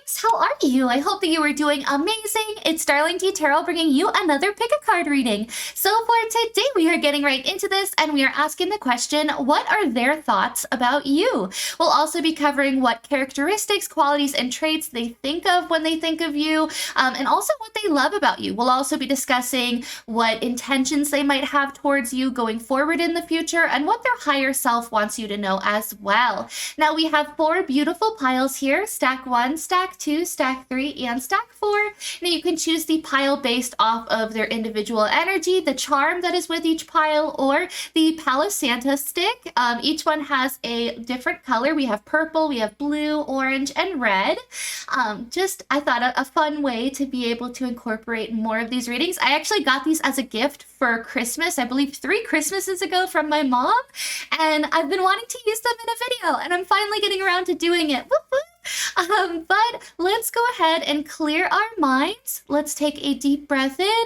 loves, how are you? I hope that you are doing amazing. It's DarlingDTarot bringing you another pick a card reading. So for today, we are getting right into this and we are asking the question, what are their thoughts about you? We'll also be covering what characteristics, qualities, and traits they think of when they think of you, and also what they love about you. We'll also be discussing what intentions they might have towards you going forward in the future and what their higher self wants you to know as well. Now we have 4 beautiful piles here, stack 1, stack 2, stack 3, and stack 4. Now you can choose the pile based off of their individual energy, the charm that is with each pile, or the Palo Santo stick. Each one has a different color. We have purple, we have blue, orange, and red. I thought a fun way to be able to incorporate more of these readings. I actually got these as a gift for Christmas, I believe 3 Christmases ago from my mom, and I've been wanting to use them in a video, and I'm finally getting around to doing it. Whoop, whoop. But let's go ahead and clear our minds. Let's take a deep breath in.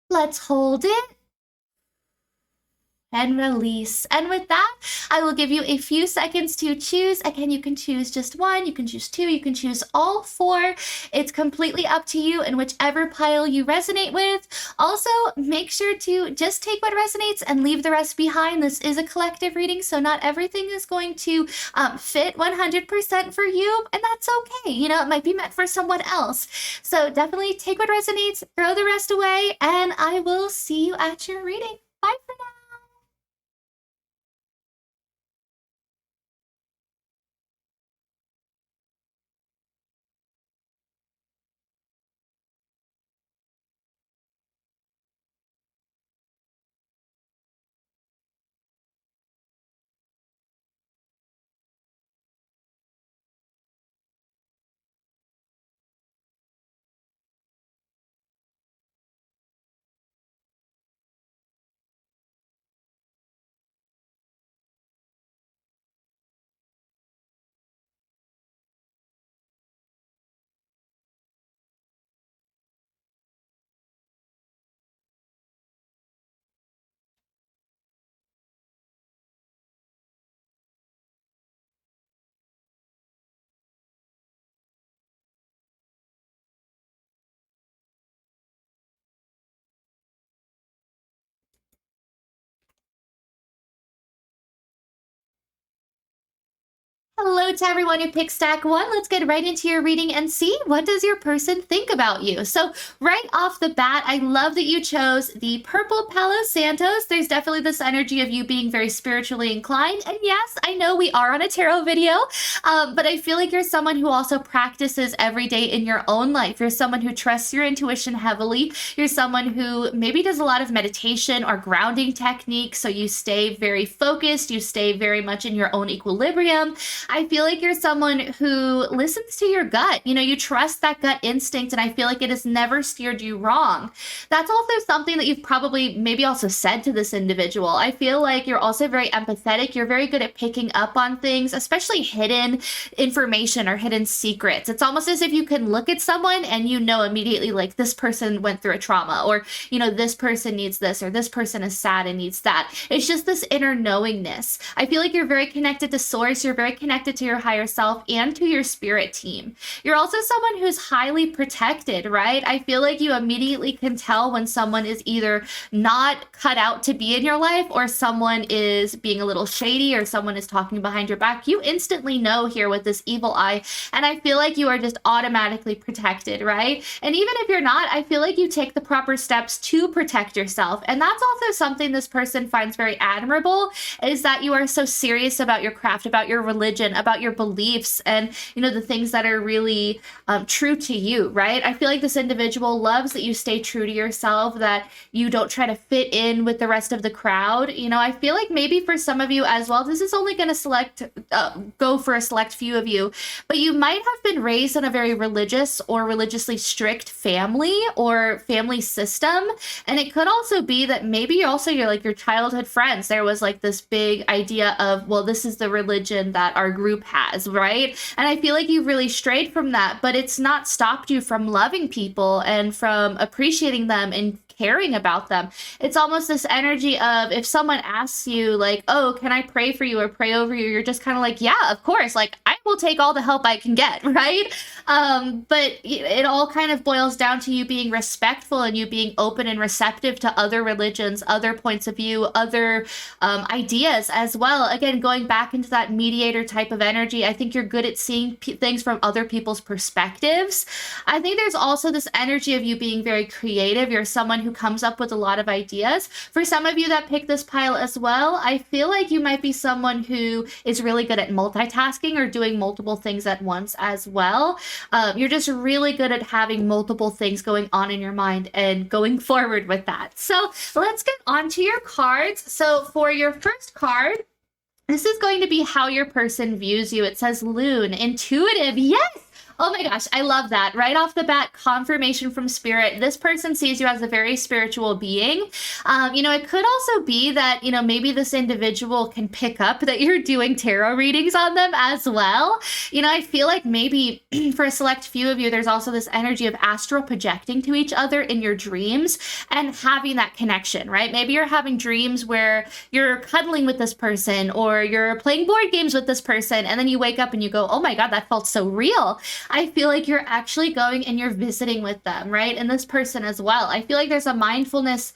Let's hold it. And release. And with that, I will give you a few seconds to choose. Again, you can choose just 1, you can choose 2, you can choose all 4. It's completely up to you and whichever pile you resonate with. Also, make sure to just take what resonates and leave the rest behind. This is a collective reading, so not everything is going to fit 100% for you, and that's okay. You know, it might be meant for someone else. So definitely take what resonates, throw the rest away, and I will see you at your reading. Bye for now. Hello to everyone who picked stack 1. Let's get right into your reading and see what does your person think about you. So right off the bat, I love that you chose the purple Palo Santos. There's definitely this energy of you being very spiritually inclined. And yes, I know we are on a tarot video, but I feel like you're someone who also practices every day in your own life. You're someone who trusts your intuition heavily. You're someone who maybe does a lot of meditation or grounding techniques, so you stay very focused, you stay very much in your own equilibrium. I feel like you're someone who listens to your gut. You know, you trust that gut instinct, and I feel like it has never steered you wrong. That's also something that you've probably maybe also said to this individual. I feel like you're also very empathetic. You're very good at picking up on things, especially hidden information or hidden secrets. It's almost as if you can look at someone and you know immediately, like, this person went through a trauma, or, you know, this person needs this, or this person is sad and needs that. It's just this inner knowingness. I feel like you're very connected to source. You're very connected to your higher self and to your spirit team. You're also someone who's highly protected, right? I feel like you immediately can tell when someone is either not cut out to be in your life, or someone is being a little shady, or someone is talking behind your back. You instantly know here with this evil eye, and I feel like you are just automatically protected, right? And even if you're not, I feel like you take the proper steps to protect yourself. And that's also something this person finds very admirable, is that you are so serious about your craft, about your religion, about your beliefs, and, you know, the things that are really true to you, right? I feel like this individual loves that you stay true to yourself, that you don't try to fit in with the rest of the crowd. You know, I feel like maybe for some of you as well, this is only going to go for a select few of you, but you might have been raised in a very religious or religiously strict family or family system. And it could also be that maybe also you're like your childhood friends. There was like this big idea of, well, this is the religion that our group has, right? And I feel like you've really strayed from that, but it's not stopped you from loving people and from appreciating them and caring about them. It's almost this energy of, if someone asks you like, oh, can I pray for you or pray over you? You're just kind of like, yeah, of course. Like, I'm will take all the help I can get, right? But it all kind of boils down to you being respectful and you being open and receptive to other religions, other points of view, other ideas as well. Again, going back into that mediator type of energy, I think you're good at seeing things from other people's perspectives. I think there's also this energy of you being very creative. You're someone who comes up with a lot of ideas. For some of you that pick this pile as well, I feel like you might be someone who is really good at multitasking or doing multiple things at once as well. You're just really good at having multiple things going on in your mind and going forward with that. So let's get on to your cards. So for your first card, this is going to be how your person views you. It says Loon, intuitive. Yes. Oh my gosh, I love that. Right off the bat, confirmation from spirit. This person sees you as a very spiritual being. It could also be that, maybe this individual can pick up that you're doing tarot readings on them as well. I feel like maybe for a select few of you, there's also this energy of astral projecting to each other in your dreams and having that connection, right? Maybe you're having dreams where you're cuddling with this person or you're playing board games with this person, and then you wake up and you go, oh my God, that felt so real. I feel like you're actually going and you're visiting with them, right? And this person as well. I feel like there's a mindfulness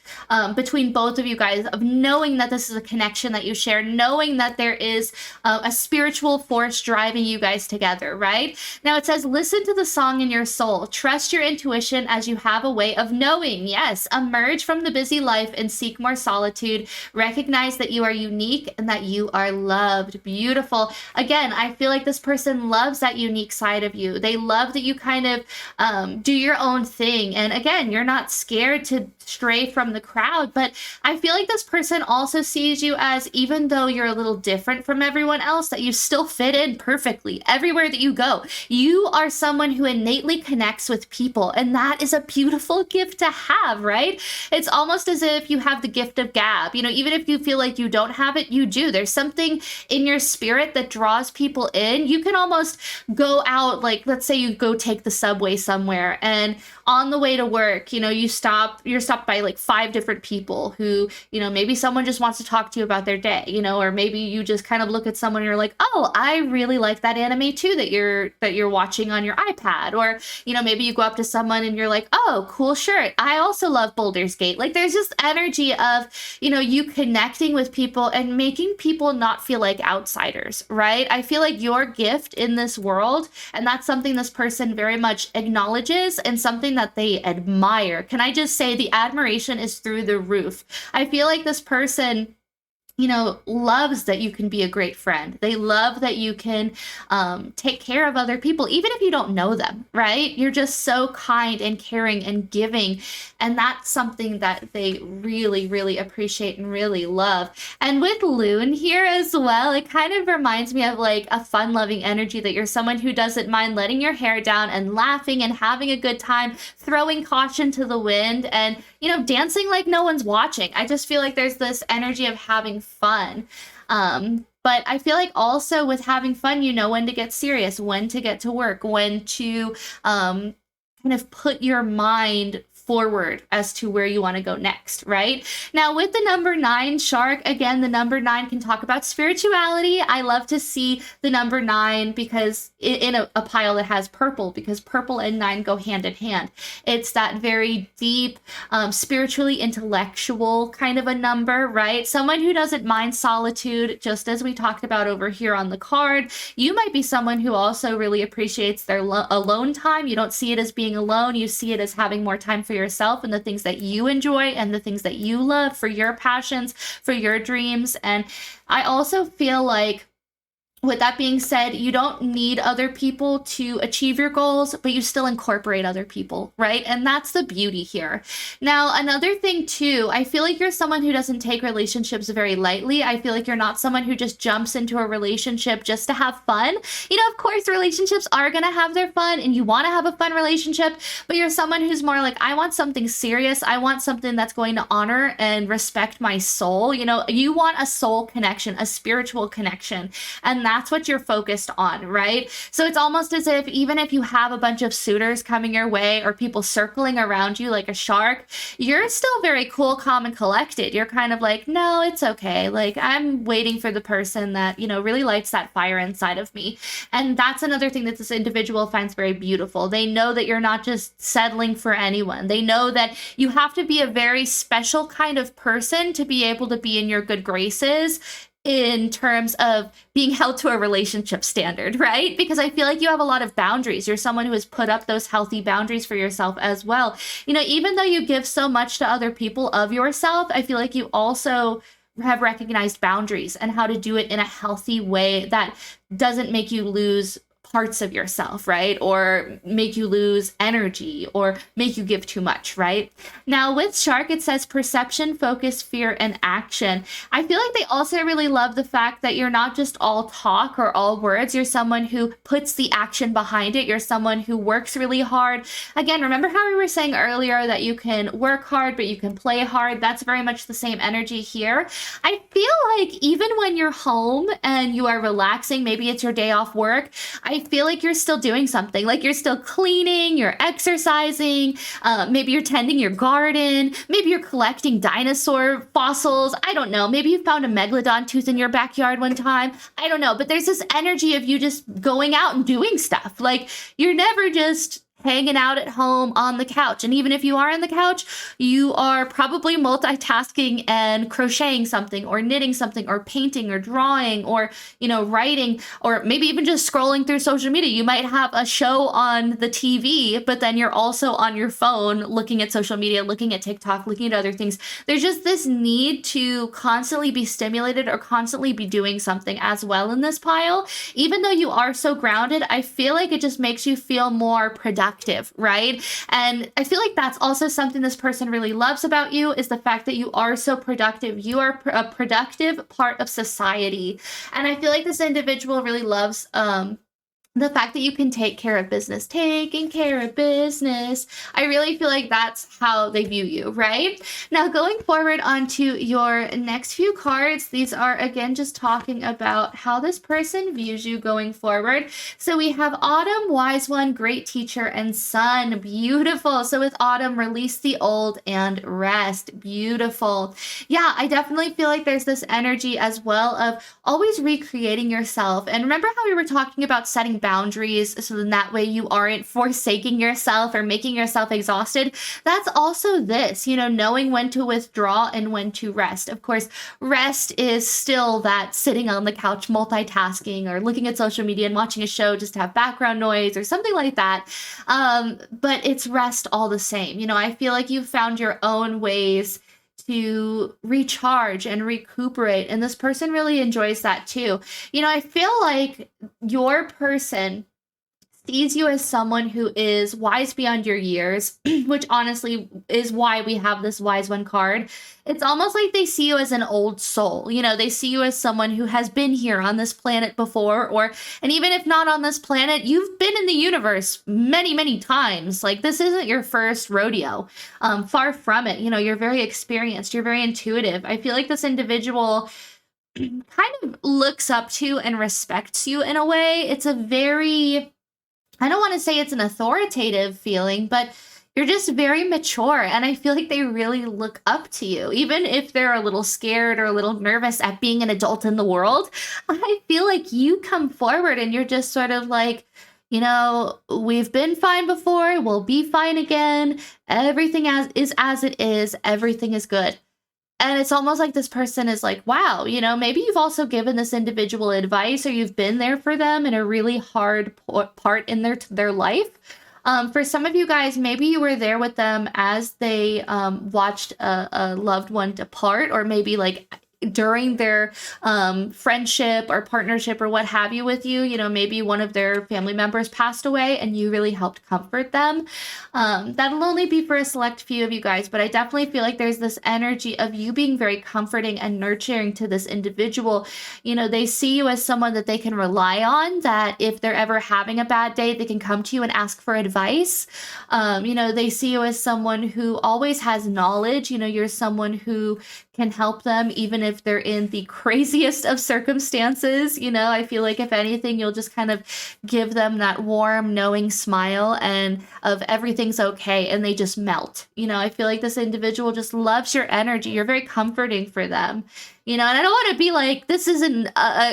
between both of you guys of knowing that this is a connection that you share, knowing that there is a spiritual force driving you guys together, right? Now it says, listen to the song in your soul. Trust your intuition as you have a way of knowing. Yes, emerge from the busy life and seek more solitude. Recognize that you are unique and that you are loved. Beautiful. Again, I feel like this person loves that unique side of you. They love that you kind of do your own thing. And again, you're not scared to stray from the crowd, but I feel like this person also sees you as, even though you're a little different from everyone else, that you still fit in perfectly everywhere that you go. You are someone who innately connects with people, and that is a beautiful gift to have, right? It's almost as if you have the gift of gab. Even if you feel like you don't have it, you do. There's something in your spirit that draws people in. You can almost go out, like, let's say you go take the subway somewhere, and on the way to work, you're stopped by like 5 different people who, maybe someone just wants to talk to you about their day, or maybe you just kind of look at someone and you're like, oh, I really like that anime too that you're watching on your iPad. Or, maybe you go up to someone and you're like, oh, cool shirt. I also love Baldur's Gate. Like, there's just energy of, you connecting with people and making people not feel like outsiders, right? I feel like your gift in this world, and that's something this person very much acknowledges and something that they admire. Can I just say the admiration is through the roof? I feel like this person, loves that you can be a great friend. They love that you can take care of other people, even if you don't know them, right? You're just so kind and caring and giving. And that's something that they really, really appreciate and really love. And with Loon here as well, it kind of reminds me of like a fun-loving energy, that you're someone who doesn't mind letting your hair down and laughing and having a good time, throwing caution to the wind and, dancing like no one's watching. I just feel like there's this energy of having fun. But I feel like also with having fun, when to get serious, when to get to work, when to kind of put your mind forward as to where you want to go next, right? Now, with the number 9 shark, again, the number 9 can talk about spirituality. I love to see the number 9 because in a pile that has purple, because purple and 9 go hand in hand. It's that very deep, spiritually intellectual kind of a number, right? Someone who doesn't mind solitude, just as we talked about over here on the card. You might be someone who also really appreciates their alone time. You don't see it as being alone. You see it as having more time for yourself and the things that you enjoy and the things that you love, for your passions, for your dreams. And I also feel like, with that being said, you don't need other people to achieve your goals, but you still incorporate other people, right? And that's the beauty here. Now, another thing too, I feel like you're someone who doesn't take relationships very lightly. I feel like you're not someone who just jumps into a relationship just to have fun. Of course, relationships are going to have their fun and you want to have a fun relationship, but you're someone who's more like, I want something serious. I want something that's going to honor and respect my soul. You want a soul connection, a spiritual connection. And that's what you're focused on, right? So it's almost as if even if you have a bunch of suitors coming your way or people circling around you like a shark, you're still very cool, calm, and collected. You're kind of like, no, it's okay. Like, I'm waiting for the person that, really lights that fire inside of me. And that's another thing that this individual finds very beautiful. They know that you're not just settling for anyone. They know that you have to be a very special kind of person to be able to be in your good graces in terms of being held to a relationship standard, right? Because I feel like you have a lot of boundaries. You're someone who has put up those healthy boundaries for yourself as well. Even though you give so much to other people of yourself, I feel like you also have recognized boundaries and how to do it in a healthy way that doesn't make you lose parts of yourself, right? Or make you lose energy or make you give too much, right? Now with Shark, it says perception, focus, fear, and action. I feel like they also really love the fact that you're not just all talk or all words. You're someone who puts the action behind it. You're someone who works really hard. Again, remember how we were saying earlier that you can work hard, but you can play hard? That's very much the same energy here. I feel like even when you're home and you are relaxing, maybe it's your day off work, I feel like you're still doing something. Like you're still cleaning, you're exercising, maybe you're tending your garden, maybe you're collecting dinosaur fossils. I don't know. Maybe you found a megalodon tooth in your backyard one time. I don't know. But there's this energy of you just going out and doing stuff. Like you're never just hanging out at home on the couch. And even if you are on the couch, you are probably multitasking and crocheting something or knitting something or painting or drawing or, writing, or maybe even just scrolling through social media. You might have a show on the TV, but then you're also on your phone looking at social media, looking at TikTok, looking at other things. There's just this need to constantly be stimulated or constantly be doing something as well in this pile. Even though you are so grounded, I feel like it just makes you feel more productive, right? And I feel like that's also something this person really loves about you, is the fact that you are so productive. You are a productive part of society. And I feel like this individual really loves the fact that you can take care of business, taking care of business. I really feel like that's how they view you, right? Now, going forward onto your next few cards, these are again just talking about how this person views you going forward. So we have Autumn, Wise One, Great Teacher, and Sun. Beautiful. So with Autumn, release the old and rest. Beautiful. Yeah, I definitely feel like there's this energy as well of always recreating yourself. And remember how we were talking about setting boundaries so then that way you aren't forsaking yourself or making yourself exhausted? That's also this, knowing when to withdraw and when to rest. Of course, rest is still that sitting on the couch multitasking or looking at social media and watching a show just to have background noise or something like that. But it's rest all the same. I feel like you've found your own ways to recharge and recuperate. And this person really enjoys that too. I feel like your person sees you as someone who is wise beyond your years, which honestly is why we have this Wise One card. It's almost like they see you as an old soul. They see you as someone who has been here on this planet before, and even if not on this planet, you've been in the universe many, many times. Like this isn't your first rodeo. Far from it. You're very experienced. You're very intuitive. I feel like this individual kind of looks up to and respects you in a way. It's a very, I don't want to say it's an authoritative feeling, but you're just very mature. And I feel like they really look up to you, even if they're a little scared or a little nervous at being an adult in the world. I feel like you come forward and you're just sort of like, we've been fine before, we'll be fine again. Everything as it is, everything is good. And it's almost like this person is like, wow, maybe you've also given this individual advice or you've been there for them in a really hard part in their life. For some of you guys, maybe you were there with them as they watched a loved one depart, or maybe like during their friendship or partnership or what have you with you. Maybe one of their family members passed away and you really helped comfort them. That'll only be for a select few of you guys, but I definitely feel like there's this energy of you being very comforting and nurturing to this individual. They see you as someone that they can rely on, that if they're ever having a bad day, they can come to you and ask for advice. They see you as someone who always has knowledge. You're someone who can help them even if they're in the craziest of circumstances. I feel like if anything, you'll just kind of give them that warm, knowing smile and of everything's okay, and they just melt. I feel like this individual just loves your energy. You're very comforting for them. And I don't want to be like, this isn't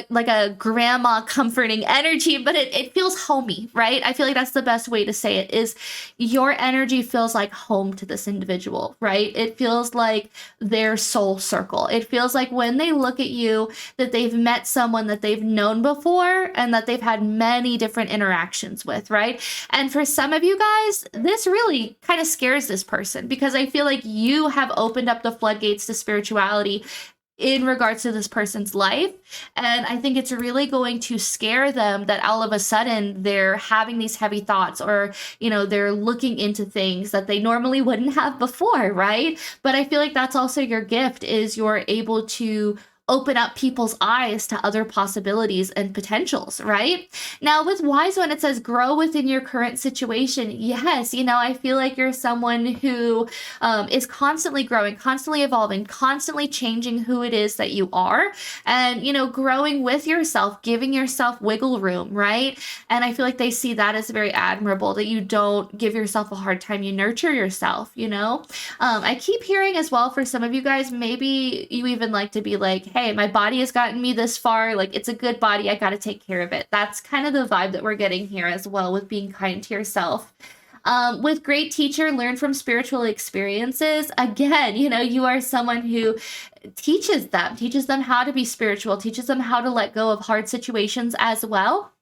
like a grandma comforting energy, but it feels homey, right? I feel like that's the best way to say it, is your energy feels like home to this individual, right? It feels like their soul circle. It feels like when they look at you that they've met someone that they've known before and that they've had many different interactions with, right? And for some of you guys, this really kind of scares this person, because I feel like you have opened up the floodgates to spirituality in regards to this person's life. And I think it's really going to scare them that all of a sudden they're having these heavy thoughts, or, they're looking into things that they normally wouldn't have before, right? But I feel like that's also your gift, is you're able to open up people's eyes to other possibilities and potentials, right? Now with Wise One, it says grow within your current situation. Yes, I feel like you're someone who is constantly growing, constantly evolving, constantly changing who it is that you are, and, growing with yourself, giving yourself wiggle room, right? And I feel like they see that as very admirable, that you don't give yourself a hard time, you nurture yourself, I keep hearing as well, for some of you guys, maybe you even like to be like, hey, my body has gotten me this far. Like, it's a good body. I got to take care of it. That's kind of the vibe that we're getting here as well, with being kind to yourself. With great teacher, learn from spiritual experiences. Again, you are someone who teaches them how to be spiritual, teaches them how to let go of hard situations as well.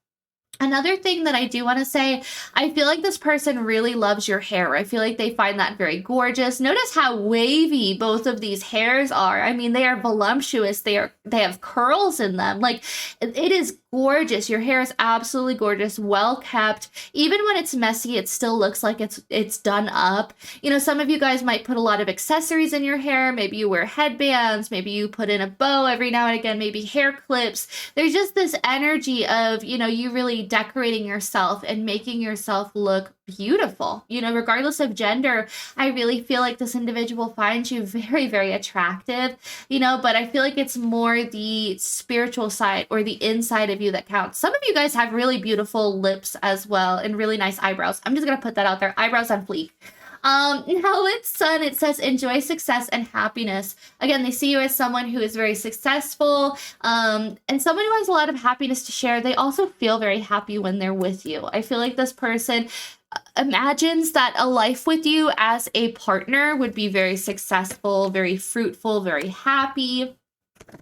Another thing that I do want to say, I feel like this person really loves your hair. I feel like they find that very gorgeous. Notice how wavy both of these hairs are. I mean, they are voluptuous. They have curls in them. Like, it is gorgeous. Your hair is absolutely gorgeous, well kept. Even when it's messy, it still looks like it's done up. Some of you guys might put a lot of accessories in your hair. Maybe you wear headbands. Maybe you put in a bow every now and again, maybe hair clips. There's just this energy of, you really decorating yourself and making yourself look beautiful, regardless of gender. I really feel like this individual finds you very, very attractive, but I feel like it's more the spiritual side or the inside of you that counts. Some of you guys have really beautiful lips as well, and really nice eyebrows. I'm just going to put that out there. Eyebrows on fleek. Now with Sun, it says enjoy success and happiness. Again, they see you as someone who is very successful, and someone who has a lot of happiness to share. They also feel very happy when they're with you. I feel like this person imagines that a life with you as a partner would be very successful, very fruitful, very happy.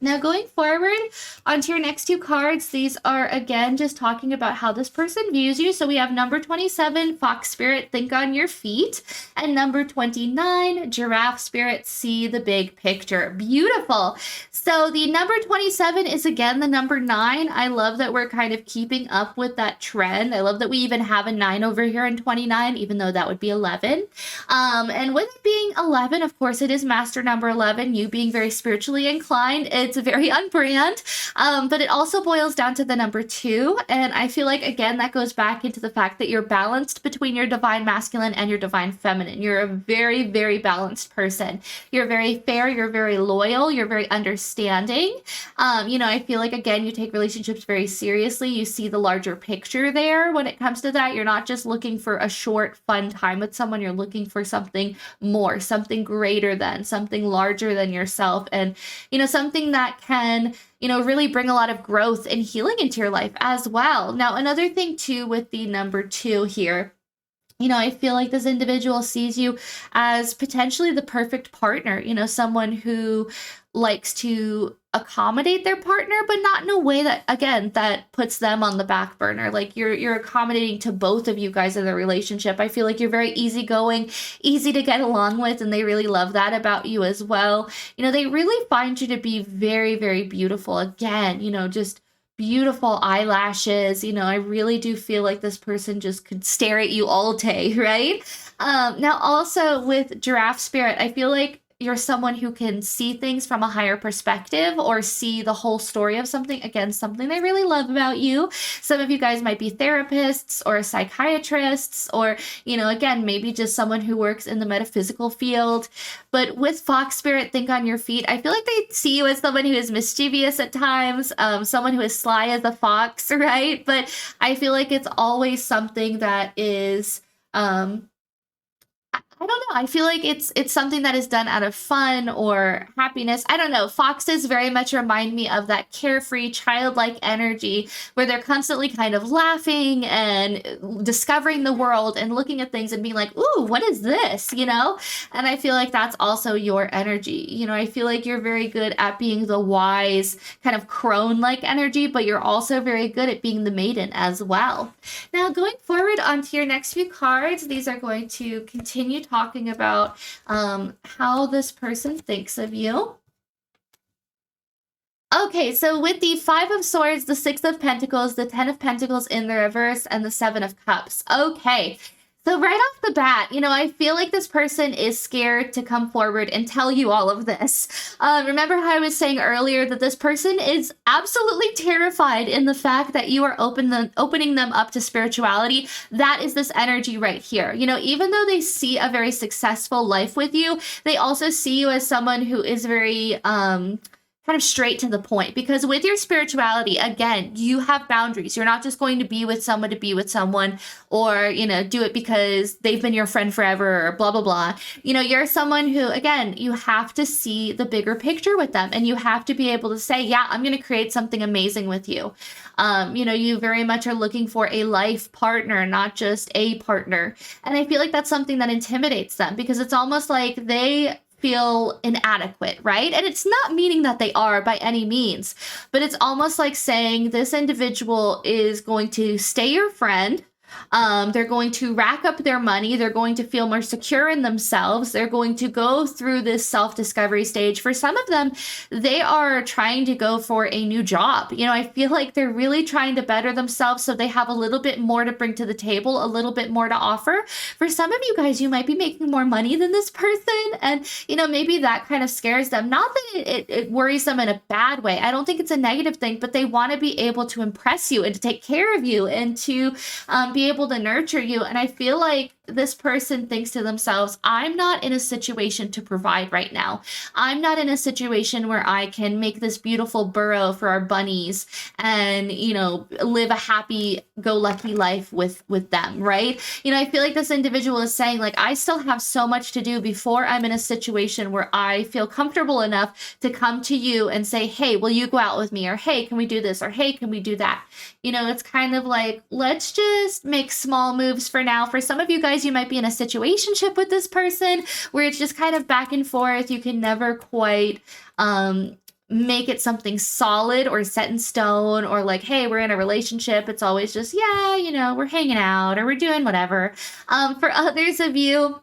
Now going forward onto your next two cards, these are again just talking about how this person views you. So we have number 27, Fox Spirit, think on your feet, and number 29, Giraffe Spirit, see the big picture. Beautiful. So the number 27 is again the number 9. I love that we're kind of keeping up with that trend. I love that we even have a 9 over here in 29, even though that would be 11. And with it being 11, of course, it is master number 11, you being very spiritually inclined. It's very on brand, but it also boils down to the number 2. And I feel like, again, that goes back into the fact that you're balanced between your divine masculine and your divine feminine. You're a very, very balanced person. You're very fair. You're very loyal. You're very understanding. I feel like, again, you take relationships very seriously. You see the larger picture there when it comes to that. You're not just looking for a short, fun time with someone. You're looking for something more, something greater than, something larger than yourself. And, something that can, really bring a lot of growth and healing into your life as well. Now, another thing too with the number 2 here, I feel like this individual sees you as potentially the perfect partner, someone who likes to accommodate their partner, but not in a way that, again, that puts them on the back burner. Like you're accommodating to both of you guys in the relationship. I feel like you're very easygoing, easy to get along with, and they really love that about you as well. They really find you to be very, very beautiful. Again, just beautiful eyelashes. I really do feel like this person just could stare at you all day, right? Now also with Giraffe Spirit, I feel like you're someone who can see things from a higher perspective or see the whole story of something. Again, something I really love about you. Some of you guys might be therapists or psychiatrists, or, you know, again, maybe just someone who works in the metaphysical field. But with Fox Spirit, think on your feet. I feel like they see you as someone who is mischievous at times, someone who is sly as a fox, right? But I feel like it's always something that is, I don't know. I feel like it's something that is done out of fun or happiness. I don't know. Foxes very much remind me of that carefree, childlike energy where they're constantly kind of laughing and discovering the world and looking at things and being like, ooh, what is this? You know? And I feel like that's also your energy. You know, I feel like you're very good at being the wise, kind of crone-like energy, but you're also very good at being the maiden as well. Now, going forward onto your next few cards, these are going to continue talking about how this person thinks of you. Okay, so with the 5 of Swords, the 6 of Pentacles, the 10 of Pentacles in the reverse, and the 7 of Cups. Okay, so right off the bat, you know, I feel like this person is scared to come forward and tell you all of this. Remember how I was saying earlier that this person is absolutely terrified in the fact that you are opening them up to spirituality? That is this energy right here. You know, even though they see a very successful life with you, they also see you as someone who is very, kind of straight to the point, because with your spirituality, again, you have boundaries. You're not just going to be with someone to be with someone, or, you know, do it because they've been your friend forever, or blah, blah, blah. You know, you're someone who, again, you have to see the bigger picture with them, and you have to be able to say, yeah, I'm going to create something amazing with you. You know, you very much are looking for a life partner, not just a partner. And I feel like that's something that intimidates them, because it's almost like they feel inadequate, right? And it's not meaning that they are by any means, but it's almost like saying this individual is going to stay your friend. They're going to rack up their money. They're going to feel more secure in themselves. They're going to go through this self-discovery stage. For some of them, they are trying to go for a new job. You know, I feel like they're really trying to better themselves so they have a little bit more to bring to the table, a little bit more to offer. For some of you guys, you might be making more money than this person. And, you know, maybe that kind of scares them. Not that it worries them in a bad way. I don't think it's a negative thing, but they want to be able to impress you and to take care of you and to be able to nurture you. And I feel like this person thinks to themselves, I'm not in a situation to provide right now. I'm not in a situation where I can make this beautiful burrow for our bunnies and, you know, live a happy-go-lucky life with them, right? You know, I feel like this individual is saying, like, I still have so much to do before I'm in a situation where I feel comfortable enough to come to you and say, hey, will you go out with me? Or, hey, can we do this? Or, hey, can we do that? You know, it's kind of like, let's just make small moves for now. For some of you guys, you might be in a situationship with this person where it's just kind of back and forth. You can never quite make it something solid or set in stone, or like, hey, we're in a relationship. It's always just, yeah, you know, we're hanging out or we're doing whatever. For others of you,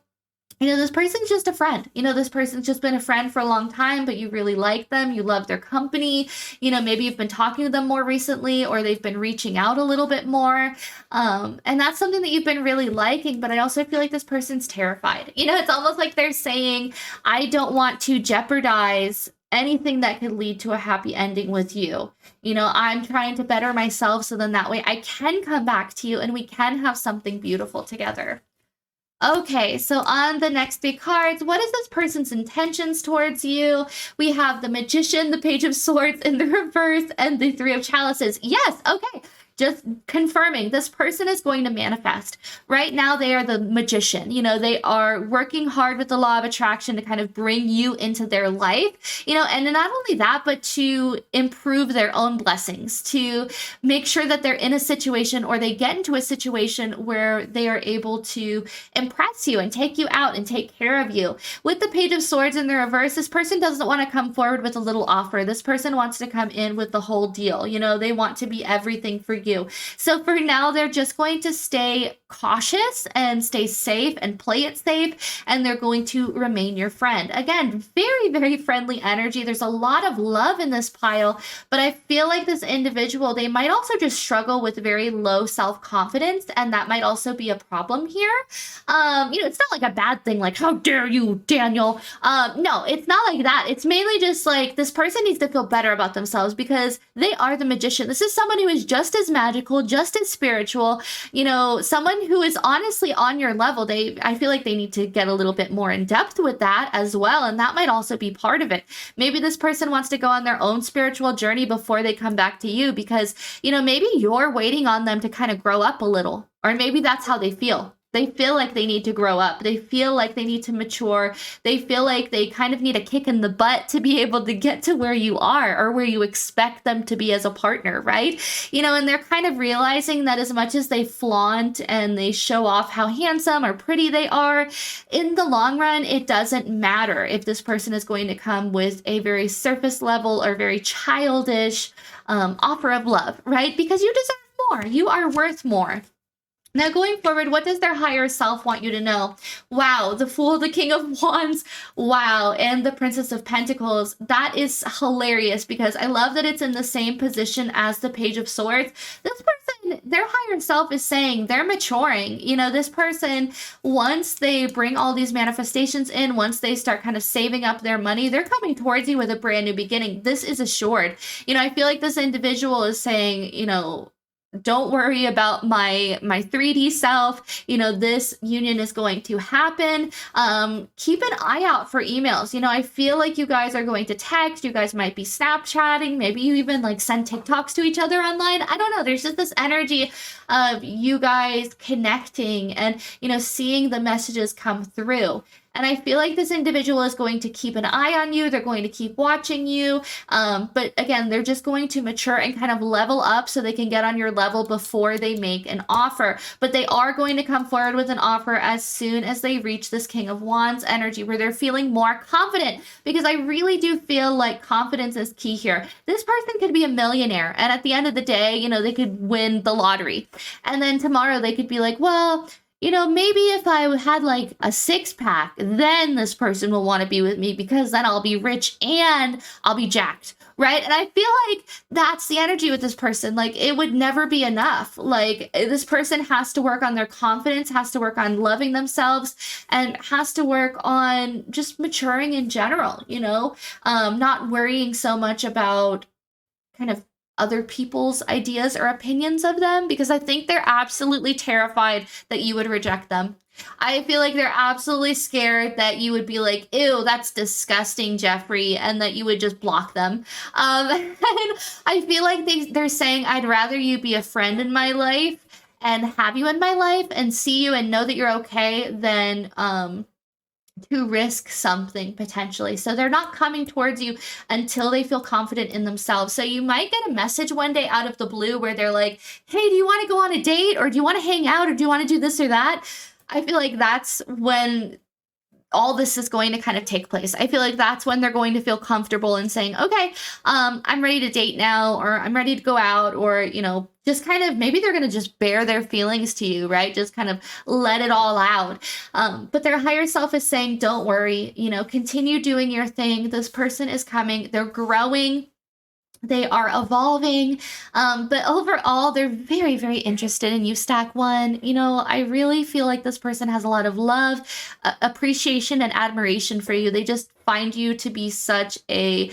you know, this person's just a friend. You know, this person's just been a friend for a long time, but you really like them. You love their company. You know, maybe you've been talking to them more recently, or they've been reaching out a little bit more. And that's something that you've been really liking, but I also feel like this person's terrified. You know, it's almost like they're saying, I don't want to jeopardize anything that could lead to a happy ending with you. You know, I'm trying to better myself so then that way I can come back to you and we can have something beautiful together. Okay, so on the next 3 cards, what is this person's intentions towards you? We have the Magician, the Page of Swords in the reverse, and the 3 of Chalices. Yes, okay. Just confirming this person is going to manifest. Right now, they are the magician. You know, they are working hard with the law of attraction to kind of bring you into their life, you know, and not only that, but to improve their own blessings, to make sure that they're in a situation or they get into a situation where they are able to impress you and take you out and take care of you. With the Page of Swords in the reverse, this person doesn't want to come forward with a little offer. This person wants to come in with the whole deal. You know, they want to be everything for you. you. So for now, they're just going to stay cautious and stay safe and play it safe, and they're going to remain your friend. Again, very, very friendly energy. There's a lot of love in this pile, but I feel like this individual, they might also just struggle with very low self-confidence, and that might also be a problem here. It's not like a bad thing, like, how dare you, Daniel? No, it's not like that. It's mainly just like this person needs to feel better about themselves because they are the magician. This is someone who is just as magical, just as spiritual, someone who is honestly on your level. I feel like they need to get a little bit more in depth with that as well. And that might also be part of it. Maybe this person wants to go on their own spiritual journey before they come back to you because, maybe you're waiting on them to kind of grow up a little, or maybe that's how they feel. They feel like they need to grow up. They feel like they need to mature. They feel like they kind of need a kick in the butt to be able to get to where you are or where you expect them to be as a partner, right? And they're kind of realizing that as much as they flaunt and they show off how handsome or pretty they are, in the long run, it doesn't matter if this person is going to come with a very surface level or very childish offer of love, right? Because you deserve more. You are worth more. Now, going forward, what does their higher self want you to know? Wow, the Fool, the King of Wands, wow, and the Princess of Pentacles. That is hilarious because I love that it's in the same position as the Page of Swords. This person, their higher self is saying they're maturing. This person, once they bring all these manifestations in, once they start kind of saving up their money, they're coming towards you with a brand new beginning. This is assured. I feel like this individual is saying, don't worry about my 3D self. This union is going to happen. Keep an eye out for emails. I feel like you guys are going to text. You guys might be Snapchatting. Maybe you even like send TikToks to each other online. I don't know. There's just this energy of you guys connecting and, seeing the messages come through. And I feel like this individual is going to keep an eye on you. They're going to keep watching you. But again, they're just going to mature and kind of level up so they can get on your level before they make an offer. But they are going to come forward with an offer as soon as they reach this King of Wands energy where they're feeling more confident, because I really do feel like confidence is key here. This person could be a millionaire, and at the end of the day, they could win the lottery. And then tomorrow they could be like, well, maybe if I had like a 6-pack, then this person will want to be with me because then I'll be rich and I'll be jacked, right? And I feel like that's the energy with this person. Like, it would never be enough. Like, this person has to work on their confidence, has to work on loving themselves, and has to work on just maturing in general, not worrying so much about kind of other people's ideas or opinions of them, because I think they're absolutely terrified that you would reject them. I feel like they're absolutely scared that you would be like, ew, that's disgusting, Jeffrey, and that you would just block them. And I feel like they're saying, I'd rather you be a friend in my life and have you in my life and see you and know that you're okay than to risk something potentially. So they're not coming towards you until they feel confident in themselves. So you might get a message one day out of the blue where they're like, hey, do you want to go on a date, or do you want to hang out, or do you want to do this or that? I feel like that's when all this is going to kind of take place. I feel like that's when they're going to feel comfortable in saying, okay, I'm ready to date now, or I'm ready to go out, or, just kind of, maybe they're going to just bare their feelings to you, right? Just kind of let it all out. But their higher self is saying, don't worry, continue doing your thing. This person is coming. They're growing. They are evolving, but overall, they're very, very interested in you, Stack One. I really feel like this person has a lot of love, appreciation, and admiration for you. They just find you to be such a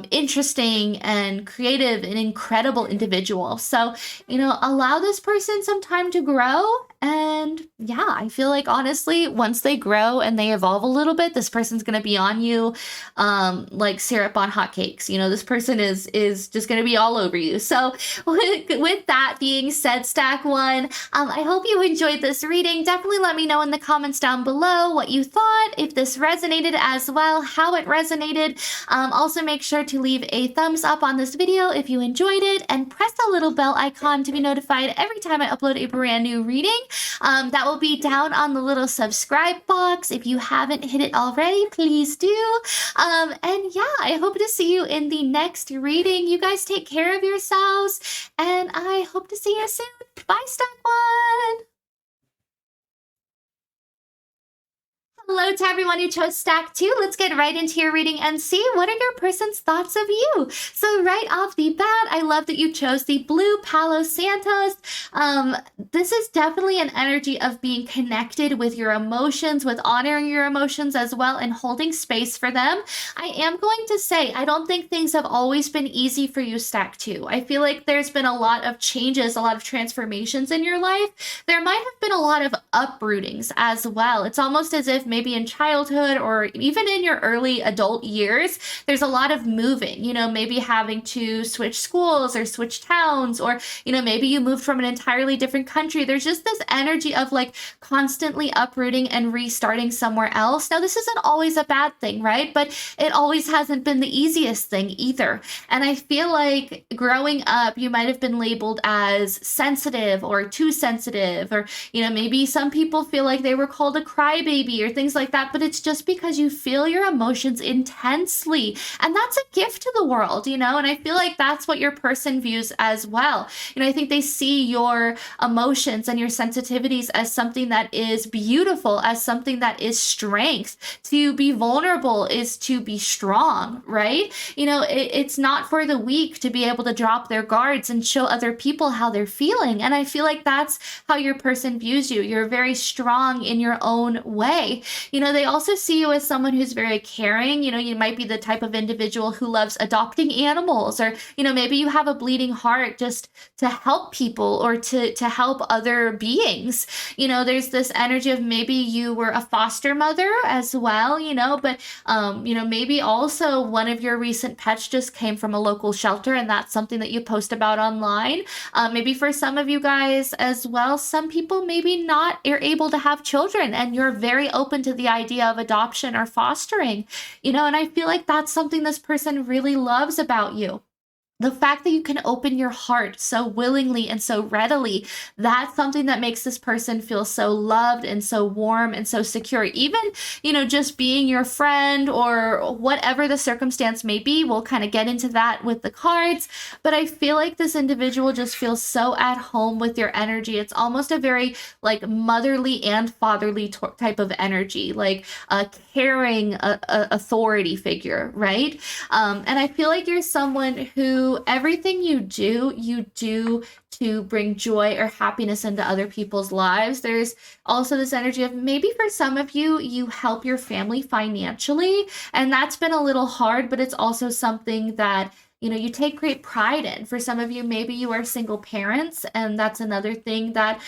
interesting and creative and incredible individual. So, allow this person some time to grow. And yeah, I feel like honestly, once they grow and they evolve a little bit, this person's going to be on you like syrup on hotcakes. This person is just going to be all over you. So with that being said, Stack One, I hope you enjoyed this reading. Definitely let me know in the comments down below what you thought, if this resonated as well, how it resonated. Also make sure to leave a thumbs up on this video if you enjoyed it, and press the little bell icon to be notified every time I upload a brand new reading. That will be down on the little subscribe box. If you haven't hit it already, please do. And yeah, I hope to see you in the next reading. You guys take care of yourselves, and I hope to see you soon. Bye, Stack One! Hello to everyone who chose Stack 2. Let's get right into your reading and see what are your person's thoughts of you. So right off the bat, I love that you chose the blue Palo Santos. This is definitely an energy of being connected with your emotions, with honoring your emotions as well, and holding space for them. I am going to say, I don't think things have always been easy for you, Stack 2. I feel like there's been a lot of changes, a lot of transformations in your life. There might have been a lot of uprootings as well. It's almost as if maybe in childhood or even in your early adult years, there's a lot of moving, maybe having to switch schools or switch towns, or, maybe you moved from an entirely different country. There's just this energy of like constantly uprooting and restarting somewhere else. Now, this isn't always a bad thing, right? But it always hasn't been the easiest thing either. And I feel like growing up, you might have been labeled as sensitive or too sensitive, or, maybe some people feel like they were called a crybaby or things like that, but it's just because you feel your emotions intensely, and that's a gift to the world, and I feel like that's what your person views as well. I think they see your emotions and your sensitivities as something that is beautiful, as something that is strength. To be vulnerable is to be strong, right? It's not for the weak to be able to drop their guards and show other people how they're feeling, and I feel like that's how your person views you. You're very strong in your own way. They also see you as someone who's very caring. You might be the type of individual who loves adopting animals, or, maybe you have a bleeding heart just to help people or to help other beings. There's this energy of maybe you were a foster mother as well, but, maybe also one of your recent pets just came from a local shelter, and that's something that you post about online. Maybe for some of you guys as well, some people maybe not are able to have children, and you're very open to the idea of adoption or fostering, and I feel like that's something this person really loves about you. The fact that you can open your heart so willingly and so readily, that's something that makes this person feel so loved and so warm and so secure. Even, just being your friend or whatever the circumstance may be, we'll kind of get into that with the cards. But I feel like this individual just feels so at home with your energy. It's almost a very like motherly and fatherly type of energy, like a caring authority figure, right? And I feel like you're someone who everything you do to bring joy or happiness into other people's lives. There's also this energy of maybe for some of you, you help your family financially, and that's been a little hard, but it's also something that you take great pride in. For some of you, maybe you are single parents, and that's another thing that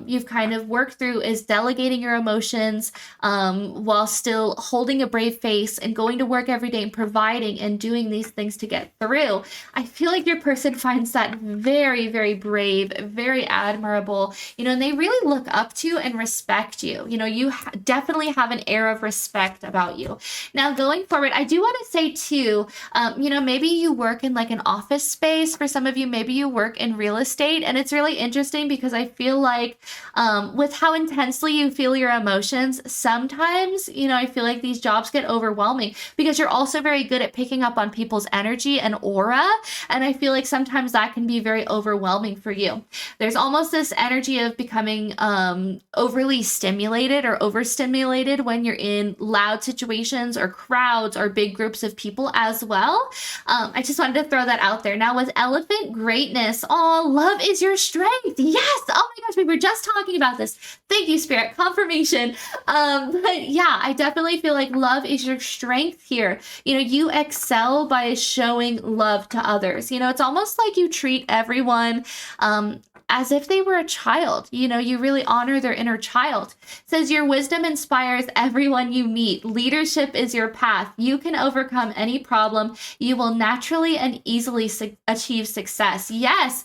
you've kind of worked through, is delegating your emotions while still holding a brave face and going to work every day and providing and doing these things to get through. I feel like your person finds that very, very brave, very admirable, and they really look up to and respect you. You definitely have an air of respect about you. Now, going forward, I do want to say too, maybe you work in like an office space. For some of you, maybe you work in real estate, and it's really interesting because I feel like with how intensely you feel your emotions, sometimes, I feel like these jobs get overwhelming because you're also very good at picking up on people's energy and aura, and I feel like sometimes that can be very overwhelming for you. There's almost this energy of becoming overly stimulated or overstimulated when you're in loud situations or crowds or big groups of people as well. I just wanted to throw that out there. Now with Elephant Greatness, love is your strength. Yes. Oh my gosh, we were just talking about this. Thank you, Spirit. Confirmation. But yeah, I definitely feel like love is your strength here. You excel by showing love to others. It's almost like you treat everyone as if they were a child. You really honor their inner child. It says your wisdom inspires everyone you meet. Leadership is your path. You can overcome any problem. You will naturally and easily achieve success. Yes.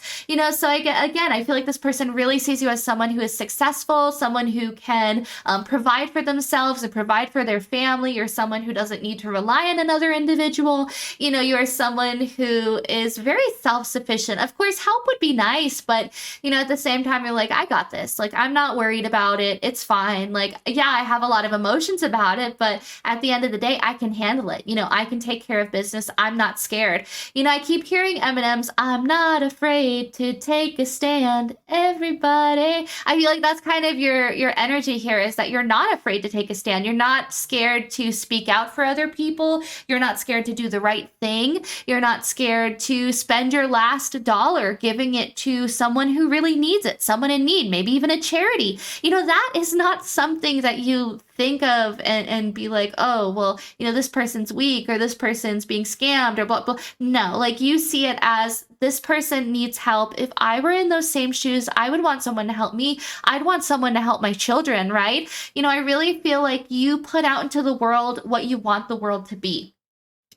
So I feel like this person really sees you as someone who is successful, someone who can provide for themselves and provide for their family. You're someone who doesn't need to rely on another individual. You are someone who is very self-sufficient. Of course, help would be nice, but at the same time, you're like, I got this. Like, I'm not worried about it. It's fine. Like, yeah, I have a lot of emotions about it, but at the end of the day, I can handle it. I can take care of business. I'm not scared. I keep hearing Eminem's, I'm not afraid to take a stand, everybody. I feel like that's kind of your energy here, is that you're not afraid to take a stand. You're not scared to speak out for other people. You're not scared to do the right thing. You're not scared to spend your last dollar giving it to someone who really needs it, someone in need, maybe even a charity. That is not something that you think of and be like, oh, well, this person's weak, or this person's being scammed, or blah, blah. No, like, you see it as, this person needs help. If I were in those same shoes, I would want someone to help me. I'd want someone to help my children, right? I really feel like you put out into the world what you want the world to be.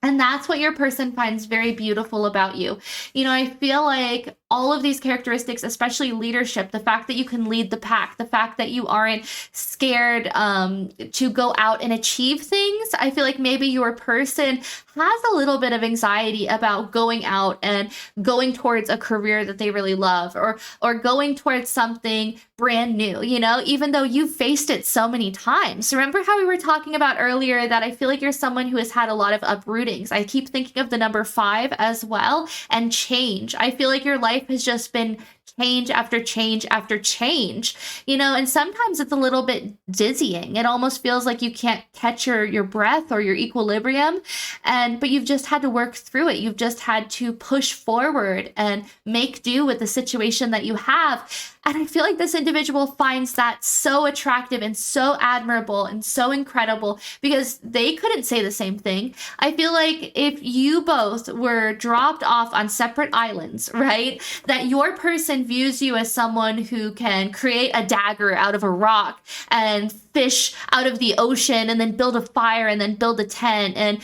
And that's what your person finds very beautiful about you. I feel like all of these characteristics, especially leadership, the fact that you can lead the pack, the fact that you aren't scared to go out and achieve things. I feel like maybe your person has a little bit of anxiety about going out and going towards a career that they really love, or going towards something brand new, even though you've faced it so many times. Remember how we were talking about earlier that I feel like you're someone who has had a lot of uprootings. I keep thinking of the number 5 as well, and change. I feel like your life has just been change after change after change, and sometimes it's a little bit dizzying. It almost feels like you can't catch your breath or your equilibrium, but you've just had to work through it. You've just had to push forward and make do with the situation that you have. And I feel like this individual finds that so attractive and so admirable and so incredible, because they couldn't say the same thing. I feel like if you both were dropped off on separate islands, right, that your person views you as someone who can create a dagger out of a rock and fish out of the ocean, and then build a fire, and then build a tent, and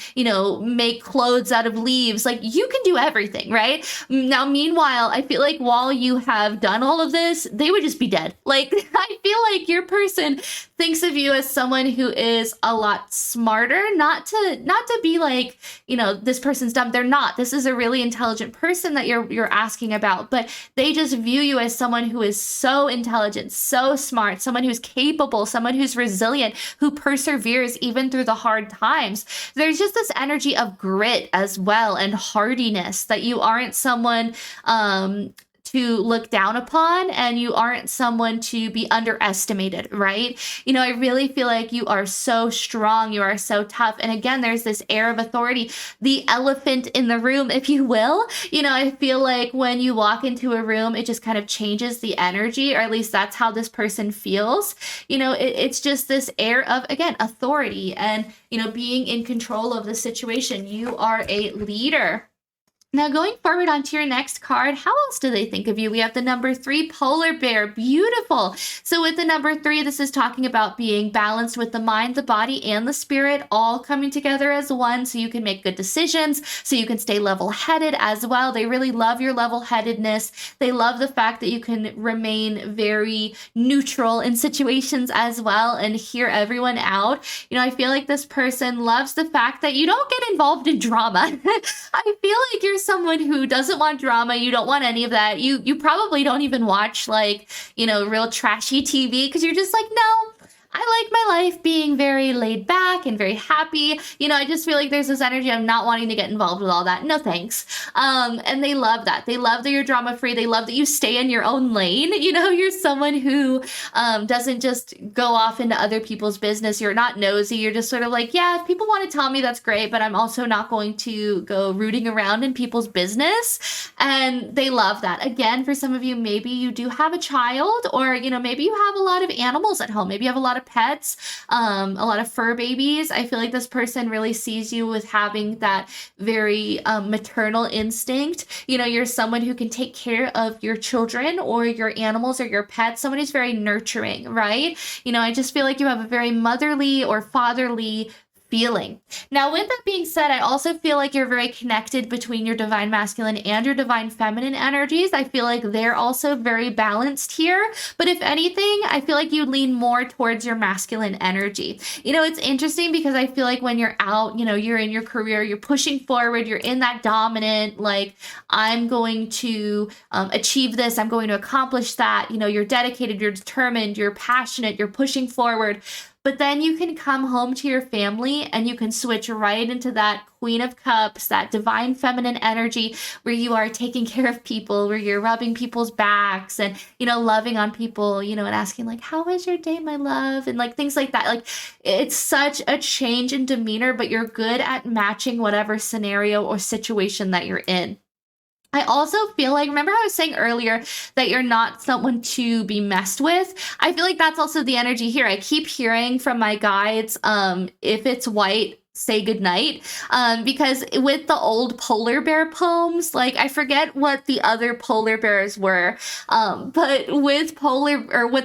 make clothes out of leaves. Like, you can do everything, right? Now, meanwhile, I feel like while you have done all of this, they would just be dead. Like, I feel like your person thinks of you as someone who is a lot smarter, not to be like, this person's dumb. They're not. This is a really intelligent person that you're asking about, but they just view you as someone who is so intelligent, so smart, someone who's capable, someone who's resilient, who perseveres even through the hard times. There's just this energy of grit as well, and hardiness, that you aren't someone to look down upon, and you aren't someone to be underestimated, right? I really feel like you are so strong, you are so tough. And again, there's this air of authority, the elephant in the room, if you will. I feel like when you walk into a room, it just kind of changes the energy, or at least that's how this person feels. It's just this air of, again, authority and, being in control of the situation. You are a leader. Now, going forward onto your next card, how else do they think of you? We have the number 3, polar bear. Beautiful. So with the number 3, this is talking about being balanced with the mind, the body, and the spirit, all coming together as one, so you can make good decisions, so you can stay level-headed as well. They really love your level-headedness. They love the fact that you can remain very neutral in situations as well, and hear everyone out. I feel like this person loves the fact that you don't get involved in drama. I feel like you're someone who doesn't want drama. You don't want any of that. You probably don't even watch, like, real trashy TV, because you're just like, no, I like my life being very laid back and very happy. I just feel like there's this energy of not wanting to get involved with all that. No thanks. And they love that. They love that you're drama free. They love that you stay in your own lane. You're someone who doesn't just go off into other people's business. You're not nosy. You're just sort of like, yeah, if people want to tell me, that's great, but I'm also not going to go rooting around in people's business. And they love that. Again, for some of you, maybe you do have a child, or, maybe you have a lot of animals at home. Maybe you have a lot of pets, a lot of fur babies. I feel like this person really sees you with having that very maternal instinct. You're someone who can take care of your children or your animals or your pets, someone who's very nurturing, right? I just feel like you have a very motherly or fatherly feeling. Now, with that being said, I also feel like you're very connected between your divine masculine and your divine feminine energies. I feel like they're also very balanced here. But if anything, I feel like you lean more towards your masculine energy. You know, it's interesting because I feel like when you're out, you know, you're in your career, you're pushing forward, you're in that dominant, like, I'm going to achieve this, I'm going to accomplish that. You know, you're dedicated, you're determined, you're passionate, you're pushing forward. But then you can come home to your family and you can switch right into that Queen of Cups, that divine feminine energy where you are taking care of people, where you're rubbing people's backs and, you know, loving on people, you know, and asking like, how was your day, my love? And like things like that. Like, it's such a change in demeanor, but you're good at matching whatever scenario or situation that you're in. I also feel like, remember how I was saying earlier that you're not someone to be messed with? I feel like that's also the energy here. I keep hearing from my guides, if it's white, say goodnight, because with the old polar bear poems, like I forget what the other polar bears were, but with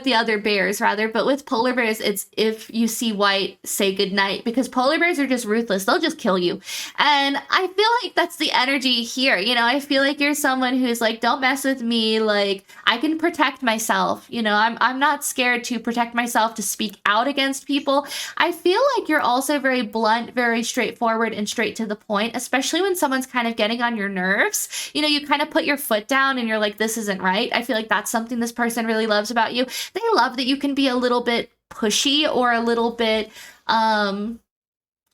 the other bears rather, but with polar bears, it's if you see white, say goodnight, because polar bears are just ruthless. They'll just kill you. And I feel like that's the energy here. You know, I feel like you're someone who's like, don't mess with me. Like, I can protect myself. You know, I'm not scared to protect myself, to speak out against people. I feel like you're also very blunt, very straightforward and straight to the point, especially when someone's kind of getting on your nerves. You know, you kind of put your foot down and you're like, this isn't right. I feel like that's something this person really loves about you. They love that you can be a little bit pushy or a little bit,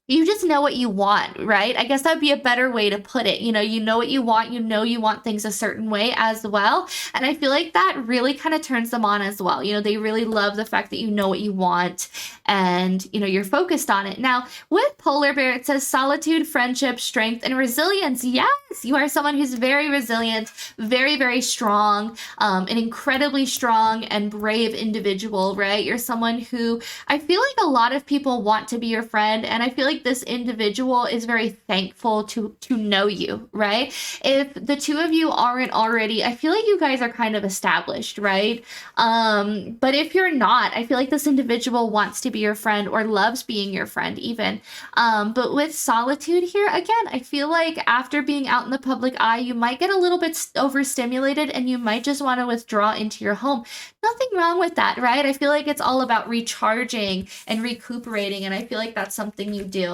you just know what you want, right? I guess that'd be a better way to put it. You know what you want, you want things a certain way as well. And I feel like that really kind of turns them on as well. You know, they really love the fact that you know what you want and, you know, you're focused on it. Now, with polar bear, it says solitude, friendship, strength, and resilience. Yes, you are someone who's very resilient, very, very strong, an incredibly strong and brave individual, right? You're someone who I feel like a lot of people want to be your friend. And I feel like this individual is very thankful to know you, right? If the two of you aren't already, I feel like you guys are kind of established, right? But if you're not, I feel like this individual wants to be your friend or loves being your friend even. But with solitude here, again, I feel like after being out in the public eye, you might get a little bit overstimulated and you might just want to withdraw into your home. Nothing wrong with that, right? I feel like it's all about recharging and recuperating, and I feel like that's something you do.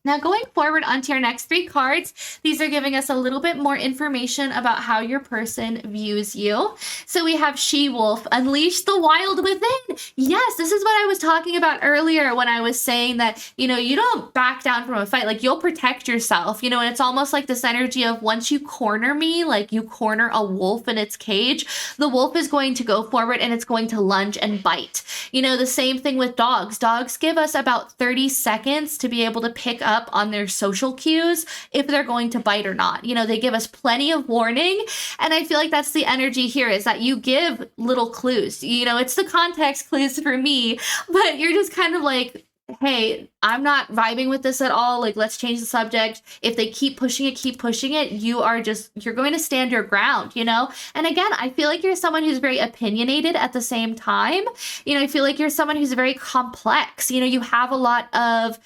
Now, going forward onto our next three cards, these are giving us a little bit more information about how your person views you. So we have She-Wolf, unleash the wild within. Yes, this is what I was talking about earlier when I was saying that, you know, you don't back down from a fight. Like, you'll protect yourself, you know, and it's almost like this energy of once you corner me, like you corner a wolf in its cage, the wolf is going to go forward and it's going to lunge and bite. You know, the same thing with dogs. Dogs give us about 30 seconds to be able to pick up on their social cues if they're going to bite or not. You know, they give us plenty of warning. And I feel like that's the energy here, is that you give little clues. You know, it's the context clues for me, but you're just kind of like, hey, I'm not vibing with this at all. Like, let's change the subject. If they keep pushing it, you're going to stand your ground, you know? And again, I feel like you're someone who's very opinionated at the same time. You know, I feel like you're someone who's very complex. You know, you have a lot of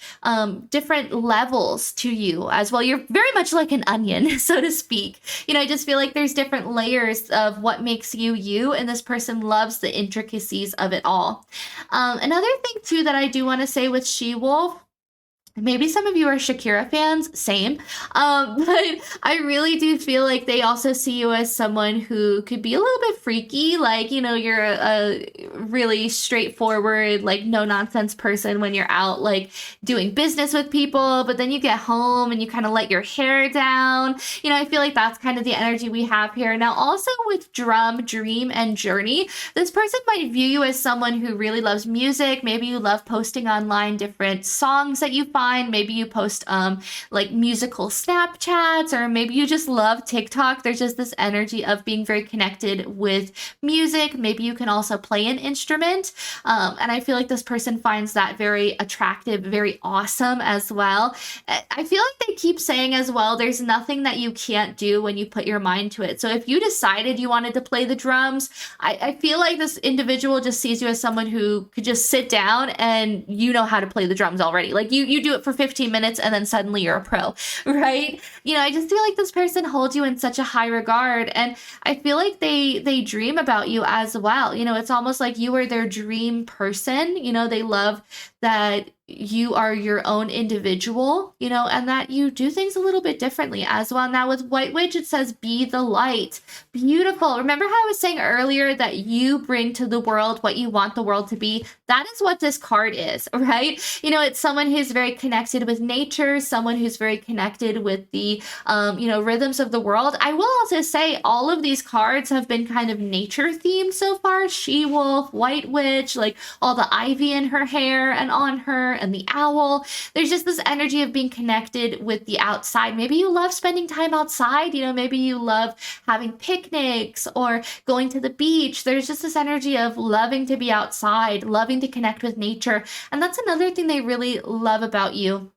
different levels to you as well. You're very much like an onion, so to speak. You know, I just feel like there's different layers of what makes you you, and this person loves the intricacies of it all. Another thing too that I do want to say with She-Wolf, maybe some of you are Shakira fans, same. But I really do feel like they also see you as someone who could be a little bit freaky. Like, you know, you're a really straightforward, like no nonsense person when you're out, like doing business with people, but then you get home and you kind of let your hair down. You know, I feel like that's kind of the energy we have here. Now, also with Drum, Dream, and Journey, this person might view you as someone who really loves music. Maybe you love posting online different songs that you find. Maybe you post like musical Snapchats, or maybe you just love TikTok. There's just this energy of being very connected with music. Maybe you can also play an instrument. And I feel like this person finds that very attractive, very awesome as well. I feel like they keep saying as well, there's nothing that you can't do when you put your mind to it. So if you decided you wanted to play the drums, I feel like this individual just sees you as someone who could just sit down and you know how to play the drums already. Like you do it for 15 minutes and then suddenly you're a pro, right? You know, I just feel like this person holds you in such a high regard, and I feel like they dream about you as well. You know, it's almost like you are their dream person. You know, they love that you are your own individual, you know, and that you do things a little bit differently as well. Now with White Witch, it says be the light. Beautiful. Remember how I was saying earlier that you bring to the world what you want the world to be? That is what this card is, right? You know, it's someone who's very connected with nature, someone who's very connected with the, you know, rhythms of the world. I will also say all of these cards have been kind of nature themed so far. She-wolf, White Witch, like all the ivy in her hair and on her, and the owl. There's just this energy of being connected with the outside. Maybe you love spending time outside, you know, maybe you love having picnics or going to the beach. There's just this energy of loving to be outside, loving to connect with nature. And that's another thing they really love about you.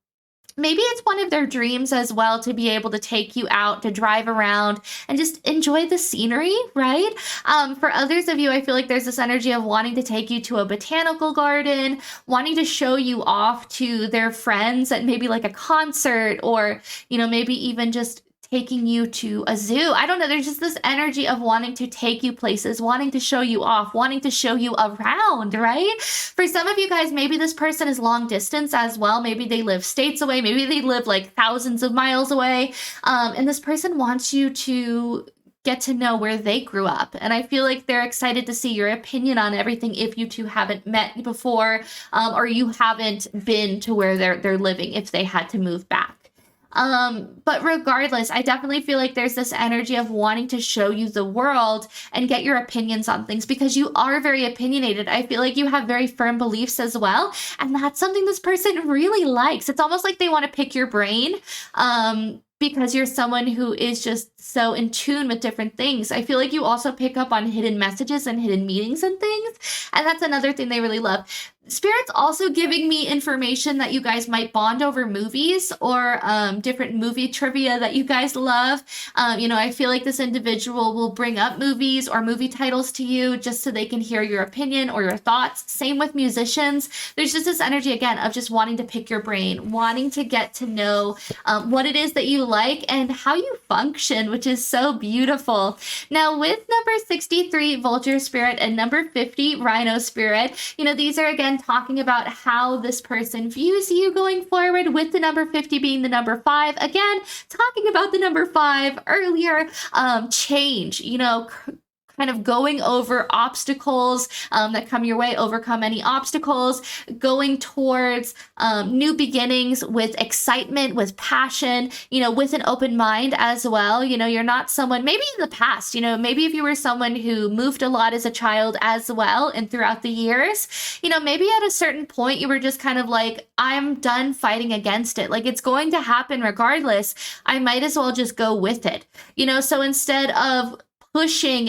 Maybe it's one of their dreams as well to be able to take you out, to drive around and just enjoy the scenery, right? For others of you, I feel like there's this energy of wanting to take you to a botanical garden, wanting to show you off to their friends at maybe like a concert, or, you know, maybe even just taking you to a zoo. I don't know. There's just this energy of wanting to take you places, wanting to show you off, wanting to show you around, right? For some of you guys, maybe this person is long distance as well. Maybe they live states away. Maybe they live like thousands of miles away. And this person wants you to get to know where they grew up. And I feel like they're excited to see your opinion on everything if you two haven't met before, or you haven't been to where they're living if they had to move back. But regardless, I definitely feel like there's this energy of wanting to show you the world and get your opinions on things, because you are very opinionated. I feel like you have very firm beliefs as well. And that's something this person really likes. It's almost like they want to pick your brain. Because you're someone who is just so in tune with different things. I feel like you also pick up on hidden messages and hidden meanings and things. And that's another thing they really love. Spirit's also giving me information that you guys might bond over movies, or different movie trivia that you guys love. You know, I feel like this individual will bring up movies or movie titles to you just so they can hear your opinion or your thoughts. Same with musicians. There's just this energy, again, of just wanting to pick your brain, wanting to get to know what it is that you like and how you function, which is so beautiful. Now, with number 63, Vulture Spirit, and number 50, Rhino Spirit, you know, these are, again, talking about how this person views you going forward, with the number 50 being the number 5. Again, talking about the number 5 earlier, change, you know, kind of going over obstacles that come your way, overcome any obstacles, going towards new beginnings with excitement, with passion, you know, with an open mind as well. You know, you're not someone, maybe in the past, you know, maybe if you were someone who moved a lot as a child as well and throughout the years, you know, maybe at a certain point you were just kind of like, I'm done fighting against it. Like, it's going to happen regardless. I might as well just go with it. You know, so instead of pushing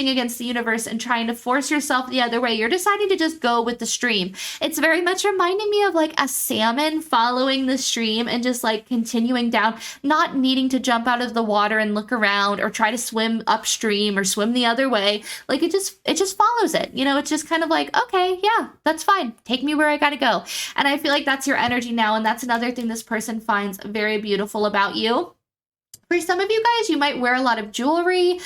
against the universe and trying to force yourself the other way, you're deciding to just go with the stream. It's very much reminding me of like a salmon following the stream and just like continuing down, not needing to jump out of the water and look around or try to swim upstream or swim the other way. Like it just follows it. You know, it's just kind of like, okay, yeah, that's fine. Take me where I gotta go. And I feel like that's your energy now. And that's another thing this person finds very beautiful about you. For some of you guys, you might wear a lot of jewelry.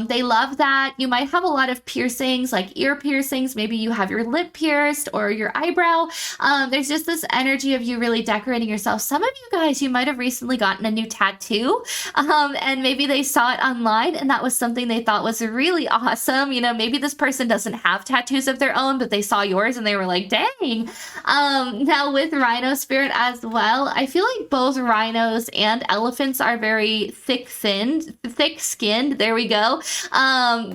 They love that. You might have a lot of piercings, like ear piercings. Maybe you have your lip pierced or your eyebrow. There's just this energy of you really decorating yourself. Some of you guys, you might have recently gotten a new tattoo, and maybe they saw it online and that was something they thought was really awesome. You know, maybe this person doesn't have tattoos of their own, but they saw yours and they were like, dang. Now with Rhino Spirit as well, I feel like both rhinos and elephants are very thick-skinned. There we go.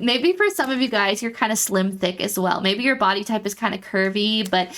Maybe for some of you guys, you're kind of slim thick as well. Maybe your body type is kind of curvy, but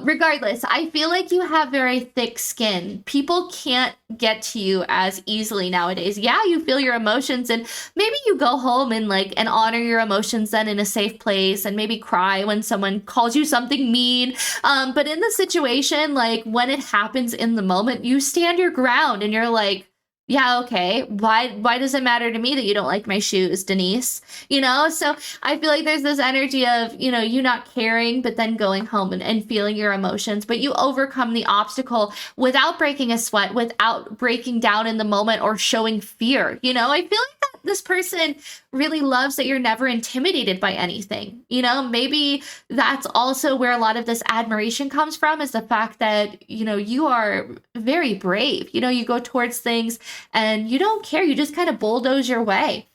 regardless, I feel like you have very thick skin. People can't get to you as easily nowadays. Yeah, you feel your emotions, and maybe you go home and honor your emotions then in a safe place, and maybe cry when someone calls you something mean. But in the situation, like when it happens in the moment, you stand your ground and you're like, Yeah, okay. Why does it matter to me that you don't like my shoes, Denise? You know, so I feel like there's this energy of, you not caring, but then going home and feeling your emotions, but you overcome the obstacle without breaking a sweat, without breaking down in the moment or showing fear. I feel like that this person really loves that you're never intimidated by anything. Maybe that's also where a lot of this admiration comes from, is the fact that, you are very brave. You go towards things and you don't care. You just kind of bulldoze your way.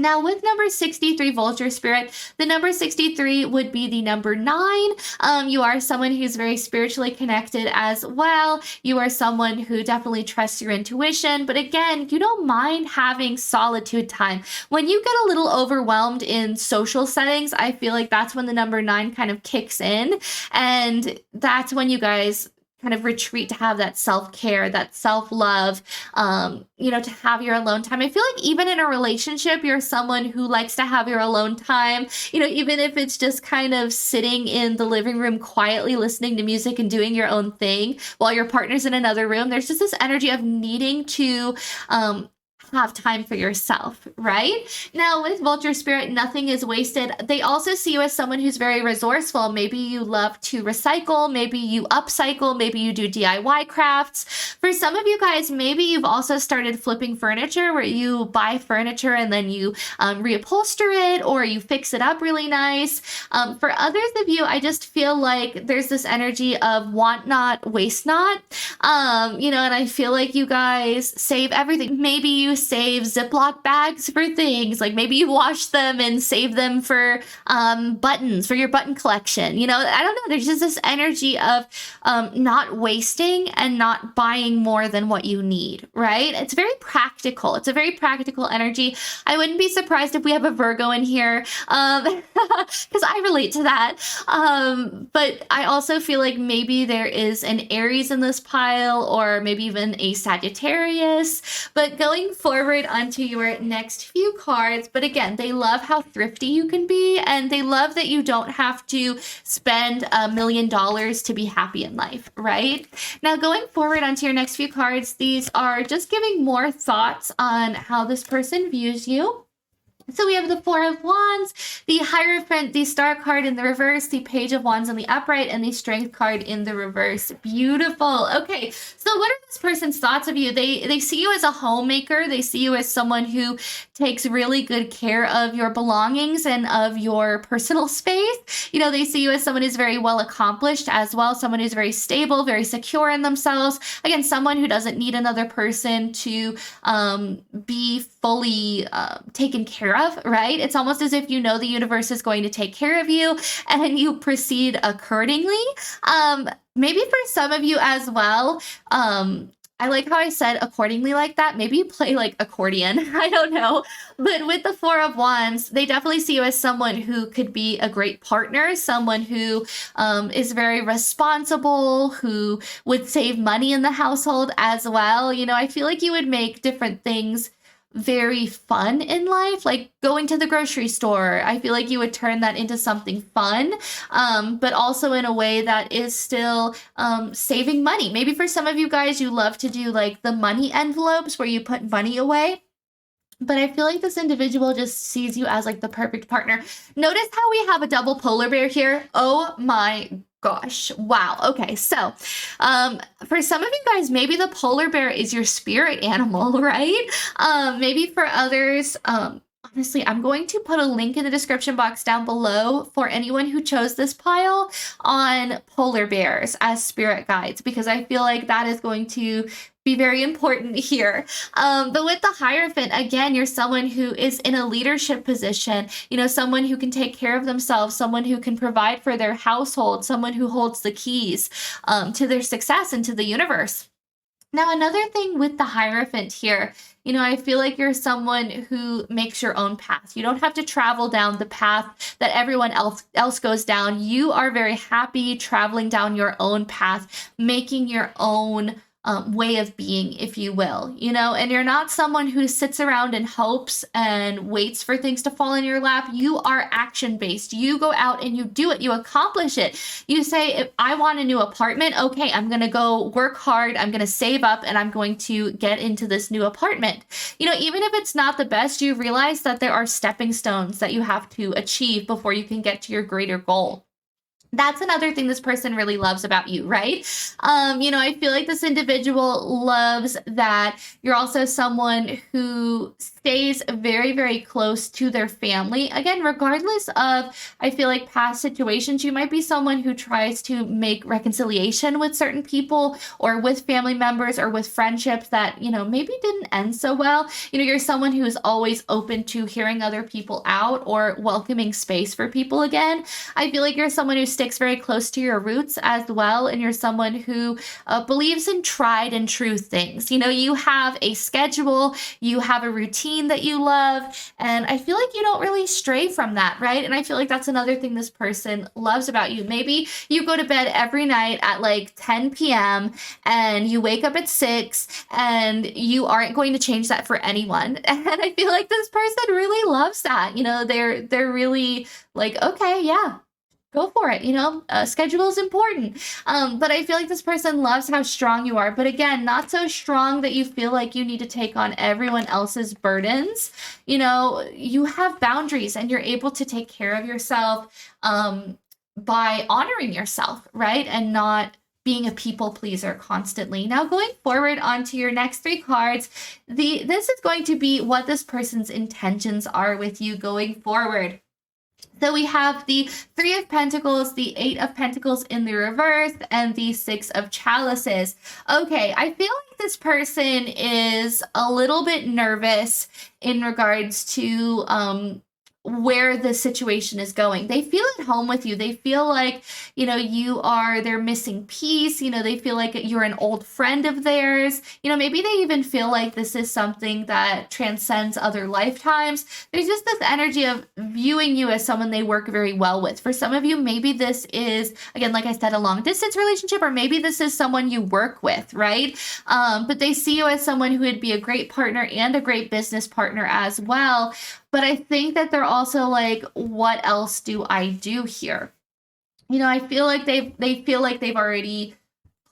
Now, with number 63, Vulture Spirit, the number 63 would be the number 9. You are someone who's very spiritually connected as well. You are someone who definitely trusts your intuition. But again, you don't mind having solitude time. When you get a little overwhelmed in social settings, I feel like that's when the number 9 kind of kicks in. And that's when you guys kind of retreat to have that self-care, that self-love, to have your alone time. I feel like even in a relationship, you're someone who likes to have your alone time, even if it's just kind of sitting in the living room quietly listening to music and doing your own thing while your partner's in another room. There's just this energy of needing to have time for yourself, right? Now, with Vulture Spirit, nothing is wasted. They also see you as someone who's very resourceful. Maybe you love to recycle, maybe you upcycle, maybe you do DIY crafts. For some of you guys, maybe you've also started flipping furniture, where you buy furniture and then you reupholster it, or you fix it up really nice. For others of you, I just feel like there's this energy of want not, waste not, and I feel like you guys save everything. Maybe you save Ziploc bags for things, like maybe you wash them and save them for buttons for your button collection. I don't know, there's just this energy of not wasting and not buying more than what you need, right? It's very practical. It's a very practical energy. I wouldn't be surprised if we have a Virgo in here, because I relate to that, but I also feel like maybe there is an Aries in this pile, or maybe even a Sagittarius. But going forward onto your next few cards, but again, they love how thrifty you can be, and they love that you don't have to spend $1 million to be happy in life, right? Now, going forward onto your next few cards, these are just giving more thoughts on how this person views you. So we have the Four of Wands, the Hierophant, the Star card in the reverse, the Page of Wands in the upright, and the Strength card in the reverse. Beautiful. Okay, so what are this person's thoughts of you? They see you as a homemaker. They see you as someone who takes really good care of your belongings and of your personal space. They see you as someone who's very well accomplished as well, someone who's very stable, very secure in themselves. Again, someone who doesn't need another person to be fully taken care of, right? It's almost as if the universe is going to take care of you, and you proceed accordingly. Maybe for some of you as well, I like how I said accordingly like that. Maybe you play like accordion. I don't know. But with the Four of Wands, they definitely see you as someone who could be a great partner, someone who is very responsible, who would save money in the household as well. I feel like you would make different things very fun in life, like going to the grocery store. I feel like you would turn that into something fun, but also in a way that is still saving money. Maybe for some of you guys, you love to do like the money envelopes where you put money away. But I feel like this individual just sees you as like the perfect partner. Notice how we have a double polar bear here. Oh my gosh. Wow. Okay. So, for some of you guys, maybe the polar bear is your spirit animal, right? Maybe for others, honestly, I'm going to put a link in the description box down below for anyone who chose this pile on polar bears as spirit guides, because I feel like that is going to be very important here. But with the Hierophant, again, you're someone who is in a leadership position, someone who can take care of themselves, someone who can provide for their household, someone who holds the keys to their success and to the universe. Now, another thing with the Hierophant here, I feel like you're someone who makes your own path. You don't have to travel down the path that everyone else goes down. You are very happy traveling down your own path, making your own way of being, if you will, and you're not someone who sits around and hopes and waits for things to fall in your lap. You are action based. You go out and you do it. You accomplish it. You say, if I want a new apartment, okay, I'm going to go work hard. I'm going to save up and I'm going to get into this new apartment. Even if it's not the best, you realize that there are stepping stones that you have to achieve before you can get to your greater goal. That's another thing this person really loves about you, right? I feel like this individual loves that you're also someone who stays very, very close to their family. Again, regardless of, I feel like, past situations, you might be someone who tries to make reconciliation with certain people or with family members or with friendships that, maybe didn't end so well. You're someone who is always open to hearing other people out or welcoming space for people again. I feel like you're someone who sticks very close to your roots as well, and you're someone who believes in tried and true things. You have a schedule, you have a routine that you love, and I feel like you don't really stray from that, right? And I feel like that's another thing this person loves about you. Maybe you go to bed every night at like 10 p.m. and you wake up at 6, and you aren't going to change that for anyone. And I feel like this person really loves that. They're really like, okay, yeah, go for it. Schedule is important. But I feel like this person loves how strong you are. But again, not so strong that you feel like you need to take on everyone else's burdens. You have boundaries and you're able to take care of yourself by honoring yourself, right? And not being a people pleaser constantly. Now, going forward onto your next 3 cards, this is going to be what this person's intentions are with you going forward. So we have the 3 of Pentacles, the 8 of Pentacles in the reverse, and the 6 of Chalices. Okay, I feel like this person is a little bit nervous in regards to where the situation is going. They feel at home with you. They feel like, they're missing piece. They feel like you're an old friend of theirs. Maybe they even feel like this is something that transcends other lifetimes. There's just this energy of viewing you as someone they work very well with. For some of you, maybe this is, again, like I said, a long distance relationship, or maybe this is someone you work with, right? But they see you as someone who would be a great partner and a great business partner as well. But I think that they're also like, what else do I do here? I feel like they feel like they've already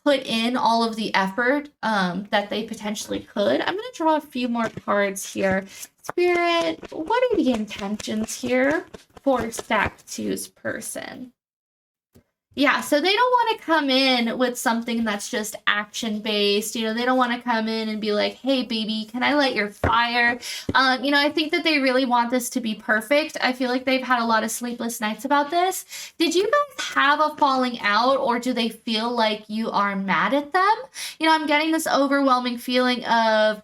put in all of the effort that they potentially could. I'm going to draw a few more cards here. Spirit, what are the intentions here for Stack 2's person? Yeah, so they don't want to come in with something that's just action-based. They don't want to come in and be like, hey, baby, can I light your fire? I think that they really want this to be perfect. I feel like they've had a lot of sleepless nights about this. Did you guys have a falling out, or do they feel like you are mad at them? I'm getting this overwhelming feeling of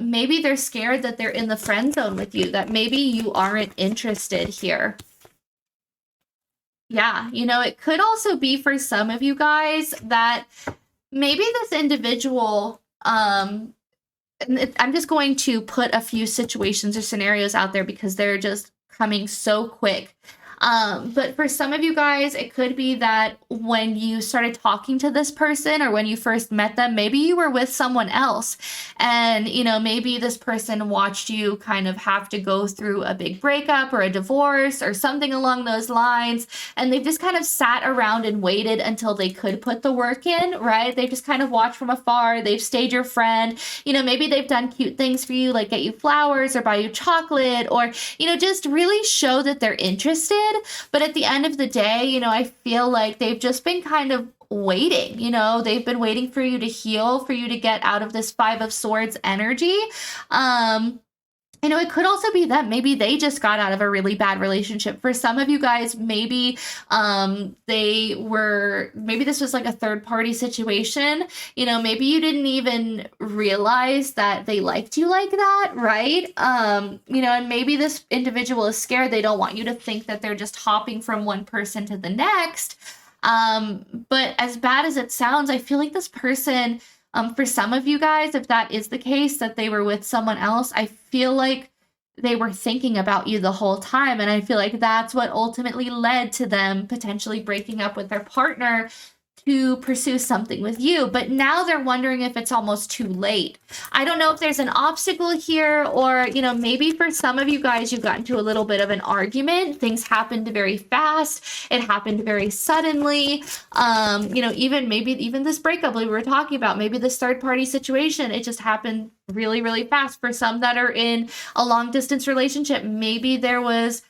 maybe they're scared that they're in the friend zone with you, that maybe you aren't interested here. Yeah, it could also be for some of you guys that maybe this individual, I'm just going to put a few situations or scenarios out there because they're just coming so quick. But for some of you guys, it could be that when you started talking to this person or when you first met them, maybe you were with someone else, and, maybe this person watched you kind of have to go through a big breakup or a divorce or something along those lines. And they've just kind of sat around and waited until they could put the work in, right? They've just kind of watched from afar. They've stayed your friend. Maybe they've done cute things for you, like get you flowers or buy you chocolate, or, just really show that they're interested. But at the end of the day, I feel like they've just been kind of waiting. They've been waiting for you to heal, for you to get out of this 5 of Swords energy. It could also be that maybe they just got out of a really bad relationship. For some of you guys, maybe maybe this was like a third party situation. Maybe you didn't even realize that they liked you like that, right? And maybe this individual is scared. They don't want you to think that they're just hopping from one person to the next. But as bad as it sounds, I feel like this person, for some of you guys, if that is the case, that they were with someone else, I feel like they were thinking about you the whole time. And I feel like that's what ultimately led to them potentially breaking up with their partner, to pursue something with you, but now they're wondering if it's almost too late. I don't know if there's an obstacle here, or, you know, maybe for some of you guys, you got into a little bit of an argument. Things happened very fast. It happened very suddenly. You know, even this breakup we were talking about, maybe this third party situation, it just happened really, really fast. For some that are in a long distance relationship, maybe there was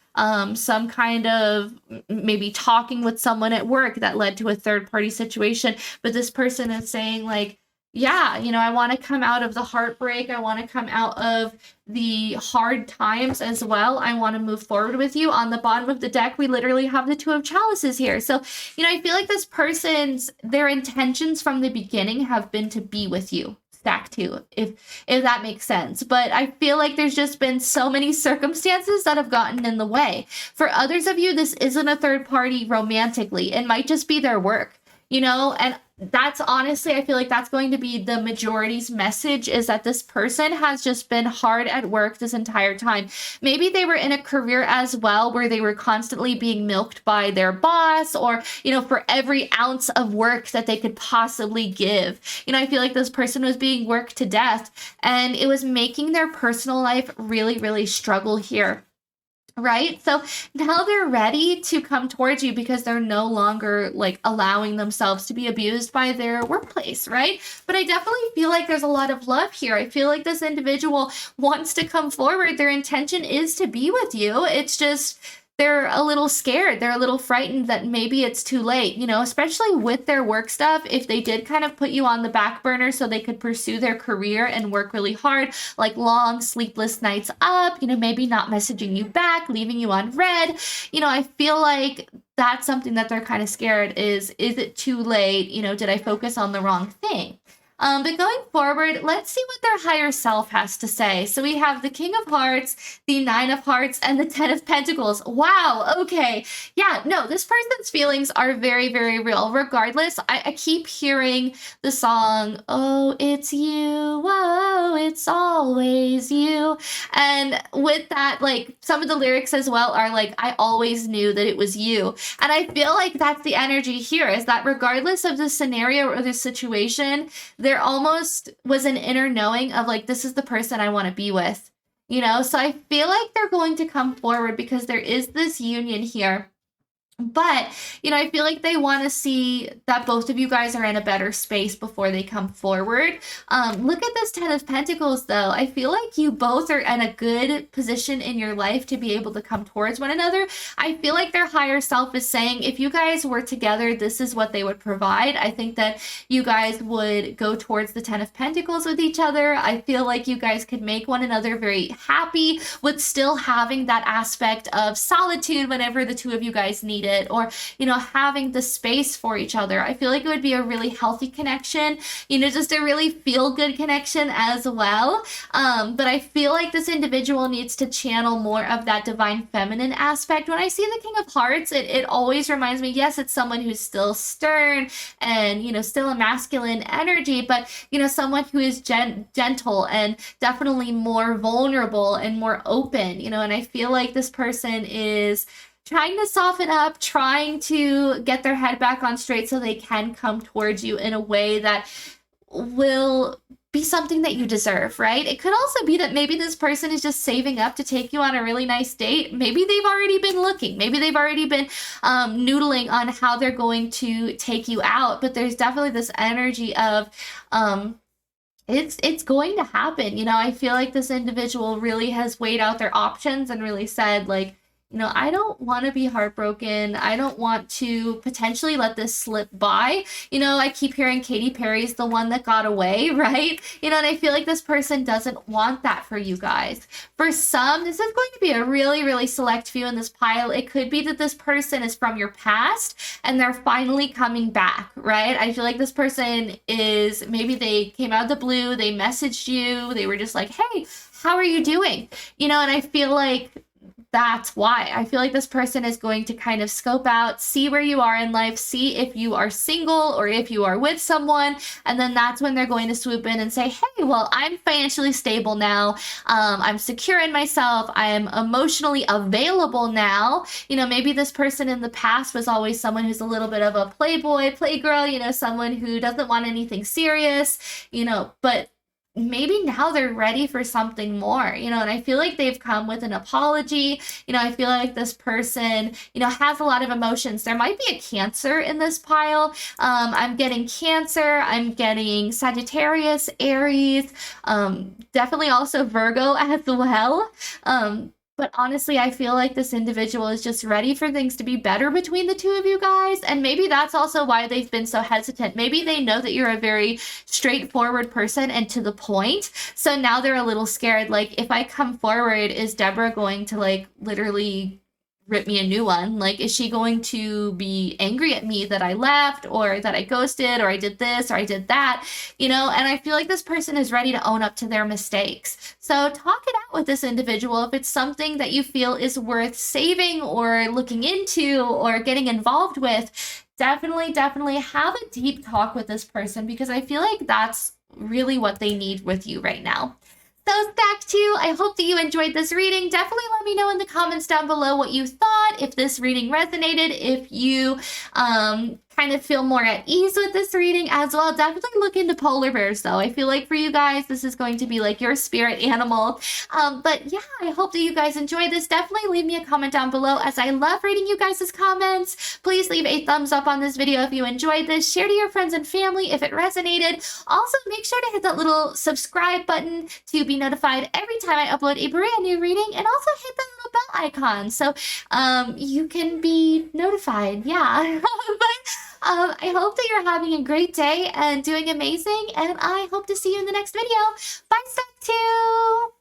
some kind of maybe talking with someone at work that led to a third party situation. But this person is saying like, yeah, you know, I want to come out of the heartbreak. I want to come out of the hard times as well. I want to move forward with you. On the bottom of the deck, we literally have the Two of Chalices here. So, you know, I feel like this person's, their intentions from the beginning have been to be with you. Stack two, if that makes sense. But I feel like there's just been so many circumstances that have gotten in the way. For others of you, this isn't a third party romantically. It might just be their work, you know, and that's honestly, I feel like that's going to be the majority's message, is that this person has just been hard at work this entire time. Maybe they were in a career as well where they were constantly being milked by their boss, or, you know, for every ounce of work that they could possibly give. You know, I feel like this person was being worked to death, and it was making their personal life really, really struggle here. Right? So now they're ready to come towards you because they're no longer like allowing themselves to be abused by their workplace, right? But I definitely feel like there's a lot of love here. I feel like this individual wants to come forward. Their intention is to be with you. It's just they're a little scared. They're a little frightened that maybe it's too late, you know, especially with their work stuff. If they did kind of put you on the back burner so they could pursue their career and work really hard, like long sleepless nights up, you know, maybe not messaging you back, leaving you on read, you know, I feel like that's something that they're kind of scared is it too late? You know, did I focus on the wrong thing? But going forward, let's see what their higher self has to say. So we have the King of Hearts, the Nine of Hearts, and the Ten of Pentacles. Wow, okay. Yeah, no, this person's feelings are very, very real. Regardless, I keep hearing the song, oh, it's you, oh, it's always you. And with that, like, some of the lyrics as well are like, I always knew that it was you. And I feel like that's the energy here, is that regardless of the scenario or the situation, there almost was an inner knowing of like, this is the person I want to be with, you know? So I feel like they're going to come forward because there is this union here. But, you know, I feel like they want to see that both of you guys are in a better space before they come forward. Look at this Ten of Pentacles, though. I feel like you both are in a good position in your life to be able to come towards one another. I feel like their higher self is saying, if you guys were together, this is what they would provide. I think that you guys would go towards the Ten of Pentacles with each other. I feel like you guys could make one another very happy with still having that aspect of solitude whenever the two of you guys need it, or, you know, having the space for each other. I feel like it would be a really healthy connection, you know, just a really feel-good connection as well. But I feel like this individual needs to channel more of that divine feminine aspect. When I see the King of Hearts, it always reminds me, yes, it's someone who's still stern and, you know, still a masculine energy, but, you know, someone who is gentle and definitely more vulnerable and more open, you know, and I feel like this person is trying to soften up, trying to get their head back on straight so they can come towards you in a way that will be something that you deserve, right? It could also be that maybe this person is just saving up to take you on a really nice date. Maybe they've already been looking. Maybe they've already been noodling on how they're going to take you out. But there's definitely this energy of it's going to happen. You know, I feel like this individual really has weighed out their options and really said, like, you know, I don't want to be heartbroken. I don't want to potentially let this slip by. You know, I keep hearing Katy Perry's the one that got away, right? You know, and I feel like this person doesn't want that for you guys. For some, this is going to be a really, really select few in this pile. It could be that this person is from your past and they're finally coming back, right? I feel like this person is, maybe they came out of the blue, they messaged you, they were just like, hey, how are you doing? You know, and I feel like that's why. I feel like this person is going to kind of scope out, see where you are in life, see if you are single or if you are with someone, and then that's when they're going to swoop in and say, hey, well, I'm financially stable now. I'm secure in myself. I am emotionally available now. You know, maybe this person in the past was always someone who's a little bit of a playboy, playgirl, you know, someone who doesn't want anything serious, you know, but maybe now they're ready for something more, you know, and I feel like they've come with an apology. You know, I feel like this person, you know, has a lot of emotions. There might be a Cancer in this pile. I'm getting Cancer, I'm getting Sagittarius, Aries, definitely also Virgo as well. But honestly, I feel like this individual is just ready for things to be better between the two of you guys. And maybe that's also why they've been so hesitant. Maybe they know that you're a very straightforward person and to the point. So now they're a little scared. Like, if I come forward, is Deborah going to like literally rip me a new one? Like, is she going to be angry at me that I left or that I ghosted or I did this or I did that, you know? And I feel like this person is ready to own up to their mistakes. So talk it out with this individual. If it's something that you feel is worth saving or looking into or getting involved with, definitely have a deep talk with this person, because I feel like that's really what they need with you right now. So Stack 2, I hope that you enjoyed this reading. Definitely let me know in the comments down below what you thought, if this reading resonated, if you kind of feel more at ease with this reading as well. Definitely look into polar bears though. I feel like for you guys, this is going to be like your spirit animal. But yeah, I hope that you guys enjoyed this. Definitely leave me a comment down below, as I love reading you guys' comments. Please leave a thumbs up on this video if you enjoyed this. Share to your friends and family if it resonated. Also, make sure to hit that little subscribe button to be notified every time I upload a brand new reading, and also hit that little bell icon so you can be notified. Yeah. But I hope that you're having a great day and doing amazing, and I hope to see you in the next video. Bye, Stack 2!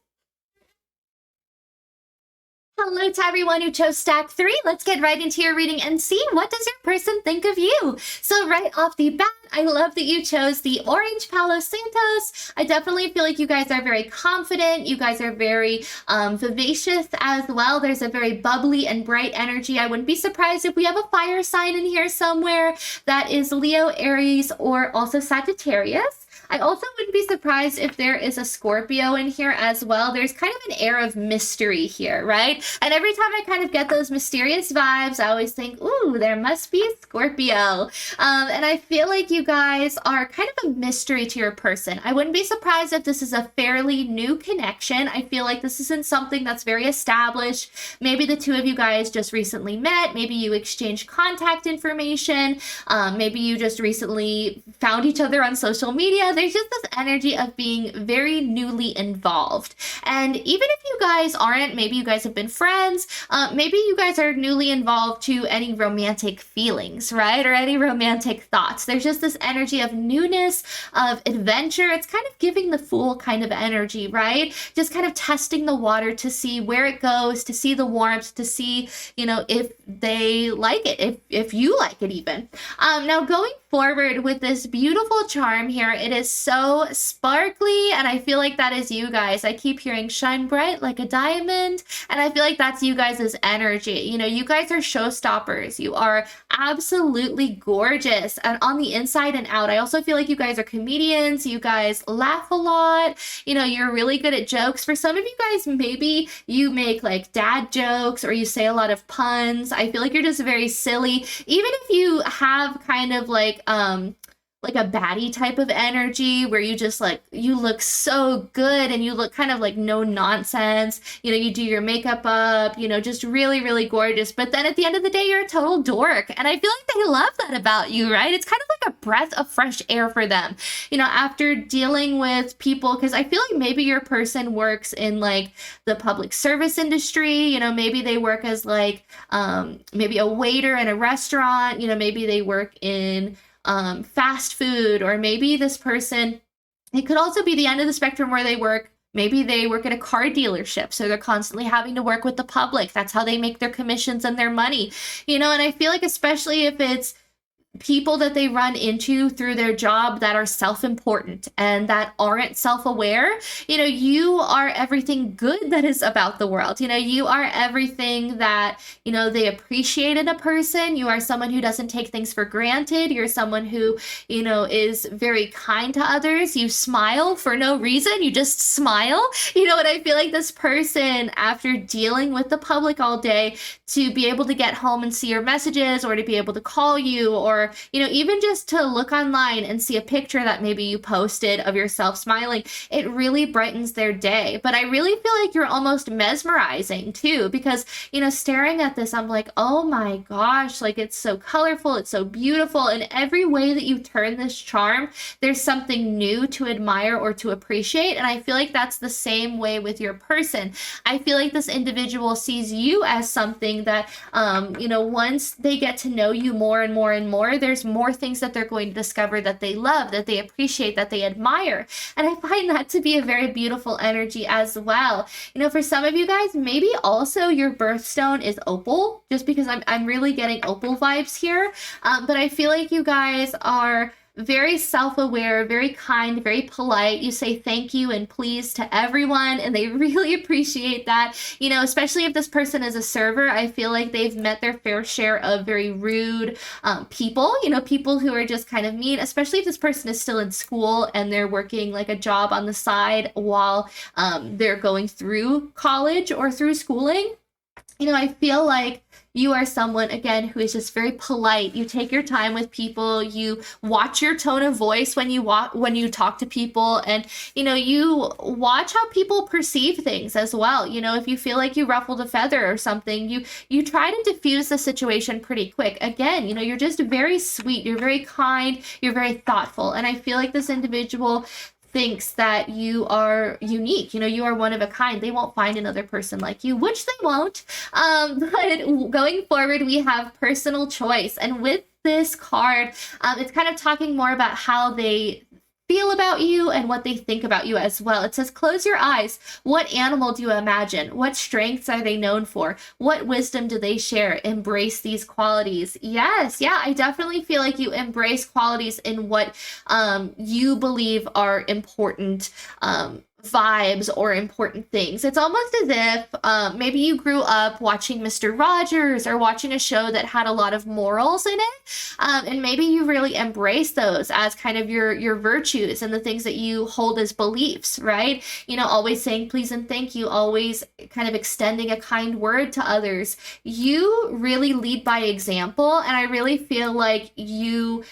Hello to everyone who chose Stack 3. Let's get right into your reading and see, what does your person think of you? So right off the bat, I love that you chose the orange Palo Santos. I definitely feel like you guys are very confident. You guys are very vivacious as well. There's a very bubbly and bright energy. I wouldn't be surprised if we have a fire sign in here somewhere that is Leo, Aries, or also Sagittarius. I also wouldn't be surprised if there is a Scorpio in here as well. There's kind of an air of mystery here, right? And every time I kind of get those mysterious vibes, I always think, ooh, there must be a Scorpio. And I feel like you guys are kind of a mystery to your person. I wouldn't be surprised if this is a fairly new connection. I feel like this isn't something that's very established. Maybe the two of you guys just recently met. Maybe you exchanged contact information. Maybe you just recently found each other on social media. There's just this energy of being very newly involved. And even if you guys aren't, maybe you guys have been friends, maybe you guys are newly involved to any romantic feelings, right? Or any romantic thoughts. There's just this energy of newness, of adventure. It's kind of giving the Fool kind of energy, right? Just kind of testing the water to see where it goes, to see the warmth, to see, you know, if they like it, if you like it even. Now going forward with this beautiful charm here, it is so sparkly, and I feel like that is you guys. I keep hearing shine bright like a diamond, and I feel like that's you guys' energy. You know, you guys are showstoppers. You are absolutely gorgeous, and on the inside and out. I also feel like you guys are comedians. You guys laugh a lot. You know, you're really good at jokes. For some of you guys, maybe you make like dad jokes or you say a lot of puns. I feel like you're just very silly. Even if you have kind of like a baddie type of energy where you just like, you look so good and you look kind of like no nonsense, you know, you do your makeup up, you know, just really, really gorgeous. But then at the end of the day, you're a total dork. And I feel like they love that about you, right? It's kind of like a breath of fresh air for them, you know, after dealing with people, because I feel like maybe your person works in like the public service industry, you know, maybe they work as like maybe a waiter in a restaurant, you know, maybe they work in fast food, or maybe this person, it could also be the end of the spectrum where they work. Maybe they work at a car dealership, so they're constantly having to work with the public. That's how they make their commissions and their money, you know. And I feel like, especially if it's people that they run into through their job that are self-important and that aren't self-aware. You are everything good that is about the world. You are everything that, they appreciate in a person. You are someone who doesn't take things for granted. You're someone who, is very kind to others. You smile for no reason. You just smile. And I feel like this person, after dealing with the public all day, to be able to get home and see your messages, or to be able to call you, or even just to look online and see a picture that maybe you posted of yourself smiling, it really brightens their day. But I really feel like you're almost mesmerizing too, because staring at this, I'm like, oh my gosh, like it's so colorful, it's so beautiful. In every way that you turn this charm, there's something new to admire or to appreciate. And I feel like that's the same way with your person. I feel like this individual sees you as something that once they get to know you more and more and more, there's more things that they're going to discover that they love, that they appreciate, that they admire. And I find that to be a very beautiful energy as well. For some of you guys, maybe also your birthstone is opal, just because I'm really getting opal vibes here. But I feel like you guys are very self-aware, very kind, very polite. You say thank you and please to everyone, and they really appreciate that. Especially if this person is a server, I feel like they've met their fair share of very rude people, people who are just kind of mean, especially if this person is still in school and they're working like a job on the side while they're going through college or through schooling. I feel like you are someone, again, who is just very polite. You take your time with people. You watch your tone of voice when you talk to people, and you watch how people perceive things as well. If you feel like you ruffled a feather or something, you try to diffuse the situation pretty quick. Again, you're just very sweet. You're very kind. You're very thoughtful, and I feel like this individual thinks that you are unique. You are one of a kind. They won't find another person like you, which they won't. But going forward, we have personal choice. And with this card, it's kind of talking more about how they feel about you and what they think about you as well. It says, close your eyes. What animal do you imagine? What strengths are they known for? What wisdom do they share? Embrace these qualities. Yes, yeah, I definitely feel like you embrace qualities in what you believe are important vibes or important things. It's almost as if maybe you grew up watching Mr. Rogers or watching a show that had a lot of morals in it, and maybe you really embrace those as kind of your virtues and the things that you hold as beliefs, right? Always saying please and thank you, always kind of extending a kind word to others. You really lead by example, and I really feel like you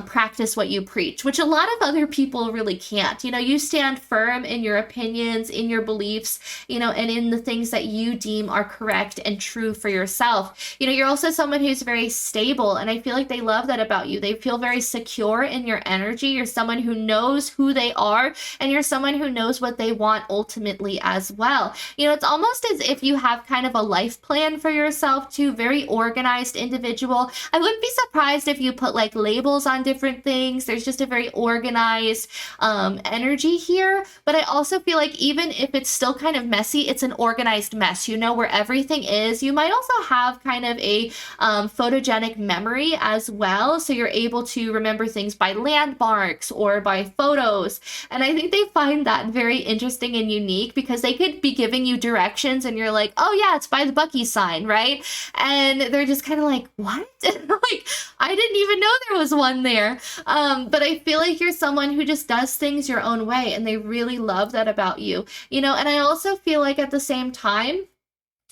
practice what you preach, which a lot of other people really can't. You stand firm in your opinions, in your beliefs, and in the things that you deem are correct and true for yourself. You're also someone who's very stable, and I feel like they love that about you. They feel very secure in your energy. You're someone who knows who they are, and you're someone who knows what they want ultimately as well. It's almost as if you have kind of a life plan for yourself too, very organized individual. I wouldn't be surprised if you put like labels on different things. There's just a very organized energy here, but I also feel like even if it's still kind of messy, it's an organized mess. Where everything is. You might also have kind of a photogenic memory as well, so you're able to remember things by landmarks or by photos, and I think they find that very interesting and unique, because they could be giving you directions and you're like, oh yeah, it's by the Bucky sign, right? And they're just kind of like, what? Like, I didn't even know there was one there. But I feel like you're someone who just does things your own way, and they really love that about you. And I also feel like at the same time,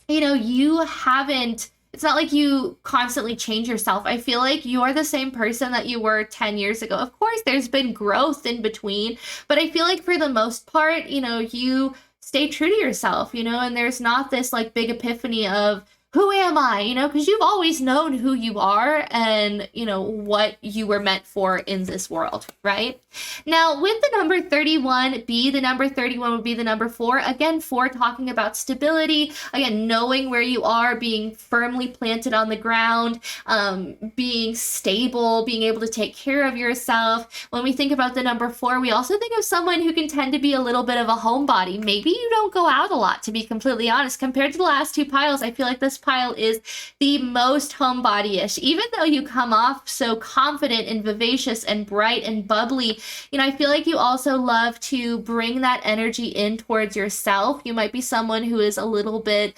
it's not like you constantly change yourself. I feel like you're the same person that you were 10 years ago. Of course, there's been growth in between, but I feel like for the most part, you stay true to yourself, and there's not this like big epiphany of, who am I? Because you've always known who you are and, what you were meant for in this world, right? Now, with the number 31, the number 31 would be the number 4. Again, 4 talking about stability. Again, knowing where you are, being firmly planted on the ground, being stable, being able to take care of yourself. When we think about the number 4, we also think of someone who can tend to be a little bit of a homebody. Maybe you don't go out a lot, to be completely honest. Compared to the last 2 piles, I feel like this pile is the most homebody-ish. Even though you come off so confident and vivacious and bright and bubbly, you know, I feel like you also love to bring that energy in towards yourself. You might be someone who is a little bit,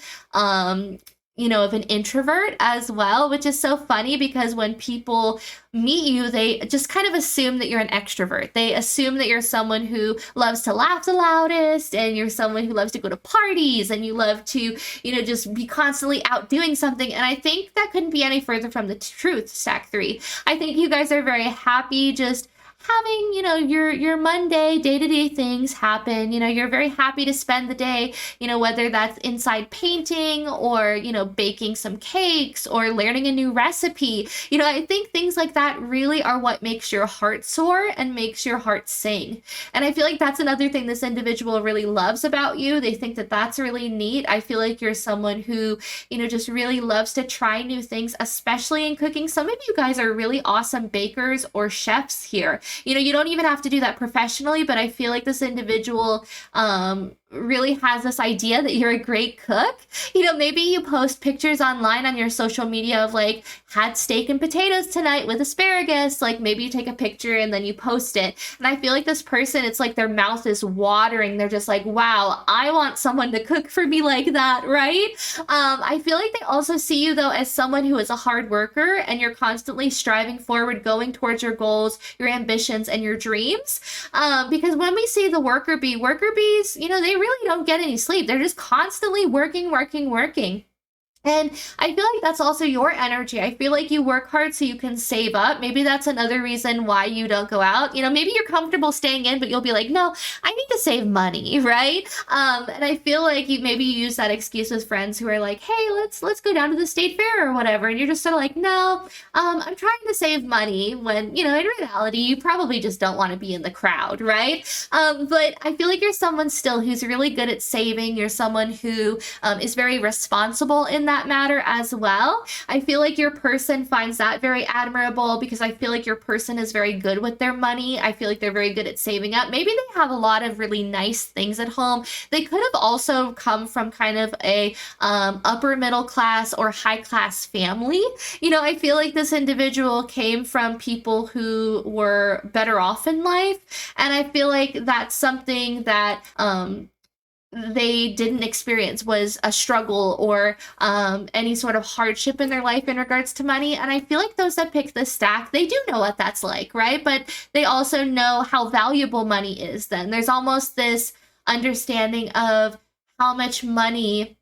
you know, of an introvert as well, which is so funny because when people meet you, they just kind of assume that you're an extrovert. They assume that you're someone who loves to laugh the loudest, and you're someone who loves to go to parties, and you love to, you know, just be constantly out doing something. And I think that couldn't be any further from the truth, Stack 3. I think you guys are very happy just having, you know, your Monday day-to-day things happen. You know, you're very happy to spend the day, you know, whether that's inside painting or, you know, baking some cakes or learning a new recipe. You know, I think things like that really are what makes your heart soar and makes your heart sing. And I feel like that's another thing this individual really loves about you. They think that that's really neat. I feel like you're someone who, you know, just really loves to try new things, especially in cooking. Some of you guys are really awesome bakers or chefs here. You know, you don't even have to do that professionally, but I feel like this individual really has this idea that you're a great cook. You know, maybe you post pictures online on your social media of like, had steak and potatoes tonight with asparagus. Like maybe you take a picture and then you post it. And I feel like this person, it's like their mouth is watering. They're just like, wow, I want someone to cook for me like that, right? I feel like they also see you though as someone who is a hard worker, and you're constantly striving forward, going towards your goals, your ambitions, and your dreams. Because when we see the worker bees, you know, they really don't get any sleep. They're just constantly working. And I feel like that's also your energy. I feel like you work hard so you can save up. Maybe that's another reason why you don't go out. You know, maybe you're comfortable staying in, but you'll be like, no, I need to save money, right? And I feel like you maybe use that excuse with friends who are like, hey, let's go down to the state fair or whatever. And you're just sort of like, no, I'm trying to save money, when, you know, in reality, you probably just don't want to be in the crowd, right? But I feel like you're someone still who's really good at saving. You're someone who is very responsible in that matter as well. I feel like your person finds that very admirable, because I feel like your person is very good with their money. I feel like they're very good at saving up. Maybe they have a lot of really nice things at home. They could have also come from kind of a upper middle class or high class family. You know, I feel like this individual came from people who were better off in life, and I feel like that's something that they didn't experience, was a struggle or any sort of hardship in their life in regards to money. And I feel like those that pick this stack, they do know what that's like, right? But they also know how valuable money is then. There's almost this understanding of how much money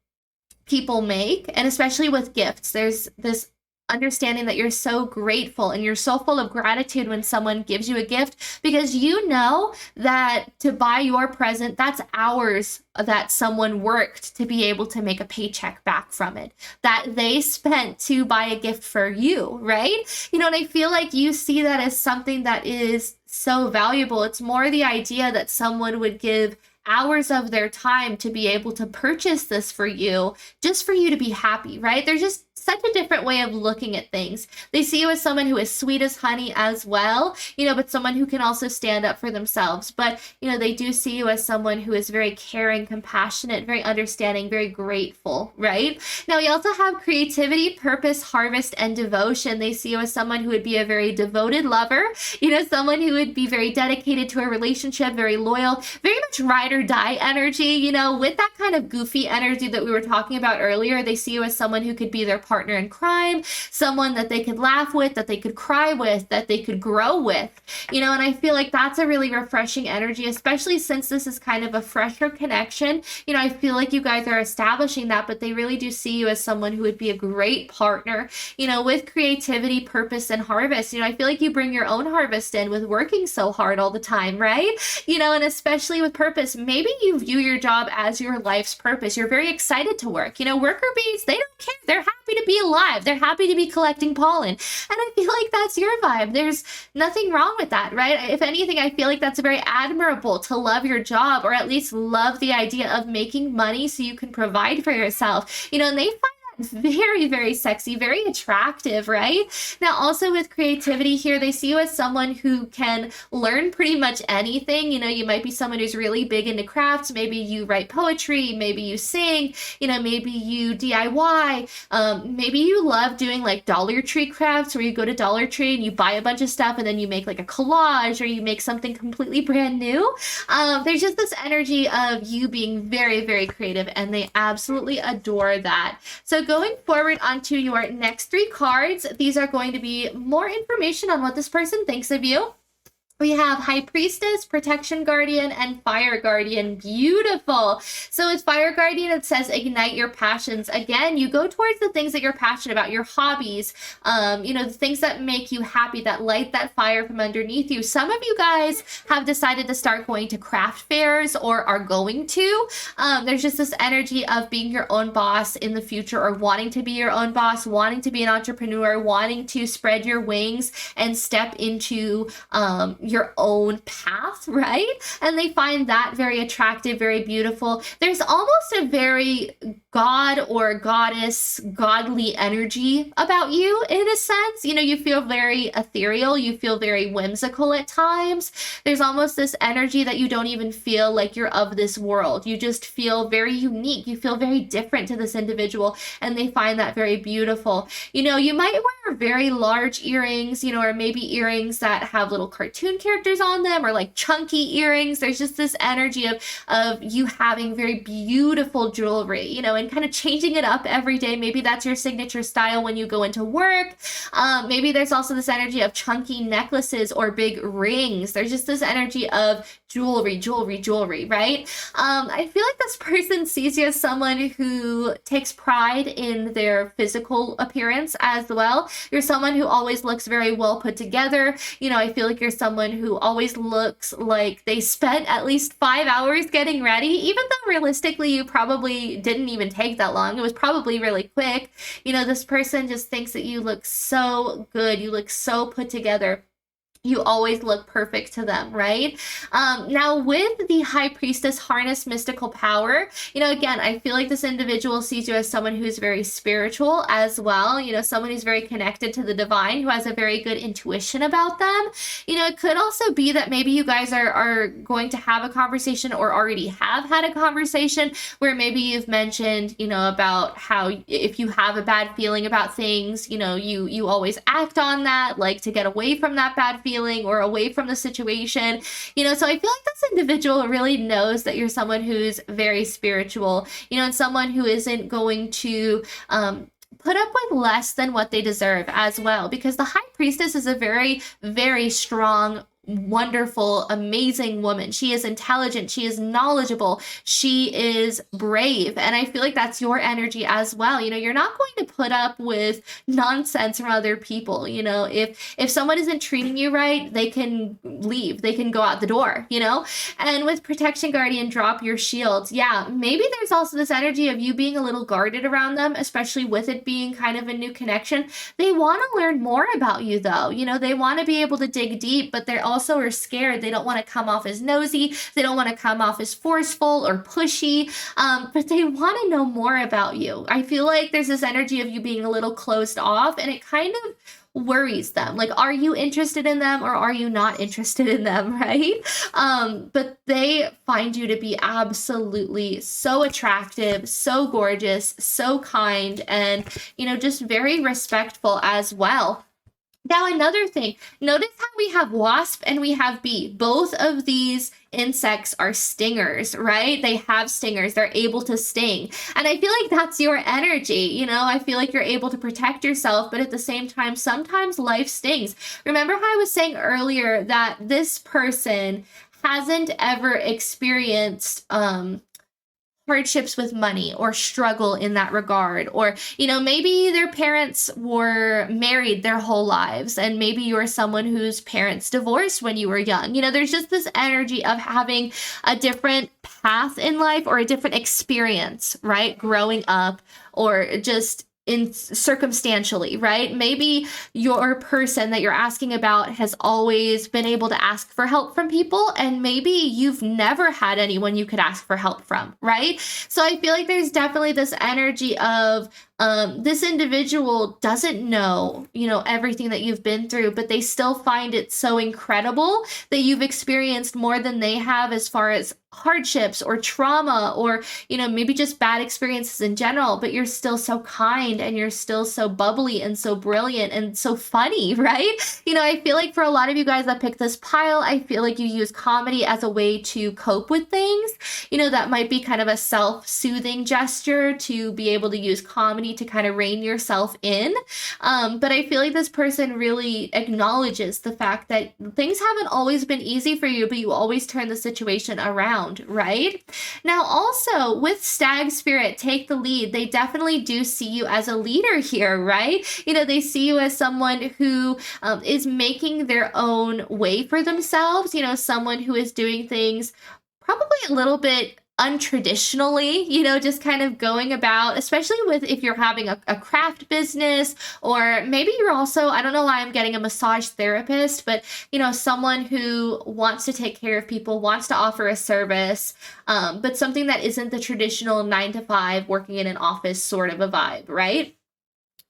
people make, and especially with gifts, there's this understanding that you're so grateful and you're so full of gratitude when someone gives you a gift, because you know that to buy your present, that's hours that someone worked to be able to make a paycheck back from it, that they spent to buy a gift for you, right? You know, and I feel like you see that as something that is so valuable. It's more the idea that someone would give hours of their time to be able to purchase this for you, just for you to be happy, right? There's just such a different way of looking at things. They see you as someone who is sweet as honey as well, you know, but someone who can also stand up for themselves. But, you know, they do see you as someone who is very caring, compassionate, very understanding, very grateful, right? Now, we also have creativity, purpose, harvest, and devotion. They see you as someone who would be a very devoted lover, you know, someone who would be very dedicated to a relationship, very loyal, very much ride or die energy, you know, with that kind of goofy energy that we were talking about earlier. They see you as someone who could be their partner in crime, someone that they could laugh with, that they could cry with, that they could grow with, you know, and I feel like that's a really refreshing energy, especially since this is kind of a fresher connection. You know, I feel like you guys are establishing that, but they really do see you as someone who would be a great partner, you know, with creativity, purpose, and harvest. You know, I feel like you bring your own harvest in with working so hard all the time, right? You know, and especially with purpose, maybe you view your job as your life's purpose. You're very excited to work. You know, worker bees, they don't care. They're happy to be alive. They're happy to be collecting pollen. And I feel like that's your vibe. There's nothing wrong with that, right? If anything, I feel like that's very admirable to love your job, or at least love the idea of making money so you can provide for yourself. You know, and they find very, very sexy, very attractive, right? Now, also with creativity here, they see you as someone who can learn pretty much anything. You know, you might be someone who's really big into crafts. Maybe you write poetry, maybe you sing, you know, maybe you DIY. Maybe you love doing like Dollar Tree crafts, where you go to Dollar Tree and you buy a bunch of stuff and then you make like a collage, or you make something completely brand new. There's just this energy of you being very, very creative, and they absolutely adore that. So going forward onto your next 3 cards, these are going to be more information on what this person thinks of you. We have High Priestess, Protection Guardian, and Fire Guardian. Beautiful. So with Fire Guardian, it says ignite your passions. Again, you go towards the things that you're passionate about, your hobbies, you know, the things that make you happy, that light that fire from underneath you. Some of you guys have decided to start going to craft fairs, or are going to. There's just this energy of being your own boss in the future, or wanting to be your own boss, wanting to be an entrepreneur, wanting to spread your wings and step into your own path, right? And they find that very attractive, very beautiful. There's almost a very god or goddess, godly energy about you in a sense. You know, you feel very ethereal, you feel very whimsical at times. There's almost this energy that you don't even feel like you're of this world. You just feel very unique. You feel very different to this individual, and they find that very beautiful. You know, you might wear very large earrings, you know, or maybe earrings that have little cartoon characters on them, or like chunky earrings. There's just this energy of you having very beautiful jewelry, you know, and kind of changing it up every day. Maybe that's your signature style when you go into work. Maybe there's also this energy of chunky necklaces or big rings. There's just this energy of jewelry, right? I feel like this person sees you as someone who takes pride in their physical appearance as well. You're someone who always looks very well put together. You know, I feel like you're someone who always looks like they spent at least 5 hours getting ready, even though realistically you probably didn't even take that long. It was probably really quick. You know, this person just thinks that you look so good. You look so put together. You always look perfect to them, right? Now with the High Priestess, harness mystical power, you know, again, I feel like this individual sees you as someone who's very spiritual as well. You know, someone who's very connected to the divine, who has a very good intuition about them. You know, it could also be that maybe you guys are going to have a conversation, or already have had a conversation, where maybe you've mentioned, you know, about how if you have a bad feeling about things, you know, you always act on that, like to get away from that bad feeling, or away from the situation. You know, so I feel like this individual really knows that you're someone who's very spiritual, you know, and someone who isn't going to put up with less than what they deserve as well, because the High Priestess is a very, very strong, wonderful, amazing woman. She is intelligent, she is knowledgeable, she is brave, and I feel like that's your energy as well. You know, you're not going to put up with nonsense from other people. You know, if someone isn't treating you right, they can leave, they can go out the door, you know. And with Protection Guardian, drop your shields. Yeah, maybe there's also this energy of you being a little guarded around them, especially with it being kind of a new connection. They want to learn more about you though. You know, they want to be able to dig deep, but they're also are scared. They don't want to come off as nosy. They don't want to come off as forceful or pushy, but they want to know more about you. I feel like there's this energy of you being a little closed off, and it kind of worries them. Like, are you interested in them, or are you not interested in them, right? But they find you to be absolutely so attractive, so gorgeous, so kind, and, you know, just very respectful as well. Now, another thing, notice how we have wasp and we have bee. Both of these insects are stingers, right? They have stingers. They're able to sting. And I feel like that's your energy. You know, I feel like you're able to protect yourself, but at the same time, sometimes life stings. Remember how I was saying earlier that this person hasn't ever experienced, hardships with money or struggle in that regard, or, you know, maybe their parents were married their whole lives, and maybe you're someone whose parents divorced when you were young. You know, there's just this energy of having a different path in life, or a different experience, right? Growing up, or just circumstantially, right? Maybe your person that you're asking about has always been able to ask for help from people, and maybe you've never had anyone you could ask for help from, right? So I feel like there's definitely this energy of This individual doesn't know, everything that you've been through, but they still find it so incredible that you've experienced more than they have as far as hardships or trauma or, maybe just bad experiences in general, but you're still so kind and you're still so bubbly and so brilliant and so funny, right? I feel like for a lot of you guys that pick this pile, I feel like you use comedy as a way to cope with things. That might be kind of a self-soothing gesture to be able to use comedy to kind of rein yourself in. But I feel like this person really acknowledges the fact that things haven't always been easy for you, but you always turn the situation around, right? Now, also with Stag Spirit, take the lead. They definitely do see you as a leader here, right? They see you as someone who is making their own way for themselves, someone who is doing things probably a little bit untraditionally, just kind of going about, especially with if you're having a craft business, or maybe you're also, I don't know why I'm getting a massage therapist, but someone who wants to take care of people, wants to offer a service, but something that isn't the traditional 9 to 5 working in an office sort of a vibe, right?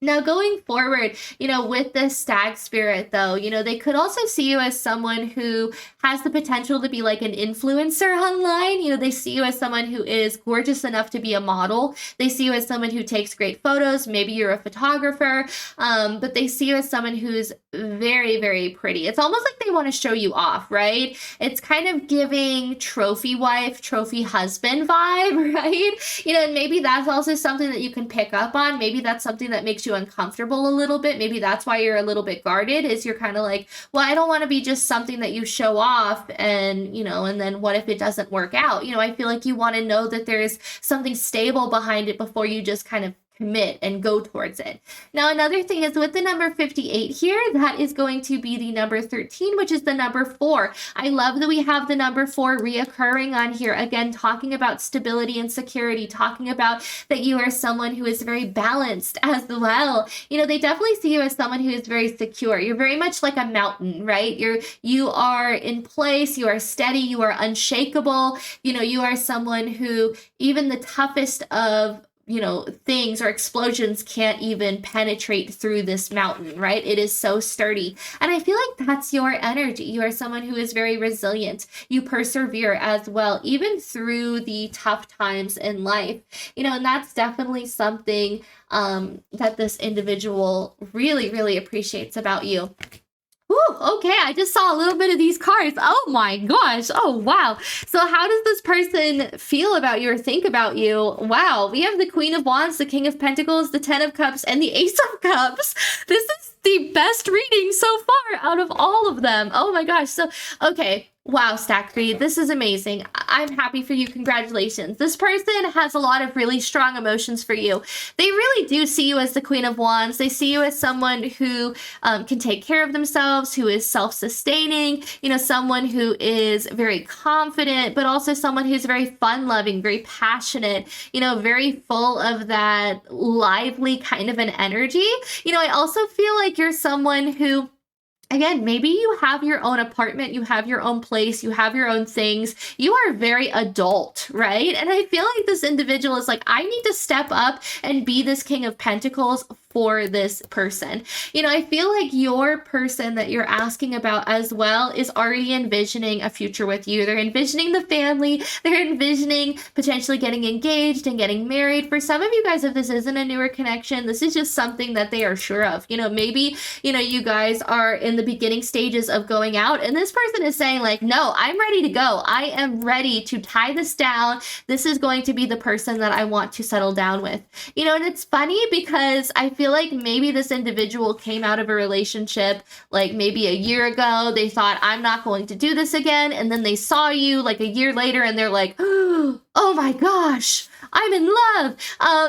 Now, going forward, with this Stag Spirit, though, they could also see you as someone who has the potential to be like an influencer online. They see you as someone who is gorgeous enough to be a model. They see you as someone who takes great photos. Maybe you're a photographer, but they see you as someone who's very, very pretty. It's almost like they want to show you off, right? It's kind of giving trophy wife, trophy husband vibe, right? And maybe that's also something that you can pick up on. Maybe that's something that makes you uncomfortable a little bit. Maybe that's why you're a little bit guarded, is you're kind of like, well, I don't want to be just something that you show off and, and then what if it doesn't work out? I feel like you want to know that there's something stable behind it before you just kind of commit and go towards it. Now, another thing is with the number 58 here, that is going to be the number 13, which is the number 4. I love that we have the number 4 reoccurring on here. Again, talking about stability and security, talking about that you are someone who is very balanced as well. They definitely see you as someone who is very secure. You're very much like a mountain, right? You are in place, you are steady, you are unshakable. You are someone who even the toughest of things or explosions can't even penetrate through this mountain, right? It is so sturdy. And I feel like that's your energy. You are someone who is very resilient. You persevere as well, even through the tough times in life. And that's definitely something that this individual really, really appreciates about you. Ooh, okay, I just saw a little bit of these cards. Oh my gosh. Oh, wow. So how does this person feel about you or think about you? Wow, we have the Queen of Wands, the King of Pentacles, the 10 of Cups, and the Ace of Cups. This is the best reading so far out of all of them. Oh my gosh. So, okay. Wow, Stack Read, this is amazing. I'm happy for you. Congratulations. This person has a lot of really strong emotions for you. They really do see you as the Queen of Wands. They see you as someone who can take care of themselves, who is self-sustaining, someone who is very confident, but also someone who's very fun-loving, very passionate, very full of that lively kind of an energy. I also feel like you're someone who, again, maybe you have your own apartment, you have your own place, you have your own things. You are very adult, right? And I feel like this individual is like, I need to step up and be this King of Pentacles for this person. I feel like your person that you're asking about as well is already envisioning a future with you. They're envisioning the family. They're envisioning potentially getting engaged and getting married. For some of you guys, if this isn't a newer connection, this is just something that they are sure of. Maybe, you guys are in the beginning stages of going out and this person is saying like, no, I'm ready to go. I am ready to tie this down. This is going to be the person that I want to settle down with. And it's funny because I feel like maybe this individual came out of a relationship like maybe a year ago. They thought, I'm not going to do this again. And then they saw you like a year later and they're like, oh my gosh, I'm in love.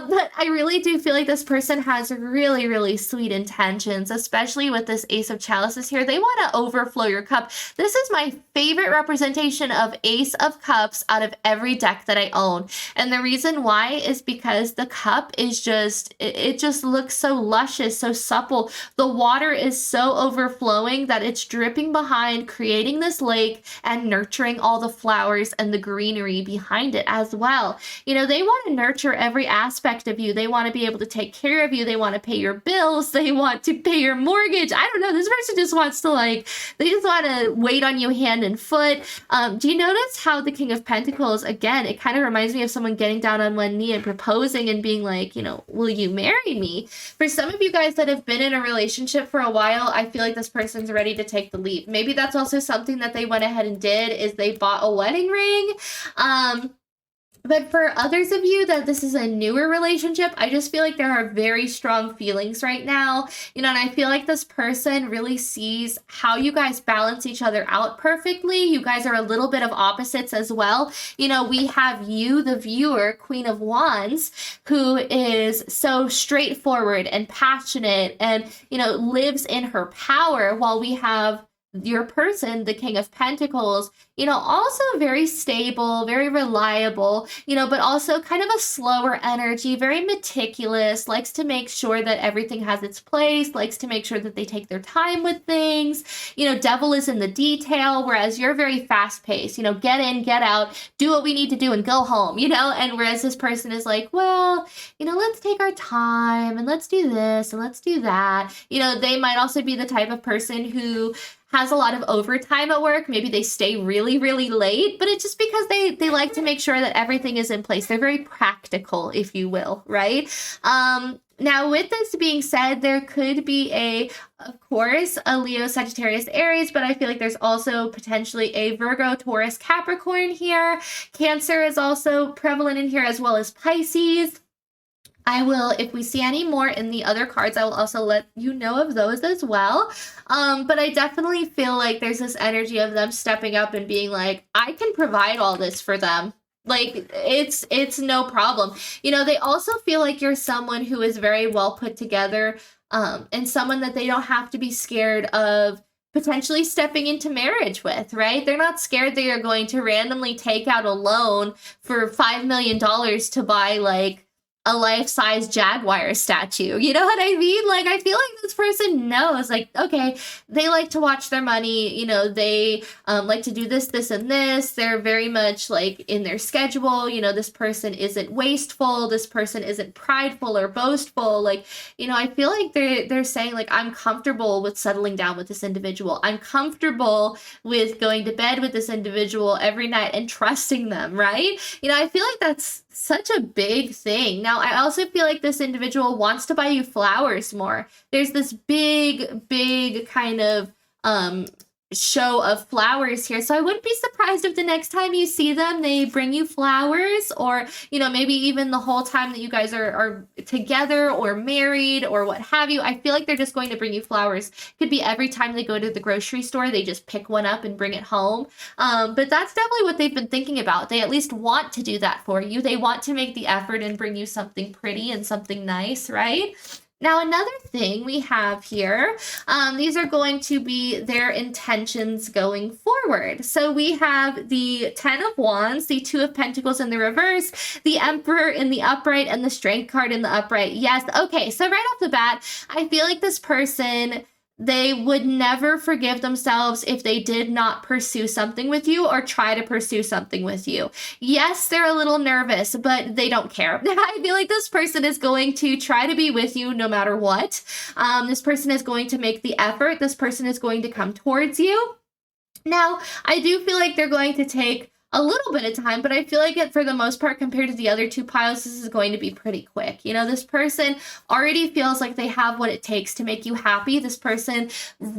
But I really do feel like this person has really, really sweet intentions, especially with this Ace of Chalices here. They want to overflow your cup. This is my favorite representation of Ace of Cups out of every deck that I own. And the reason why is because the cup is just, it just looks so luscious, so supple. The water is so overflowing that it's dripping behind, creating this lake and nurturing all the flowers and the greenery behind it as well. They want want to nurture every aspect of you. They want to be able to take care of you. They want to pay your bills. They want to pay your mortgage. I don't know. This person just wants to they just want to wait on you hand and foot. Do you notice how the King of Pentacles, again, it kind of reminds me of someone getting down on one knee and proposing and being like, will you marry me? For some of you guys that have been in a relationship for a while, I feel like this person's ready to take the leap. Maybe that's also something that they went ahead and did, is they bought a wedding ring. But for others of you that this is a newer relationship, I just feel like there are very strong feelings right now, and I feel like this person really sees how you guys balance each other out perfectly. You guys are a little bit of opposites as well. We have you, the viewer, Queen of Wands, who is so straightforward and passionate and, lives in her power, while we have your person, the King of Pentacles, also very stable, very reliable, but also kind of a slower energy, very meticulous, likes to make sure that everything has its place, likes to make sure that they take their time with things. Devil is in the detail, whereas you're very fast paced, get in, get out, do what we need to do and go home, and whereas this person is like, well, let's take our time and let's do this and let's do that. They might also be the type of person who has a lot of overtime at work. Maybe they stay really, really late, but it's just because they like to make sure that everything is in place. They're very practical, if you will, right? Now, with this being said, there could be of course, a Leo, Sagittarius, Aries, but I feel like there's also potentially a Virgo, Taurus, Capricorn here. Cancer is also prevalent in here, as well as Pisces. I will, if we see any more in the other cards, I will also let you know of those as well. But I definitely feel like there's this energy of them stepping up and being like, I can provide all this for them. It's no problem. They also feel like you're someone who is very well put together, and someone that they don't have to be scared of potentially stepping into marriage with, right? They're not scared that you're going to randomly take out a loan for $5 million to buy a life-size Jaguar statue. You know what I mean? I feel like this person knows, okay, they like to watch their money, they like to do this, this, and this. They're very much in their schedule. This person isn't wasteful. This person isn't prideful or boastful. I feel like they're saying, I'm comfortable with settling down with this individual. I'm comfortable with going to bed with this individual every night and trusting them, right? I feel like that's such a big thing. Now, I also feel like this individual wants to buy you flowers more. There's this big kind of show of flowers here. So I wouldn't be surprised if the next time you see them, they bring you flowers, or, maybe even the whole time that you guys are together or married or what have you. I feel like they're just going to bring you flowers. Could be every time they go to the grocery store, they just pick one up and bring it home. But that's definitely what they've been thinking about. They at least want to do that for you. They want to make the effort and bring you something pretty and something nice, right? Now, another thing we have here, these are going to be their intentions going forward. So we have the 10 of Wands, the 2 of Pentacles in the reverse, the Emperor in the upright, and the Strength card in the upright. Yes, okay, so right off the bat, I feel like this person, they would never forgive themselves if they did not pursue something with you or try to pursue something with you. Yes, they're a little nervous, but they don't care. I feel like this person is going to try to be with you no matter what. This person is going to make the effort. This person is going to come towards you. Now, I do feel like they're going to take a little bit of time, but I feel like for the most part, compared to the other two piles, this is going to be pretty quick. This person already feels like they have what it takes to make you happy. This person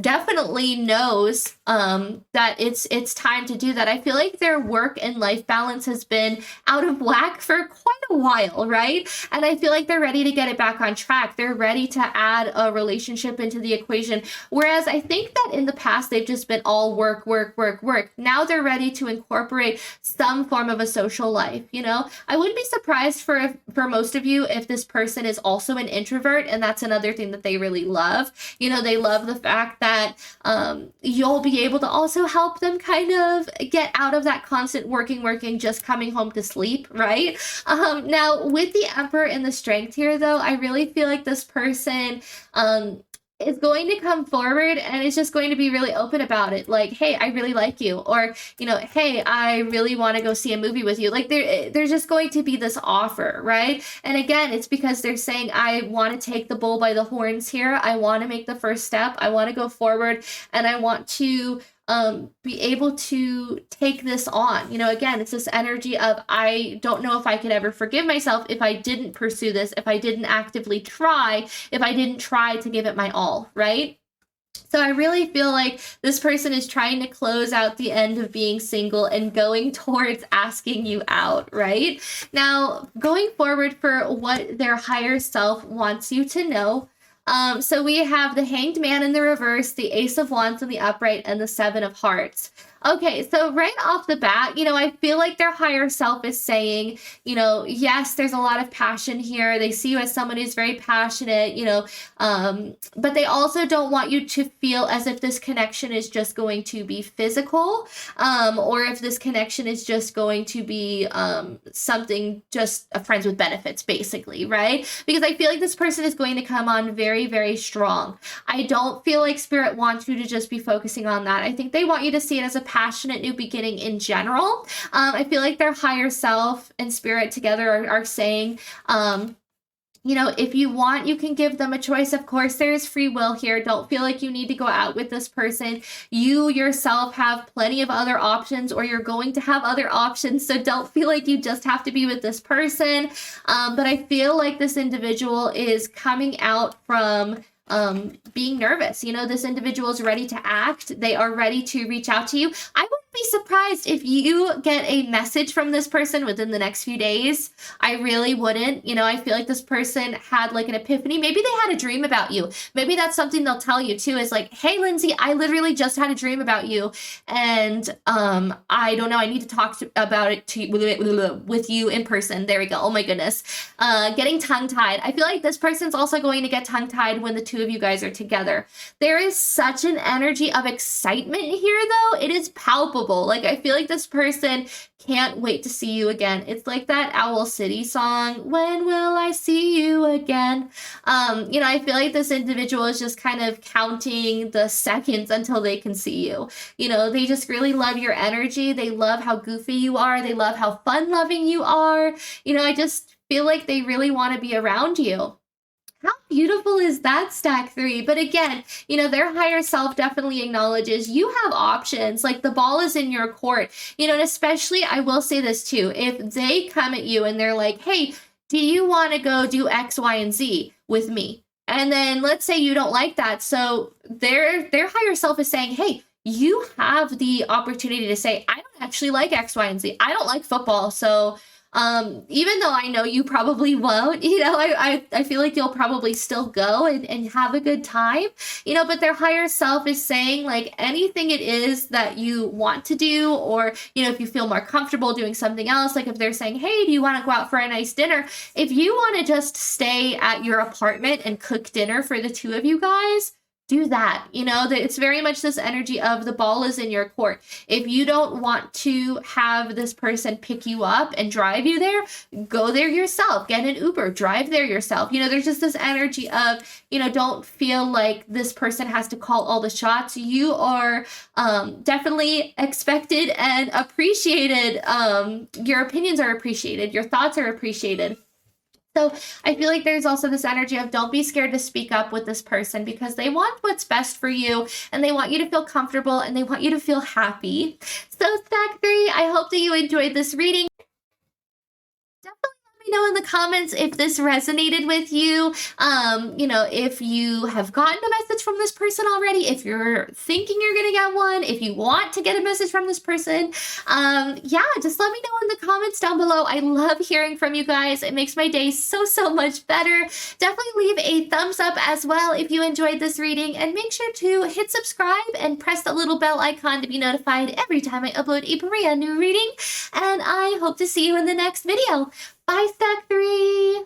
definitely knows that it's time to do that. I feel like their work and life balance has been out of whack for quite a while, right? And I feel like they're ready to get it back on track. They're ready to add a relationship into the equation. Whereas I think that in the past, they've just been all work, work, work, work. Now they're ready to incorporate some form of a social life. I wouldn't be surprised for most of you if this person is also an introvert, and that's another thing that they really love. They love the fact that you'll be able to also help them kind of get out of that constant working, just coming home to sleep, right? Now, with the Emperor and the Strength here, though, I really feel like this person is going to come forward and is just going to be really open about it. Like, hey, I really like you. Or, hey, I really want to go see a movie with you. Like there's just going to be this offer, right? And again, it's because they're saying, I want to take the bull by the horns here. I want to make the first step. I want to go forward, and I want to be able to take this on. Again, it's this energy of, I don't know if I could ever forgive myself if I didn't pursue this, if I didn't actively try, if I didn't try to give it my all, right? So I really feel like this person is trying to close out the end of being single and going towards asking you out, right? Now, going forward for what their higher self wants you to know. So we have the Hanged Man in the reverse, the Ace of Wands in the upright, and the Seven of Hearts. Okay, so right off the bat, I feel like their higher self is saying, yes, there's a lot of passion here. They see you as someone who's very passionate, but they also don't want you to feel as if this connection is just going to be physical, or if this connection is just going to be something, just a friends with benefits, basically, right? Because I feel like this person is going to come on very, very strong. I don't feel like Spirit wants you to just be focusing on that. I think they want you to see it as a passionate new beginning in general. I feel like their higher self and Spirit together are saying, if you want, you can give them a choice. Of course, there is free will here. Don't feel like you need to go out with this person. You yourself have plenty of other options, or you're going to have other options. So don't feel like you just have to be with this person. But I feel like this individual is coming out from being nervous. This individual is ready to act. They are ready to reach out to you. I wouldn't be surprised if you get a message from this person within the next few days. I really wouldn't. I feel like this person had like an epiphany. Maybe they had a dream about you. Maybe that's something they'll tell you too, is like, hey, Lindsay, I literally just had a dream about you. And I don't know, I need to talk about it with you in person. There we go. Oh my goodness. Getting tongue-tied. I feel like this person's also going to get tongue-tied when the two of you guys are together. There is such an energy of excitement here, though. It is palpable. Like, I feel like this person can't wait to see you again. It's like that Owl City song, when will I see you again? I feel like this individual is just kind of counting the seconds until they can see you. They just really love your energy. They love how goofy you are. They love how fun-loving you are. I just feel like they really want to be around you. How beautiful is that, stack 3? But again, their higher self definitely acknowledges you have options. Like, the ball is in your court. And especially, I will say this too, if they come at you and they're like, hey, do you want to go do X, Y, and Z with me? And then let's say you don't like that. So their higher self is saying, hey, you have the opportunity to say, I don't actually like X, Y, and Z. I don't like football. So even though I know you probably won't, I feel like you'll probably still go and have a good time, but their higher self is saying, like, anything it is that you want to do, or, if you feel more comfortable doing something else, like if they're saying, hey, do you want to go out for a nice dinner? If you want to just stay at your apartment and cook dinner for the two of you guys, do that. It's very much this energy of the ball is in your court. If you don't want to have this person pick you up and drive you there, go there yourself, get an Uber, drive there yourself. There's just this energy of, don't feel like this person has to call all the shots. You are definitely expected and appreciated. Your opinions are appreciated. Your thoughts are appreciated. So I feel like there's also this energy of, don't be scared to speak up with this person, because they want what's best for you, and they want you to feel comfortable, and they want you to feel happy. So stack 3, I hope that you enjoyed this reading. Definitely let me know in the comments if this resonated with you. If you have gotten a message from this person already, if you're thinking you're gonna get one, if you want to get a message from this person, just let me know in the comments down below. I love hearing from you guys. It makes my day so much better. Definitely leave a thumbs up as well if you enjoyed this reading, and make sure to hit subscribe and press the little bell icon to be notified every time I upload a brand new reading. And I hope to see you in the next video. Bye, stack 3.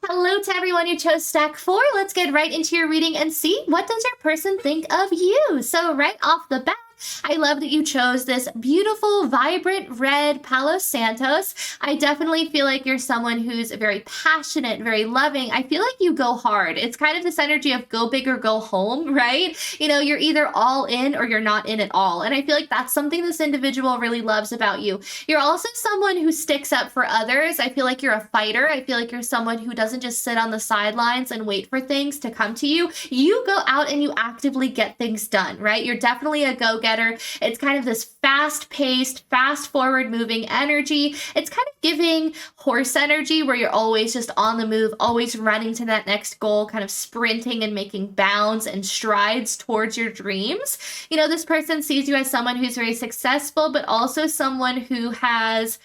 Hello to everyone who chose stack 4. Let's get right into your reading and see, what does your person think of you? So right off the bat, I love that you chose this beautiful, vibrant red Palo Santos. I definitely feel like you're someone who's very passionate, very loving. I feel like you go hard. It's kind of this energy of go big or go home, right? You know, you're either all in or you're not in at all. And I feel like that's something this individual really loves about you. You're also someone who sticks up for others. I feel like you're a fighter. I feel like you're someone who doesn't just sit on the sidelines and wait for things to come to you. You go out and you actively get things done, right? You're definitely a go-getter. It's kind of this fast-paced, fast-forward moving energy. It's kind of giving horse energy where you're always just on the move, always running to that next goal, kind of sprinting and making bounds and strides towards your dreams. You know, this person sees you as someone who's very successful, but also someone who has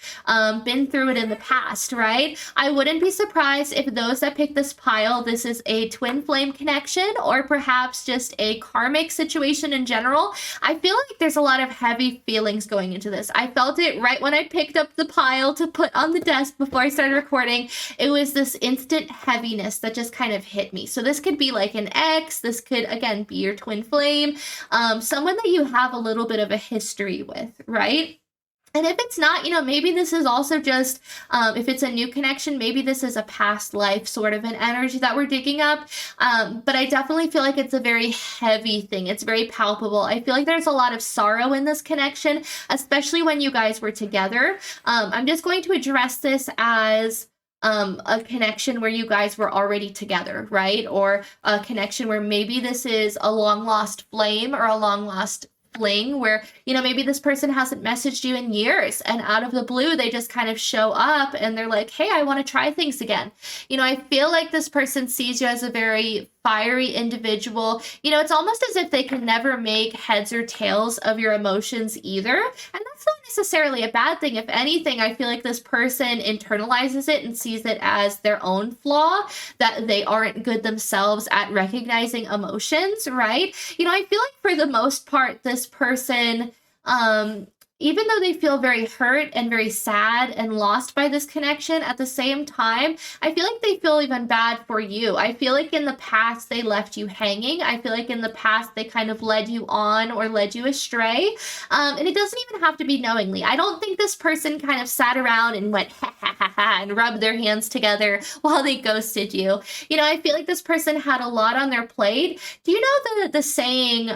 been through it in the past, right? I wouldn't be surprised if those that pick this pile, this is a twin flame connection or perhaps just a karmic situation in general. I feel like there's a lot of heavy feelings going into this. I felt it right when I picked up the pile to put on the desk before I started recording. It was this instant heaviness that just kind of hit me. So this could be like an ex. This could, again, be your twin flame, someone that you have a little bit of a history with, right? And if it's not, you know, maybe this is also just, if it's a new connection, maybe this is a past life sort of an energy that we're digging up. But I definitely feel like it's a very heavy thing. It's very palpable. I feel like there's a lot of sorrow in this connection, especially when you guys were together. I'm just going to address this as a connection where you guys were already together, right? Or a connection where maybe this is a long lost flame or a long lost fling where, you know, maybe this person hasn't messaged you in years and out of the blue, they just kind of show up and they're like, hey, I want to try things again. You know, I feel like this person sees you as a very fiery individual. You know, it's almost as if they can never make heads or tails of your emotions either. And that's not necessarily a bad thing. If anything, I feel like this person internalizes it and sees it as their own flaw, that they aren't good themselves at recognizing emotions, right? You know, I feel like for the most part, this person, even though they feel very hurt and very sad and lost by this connection, at the same time, I feel like they feel even bad for you. I feel like in the past, they left you hanging. I feel like in the past, they kind of led you on or led you astray. And it doesn't even have to be knowingly. I don't think this person kind of sat around and went, ha, ha, ha, ha, and rubbed their hands together while they ghosted you. You know, I feel like this person had a lot on their plate. Do you know the saying,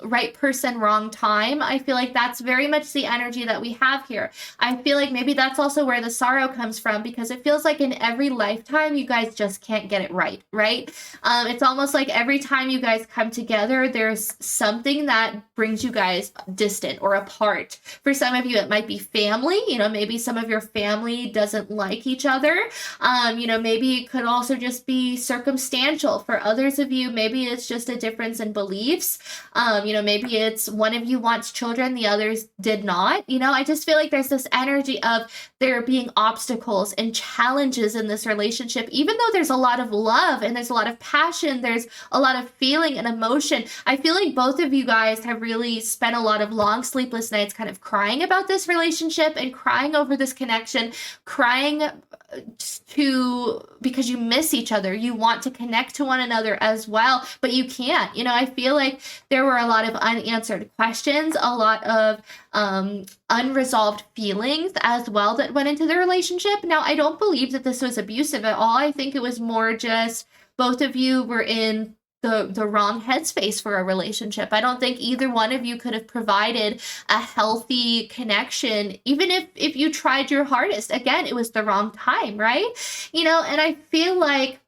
right person, wrong time? I feel like that's very much the energy that we have here. I feel like maybe that's also where the sorrow comes from, because it feels like in every lifetime you guys just can't get it right, right? It's almost like every time you guys come together, there's something that brings you guys distant or apart. For some of you, it might be family. You know, maybe some of your family doesn't like each other. You know, maybe it could also just be circumstantial. For others of you, maybe it's just a difference in beliefs. You know, maybe it's one of you wants children, the others did not. You know, I just feel like there's this energy of there being obstacles and challenges in this relationship, even though there's a lot of love and there's a lot of passion, there's a lot of feeling and emotion. I feel like both of you guys have really spent a lot of long sleepless nights kind of crying about this relationship and crying over this connection, crying because you miss each other. You want to connect to one another as well, but you can't. You know, I feel like there were a lot of unanswered questions, a lot of unresolved feelings as well that went into the relationship. Now, I don't believe that this was abusive at all. I think it was more just both of you were in the wrong headspace for a relationship. I don't think either one of you could have provided a healthy connection, even if you tried your hardest. Again, it was the wrong time, right? You know, and I feel like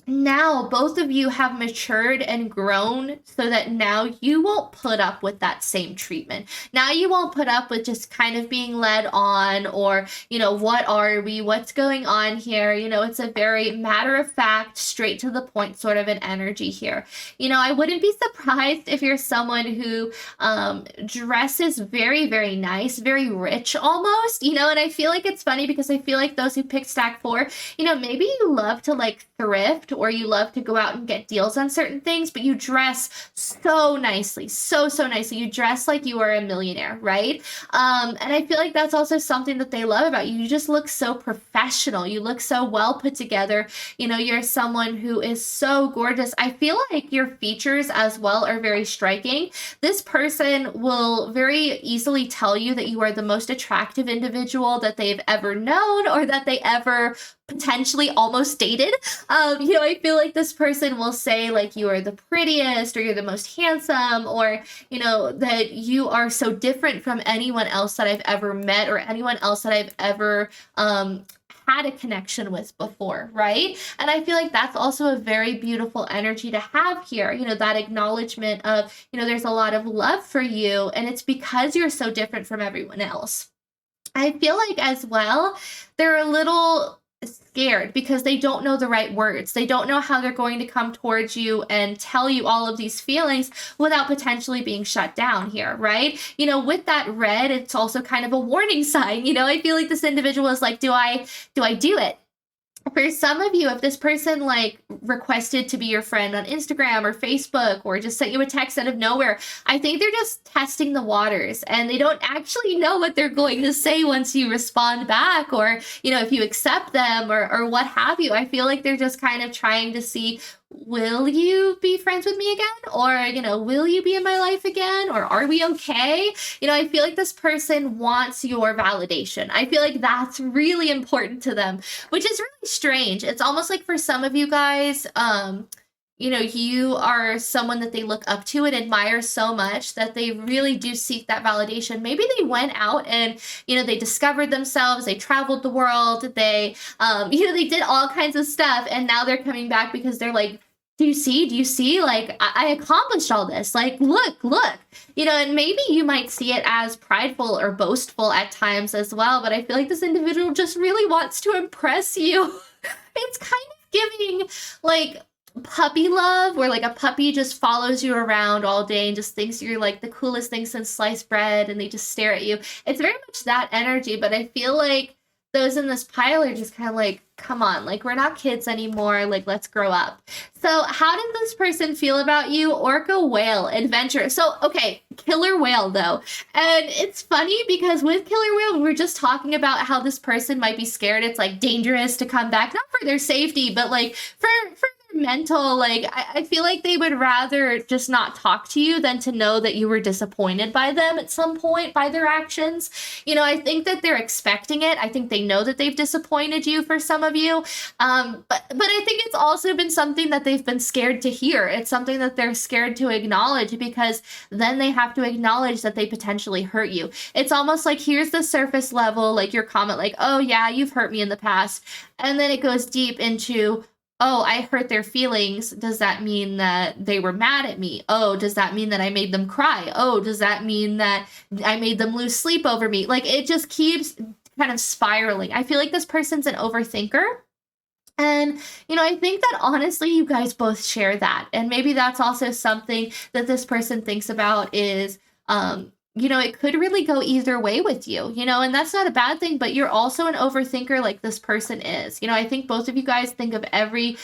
now both of you have matured and grown so that now you won't put up with that same treatment. Now you won't put up with just kind of being led on or, you know, what are we? What's going on here? You know, it's a very matter of fact, straight to the point sort of an energy here. You know, I wouldn't be surprised if you're someone who dresses very, very nice, very rich almost, you know, and I feel like it's funny because I feel like those who pick stack 4, you know, maybe you love to like thrift or you love to go out and get deals on certain things, but you dress so nicely, so nicely. You dress like you are a millionaire, right? And I feel like that's also something that they love about you. You just look so professional. You look so well put together. You know, you're someone who is so gorgeous. I feel like your features as well are very striking. This person will very easily tell you that you are the most attractive individual that they've ever known or that they ever potentially almost dated. You know, I feel like this person will say like you are the prettiest or you're the most handsome, or, you know, that you are so different from anyone else that I've ever met or anyone else that I've ever had a connection with before, right? And I feel like that's also a very beautiful energy to have here, you know, that acknowledgement of, you know, there's a lot of love for you, and it's because you're so different from everyone else. I feel like as well, they're a little scared because they don't know the right words. They don't know how they're going to come towards you and tell you all of these feelings without potentially being shut down here, right? You know, with that red, it's also kind of a warning sign. You know, I feel like this individual is like, do I do it? For some of you, if this person like requested to be your friend on Instagram or Facebook or just sent you a text out of nowhere, I think they're just testing the waters and they don't actually know what they're going to say once you respond back, or, you know, if you accept them or what have you. I feel like they're just kind of trying to see, will you be friends with me again? Or, you know, will you be in my life again? Or are we okay? You know, I feel like this person wants your validation. I feel like that's really important to them, which is really strange. It's almost like for some of you guys, you know, you are someone that they look up to and admire so much that they really do seek that validation. Maybe they went out and, you know, they discovered themselves, they traveled the world, they, you know, they did all kinds of stuff. And now they're coming back because they're like, do you see, like, I accomplished all this. Like, look, you know, and maybe you might see it as prideful or boastful at times as well. But I feel like this individual just really wants to impress you. It's kind of giving like puppy love, where like a puppy just follows you around all day and just thinks you're like the coolest thing since sliced bread, and they just stare at you. It's very much that energy, but I feel like those in this pile are just kind of like, come on, like, we're not kids anymore, like, let's grow up. So how did this person feel about you? Orca, whale, adventure. So, okay, killer whale though. And it's funny because with killer whale, we were just talking about how this person might be scared. It's like dangerous to come back, not for their safety, but like for their mental, like, I feel like they would rather just not talk to you than to know that you were disappointed by them at some point by their actions. You know, I think that they're expecting it. I think they know that they've disappointed you for some of you. But I think it's also been something that they've been scared to hear. It's something that they're scared to acknowledge, because then they have to acknowledge that they potentially hurt you. It's almost like, here's the surface level, like your comment, like, oh yeah, you've hurt me in the past. And then it goes deep into, oh, I hurt their feelings. Does that mean that they were mad at me? Oh, does that mean that I made them cry? Oh, does that mean that I made them lose sleep over me? Like, it just keeps kind of spiraling. I feel like this person's an overthinker. And, you know, I think that honestly, you guys both share that. And maybe that's also something that this person thinks about is, you know, it could really go either way with you, you know, and that's not a bad thing, but you're also an overthinker like this person is. You know, I think both of you guys think of every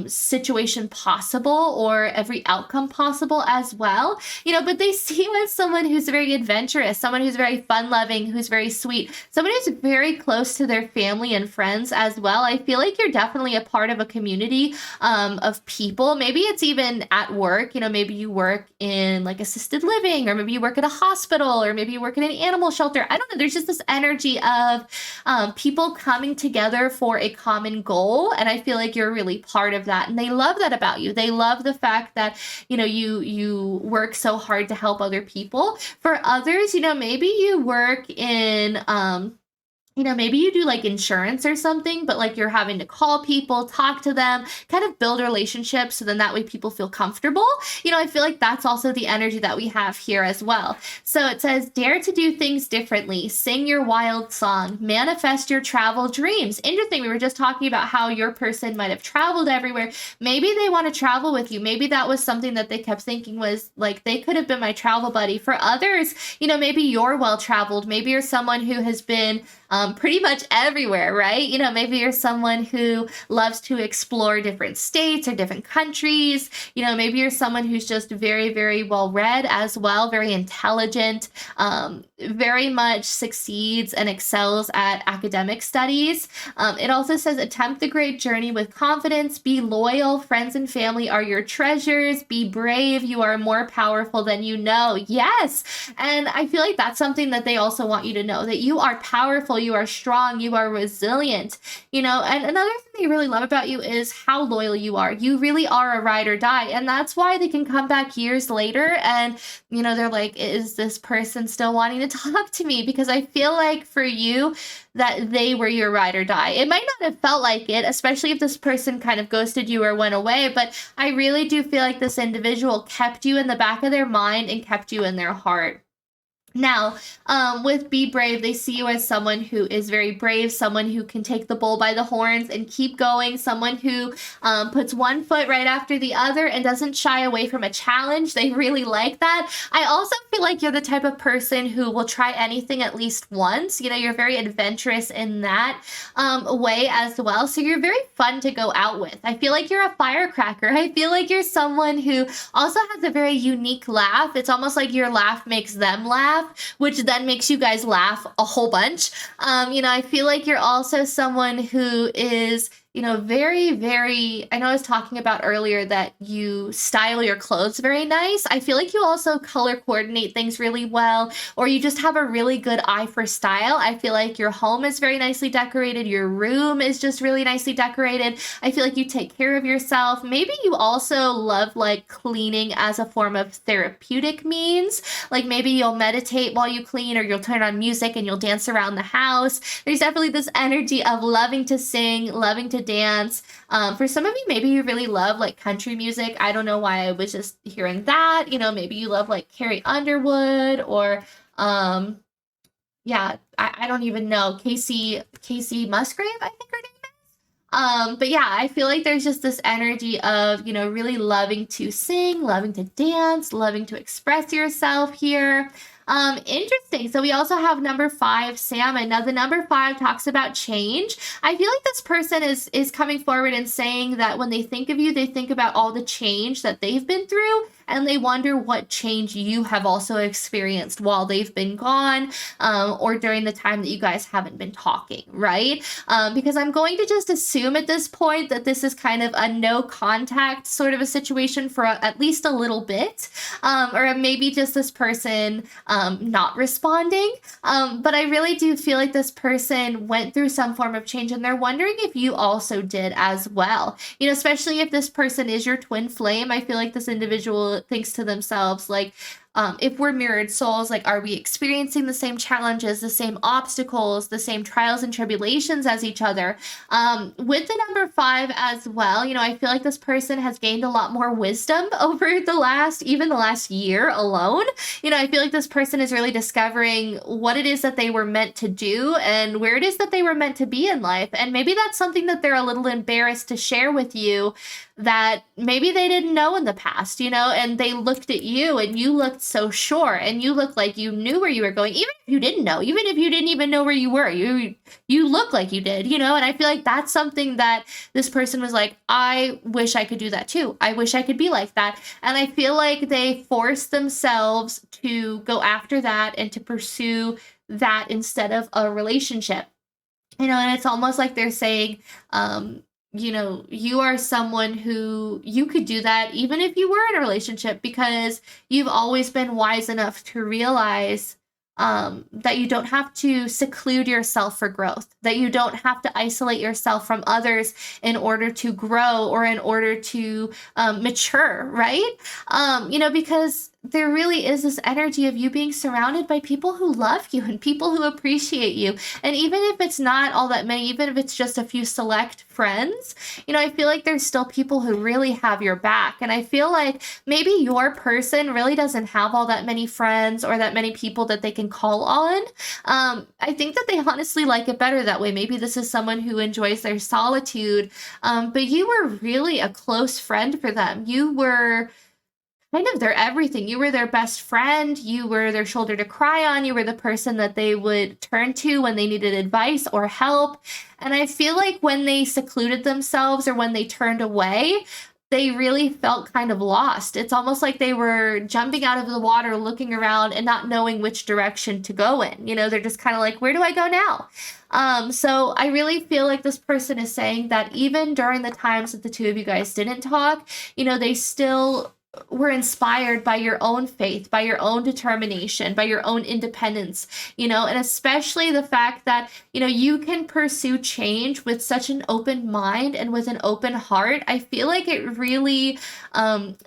situation possible or every outcome possible as well, you know, but they see you as someone who's very adventurous, someone who's very fun loving, who's very sweet, someone who's very close to their family and friends as well. I feel like you're definitely a part of a community of people. Maybe it's even at work, you know, maybe you work in like assisted living, or maybe you work at a hospital, or maybe you work in an animal shelter. I don't know. There's just this energy of people coming together for a common goal. And I feel like you're really part of that. And they love that about you. They love the fact that, you know, you work so hard to help other people. For others, you know, maybe you work in, you know, maybe you do like insurance or something, but like you're having to call people, talk to them, kind of build relationships. So then that way people feel comfortable. You know, I feel like that's also the energy that we have here as well. So it says, dare to do things differently, sing your wild song, manifest your travel dreams. Interesting. We were just talking about how your person might have traveled everywhere. Maybe they want to travel with you. Maybe that was something that they kept thinking was like, they could have been my travel buddy. For others, you know, maybe you're well-traveled. Maybe you're someone who has been, pretty much everywhere, right? You know, maybe you're someone who loves to explore different states or different countries. You know, maybe you're someone who's just very, very well read as well, very intelligent, very much succeeds and excels at academic studies. It also says attempt the great journey with confidence, be loyal, friends and family are your treasures, be brave, you are more powerful than you know. Yes. And I feel like that's something that they also want you to know, that you are powerful, you are strong, you are resilient, you know. And another thing they really love about you is how loyal you are. You really are a ride or die. And that's why they can come back years later and, you know, they're like, is this person still wanting to talk to me? Because I feel like for you, that they were your ride or die. It might not have felt like it, especially if this person kind of ghosted you or went away, but I really do feel like this individual kept you in the back of their mind and kept you in their heart. Now, with Be Brave, they see you as someone who is very brave, someone who can take the bull by the horns and keep going, someone who puts one foot right after the other and doesn't shy away from a challenge. They really like that. I also feel like you're the type of person who will try anything at least once. You know, you're very adventurous in that way as well. So you're very fun to go out with. I feel like you're a firecracker. I feel like you're someone who also has a very unique laugh. It's almost like your laugh makes them laugh, which then makes you guys laugh a whole bunch. You know, I feel like you're also someone who is, you know, very, very, I know I was talking about earlier that you style your clothes very nice. I feel like you also color coordinate things really well, or you just have a really good eye for style. I feel like your home is very nicely decorated. Your room is just really nicely decorated. I feel like you take care of yourself. Maybe you also love like cleaning as a form of therapeutic means. Like maybe you'll meditate while you clean, or you'll turn on music and you'll dance around the house. There's definitely this energy of loving to sing, loving to dance. For some of you, maybe you really love like country music. I don't know why I was just hearing that. You know, maybe you love like Carrie Underwood or yeah, I don't even know. Casey Musgrave, I think her name is. But yeah, I feel like there's just this energy of, you know, really loving to sing, loving to dance, loving to express yourself here. Interesting. So we also have number 5, Salmon. Now the number 5 talks about change. I feel like this person is coming forward and saying that when they think of you, they think about all the change that they've been through, and they wonder what change you have also experienced while they've been gone, or during the time that you guys haven't been talking, right? Because I'm going to just assume at this point that this is kind of a no contact sort of a situation for at least a little bit, or maybe just this person not responding. But I really do feel like this person went through some form of change, and they're wondering if you also did as well. You know, especially if this person is your twin flame, I feel like this individual thinks to themselves, like, if we're mirrored souls, like, are we experiencing the same challenges, the same obstacles, the same trials and tribulations as each other? With the number 5 as well, you know, I feel like this person has gained a lot more wisdom over even the last year alone. You know, I feel like this person is really discovering what it is that they were meant to do and where it is that they were meant to be in life. And maybe that's something that they're a little embarrassed to share with you, that maybe they didn't know in the past, you know, and they looked at you and you looked so sure and you looked like you knew where you were going, even if you didn't know, even if you didn't even know where you were, you look like you did, you know. And I feel like that's something that this person was like, I wish I could do that too. I wish I could be like that. And I feel like they forced themselves to go after that and to pursue that instead of a relationship, you know. And it's almost like they're saying, you know, you are someone who you could do that even if you were in a relationship, because you've always been wise enough to realize that you don't have to seclude yourself for growth, that you don't have to isolate yourself from others in order to grow or in order to mature, right? You know, because there really is this energy of you being surrounded by people who love you and people who appreciate you. And even if it's not all that many, even if it's just a few select friends, you know, I feel like there's still people who really have your back. And I feel like maybe your person really doesn't have all that many friends or that many people that they can call on. I think that they honestly like it better that way. Maybe this is someone who enjoys their solitude, but you were really a close friend for them. You were kind of their everything. You were their best friend. You were their shoulder to cry on. You were the person that they would turn to when they needed advice or help. And I feel like when they secluded themselves or when they turned away, they really felt kind of lost. It's almost like they were jumping out of the water, looking around and not knowing which direction to go in. You know, they're just kind of like, where do I go now? So I really feel like this person is saying that even during the times that the two of you guys didn't talk, you know, they still were inspired by your own faith, by your own determination, by your own independence, you know, and especially the fact that, you know, you can pursue change with such an open mind and with an open heart. I feel like it really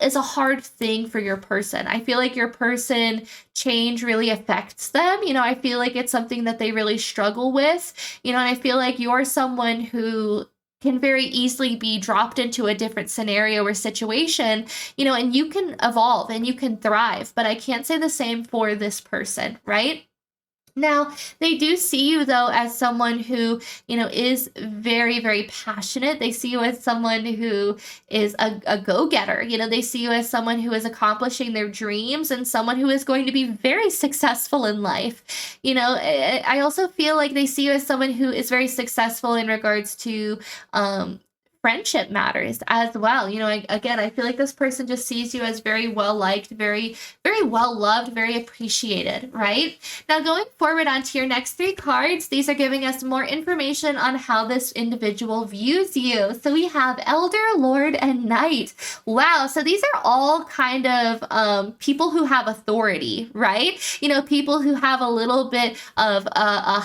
is a hard thing for your person. I feel like your person change really affects them. You know, I feel like it's something that they really struggle with, you know, and I feel like you're someone who can very easily be dropped into a different scenario or situation, you know, and you can evolve and you can thrive. But I can't say the same for this person, right? Now, they do see you though as someone who, you know, is very, very passionate. They see you as someone who is a go-getter. You know, they see you as someone who is accomplishing their dreams and someone who is going to be very successful in life. You know, I also feel like they see you as someone who is very successful in regards to friendship matters as well. You know, I feel like this person just sees you as very well liked, very, very well loved, very appreciated, right? Now, going forward onto your next three cards, these are giving us more information on how this individual views you. So we have Elder, Lord, and Knight. Wow. So these are all kind of people who have authority, right? You know, people who have a little bit of a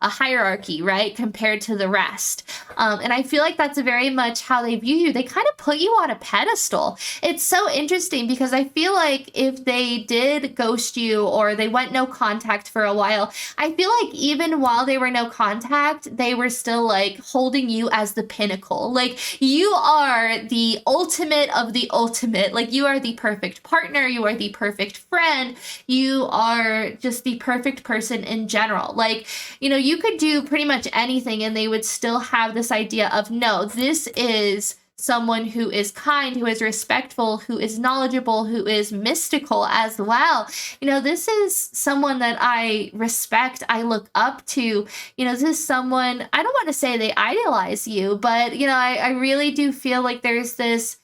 hierarchy, right, compared to the rest. And I feel like that's very much how they view you. They kind of put you on a pedestal. It's so interesting because I feel like if they did ghost you or they went no contact for a while, I feel like even while they were no contact, they were still like holding you as the pinnacle. Like you are the ultimate of the ultimate. Like you are the perfect partner. You are the perfect friend. You are just the perfect person in general. Like, you know, you could do pretty much anything and they would still have this idea of, no, this is someone who is kind, who is respectful, who is knowledgeable, who is mystical as well. You know, this is someone that I respect, I look up to. You know, this is someone, I don't want to say they idolize you, but, you know, I really do feel like there's this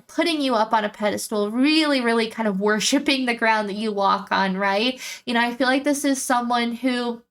putting you up on a pedestal, really, really kind of worshiping the ground that you walk on, right? You know, I feel like this is someone who,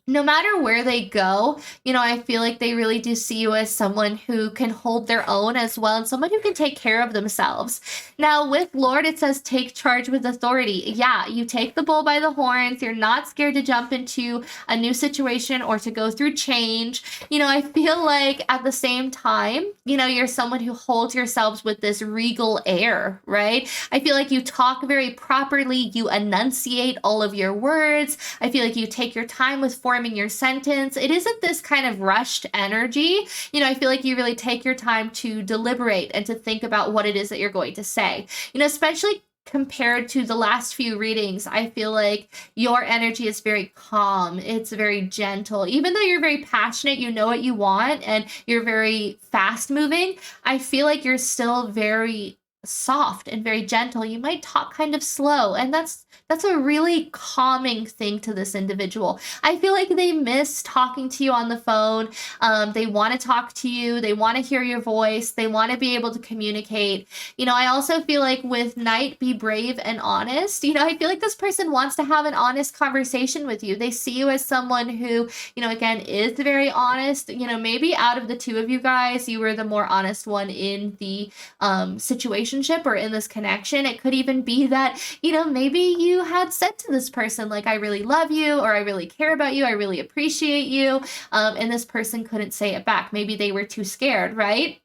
no matter where they go, you know, I feel like they really do see you as someone who can hold their own as well and someone who can take care of themselves. Now, with Lord, it says take charge with authority. Yeah, you take the bull by the horns. You're not scared to jump into a new situation or to go through change. You know, I feel like at the same time, you know, you're someone who holds yourselves with this regal air, right? I feel like you talk very properly. You enunciate all of your words. I feel like you take your time with forming your sentence. It isn't this kind of rushed energy. You know, I feel like you really take your time to deliberate and to think about what it is that you're going to say. You know, especially compared to the last few readings, I feel like your energy is very calm. It's very gentle. Even though you're very passionate, you know what you want, and you're very fast moving, I feel like you're still very soft and very gentle. You might talk kind of slow, and that's a really calming thing to this individual. I feel like they miss talking to you on the phone. They want to talk to you. They want to hear your voice. They want to be able to communicate. You know, I also feel like with Knight, be brave and honest. You know, I feel like this person wants to have an honest conversation with you. They see you as someone who, you know, again, is very honest. You know, maybe out of the two of you guys, you were the more honest one in the situationship or in this connection. It could even be that, you know, maybe you had said to this person, like, I really love you, or I really care about you, I really appreciate you, and this person couldn't say it back. Maybe they were too scared, right?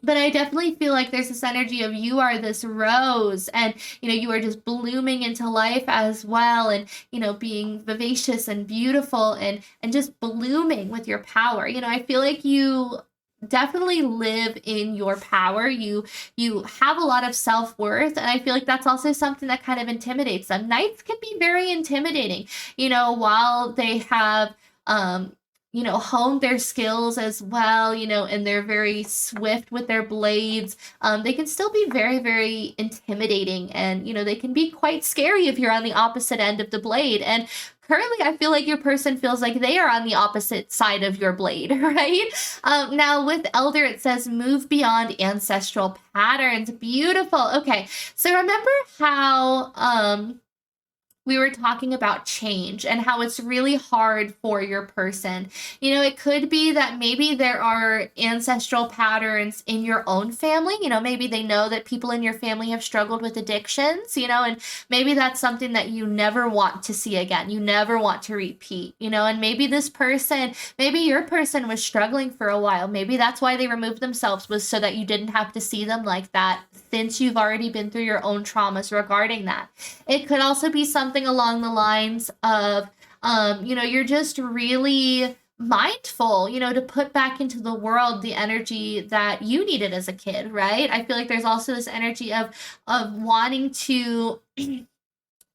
But I definitely feel like there's this energy of you are this rose and, you know, you are just blooming into life as well, and, you know, being vivacious and beautiful and just blooming with your power. You know, I feel like you definitely live in your power. You have a lot of self-worth, and I feel like that's also something that kind of intimidates them. Knights can be very intimidating, you know, while they have hone their skills as well, and they're very swift with their blades. They can still be very, very intimidating, and, they can be quite scary if you're on the opposite end of the blade. And currently, I feel like your person feels like they are on the opposite side of your blade, right? Now, with Elder, it says move beyond ancestral patterns. Beautiful. Okay, so remember how we were talking about change and how it's really hard for your person. It could be that maybe there are ancestral patterns in your own family. Maybe they know that people in your family have struggled with addictions, and maybe that's something that you never want to see again. You never want to repeat, and maybe your person was struggling for a while. Maybe that's why they removed themselves, was so that you didn't have to see them like that, since you've already been through your own traumas regarding that. It could also be something along the lines of, you're just really mindful, to put back into the world the energy that you needed as a kid, right? I feel like there's also this energy of wanting to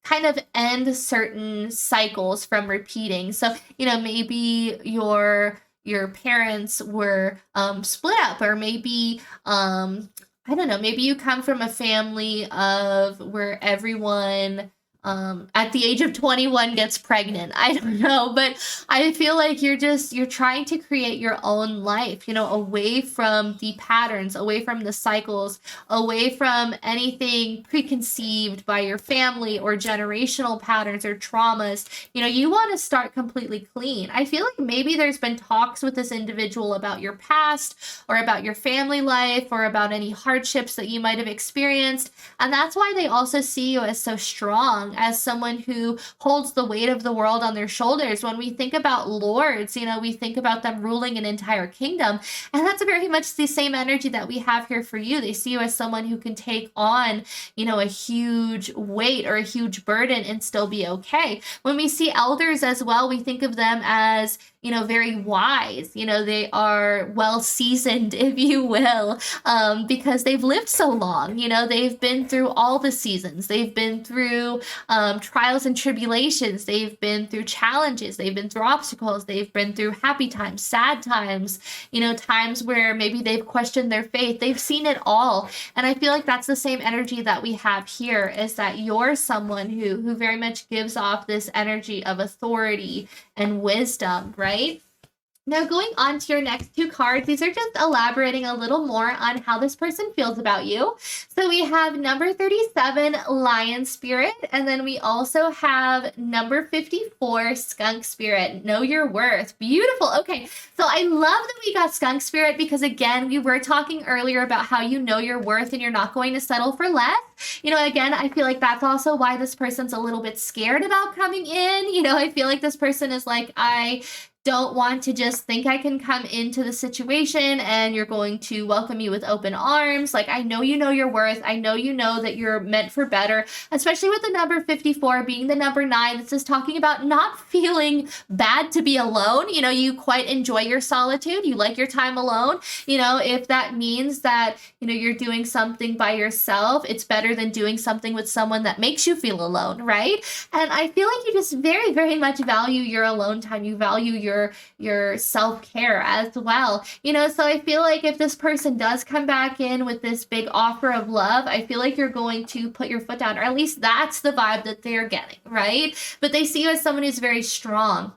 kind of end certain cycles from repeating. So, maybe your parents were split up, or maybe I don't know, maybe you come from a family of where everyone at the age of 21 gets pregnant. I don't know, but I feel like you're trying to create your own life, away from the patterns, away from the cycles, away from anything preconceived by your family or generational patterns or traumas. You want to start completely clean. I feel like maybe there's been talks with this individual about your past, or about your family life, or about any hardships that you might have experienced. And that's why they also see you as so strong, as someone who holds the weight of the world on their shoulders. When we think about lords, we think about them ruling an entire kingdom, and that's very much the same energy that we have here for you. They see you as someone who can take on, a huge weight or a huge burden and still be okay. When we see elders as well, we think of them as, very wise. They are well seasoned, if you will, because they've lived so long. They've been through all the seasons. They've been through trials and tribulations. They've been through challenges. They've been through obstacles. They've been through happy times, sad times, times where maybe they've questioned their faith. They've seen it all. And I feel like that's the same energy that we have here, is that you're someone who very much gives off this energy of authority and wisdom, right? Now, going on to your next two cards, these are just elaborating a little more on how this person feels about you. So we have number 37, Lion Spirit, and then we also have number 54, Skunk Spirit. Know your worth. Beautiful. Okay, so I love that we got Skunk Spirit, because again, we were talking earlier about how you know your worth and you're not going to settle for less. Again, I feel like that's also why this person's a little bit scared about coming in. I feel like this person is like, I don't want to just think I can come into the situation and you're going to welcome me with open arms. Like, I know you know your worth. I know you know that you're meant for better, especially with the number 54 being the number 9. This is talking about not feeling bad to be alone. You quite enjoy your solitude. You like your time alone. If that means that, you're doing something by yourself, it's better than doing something with someone that makes you feel alone, right? And I feel like you just very, very much value your alone time. You value your self-care as well. So I feel like if this person does come back in with this big offer of love, I feel like you're going to put your foot down, or at least that's the vibe that they're getting, right? But they see you as someone who's very strong,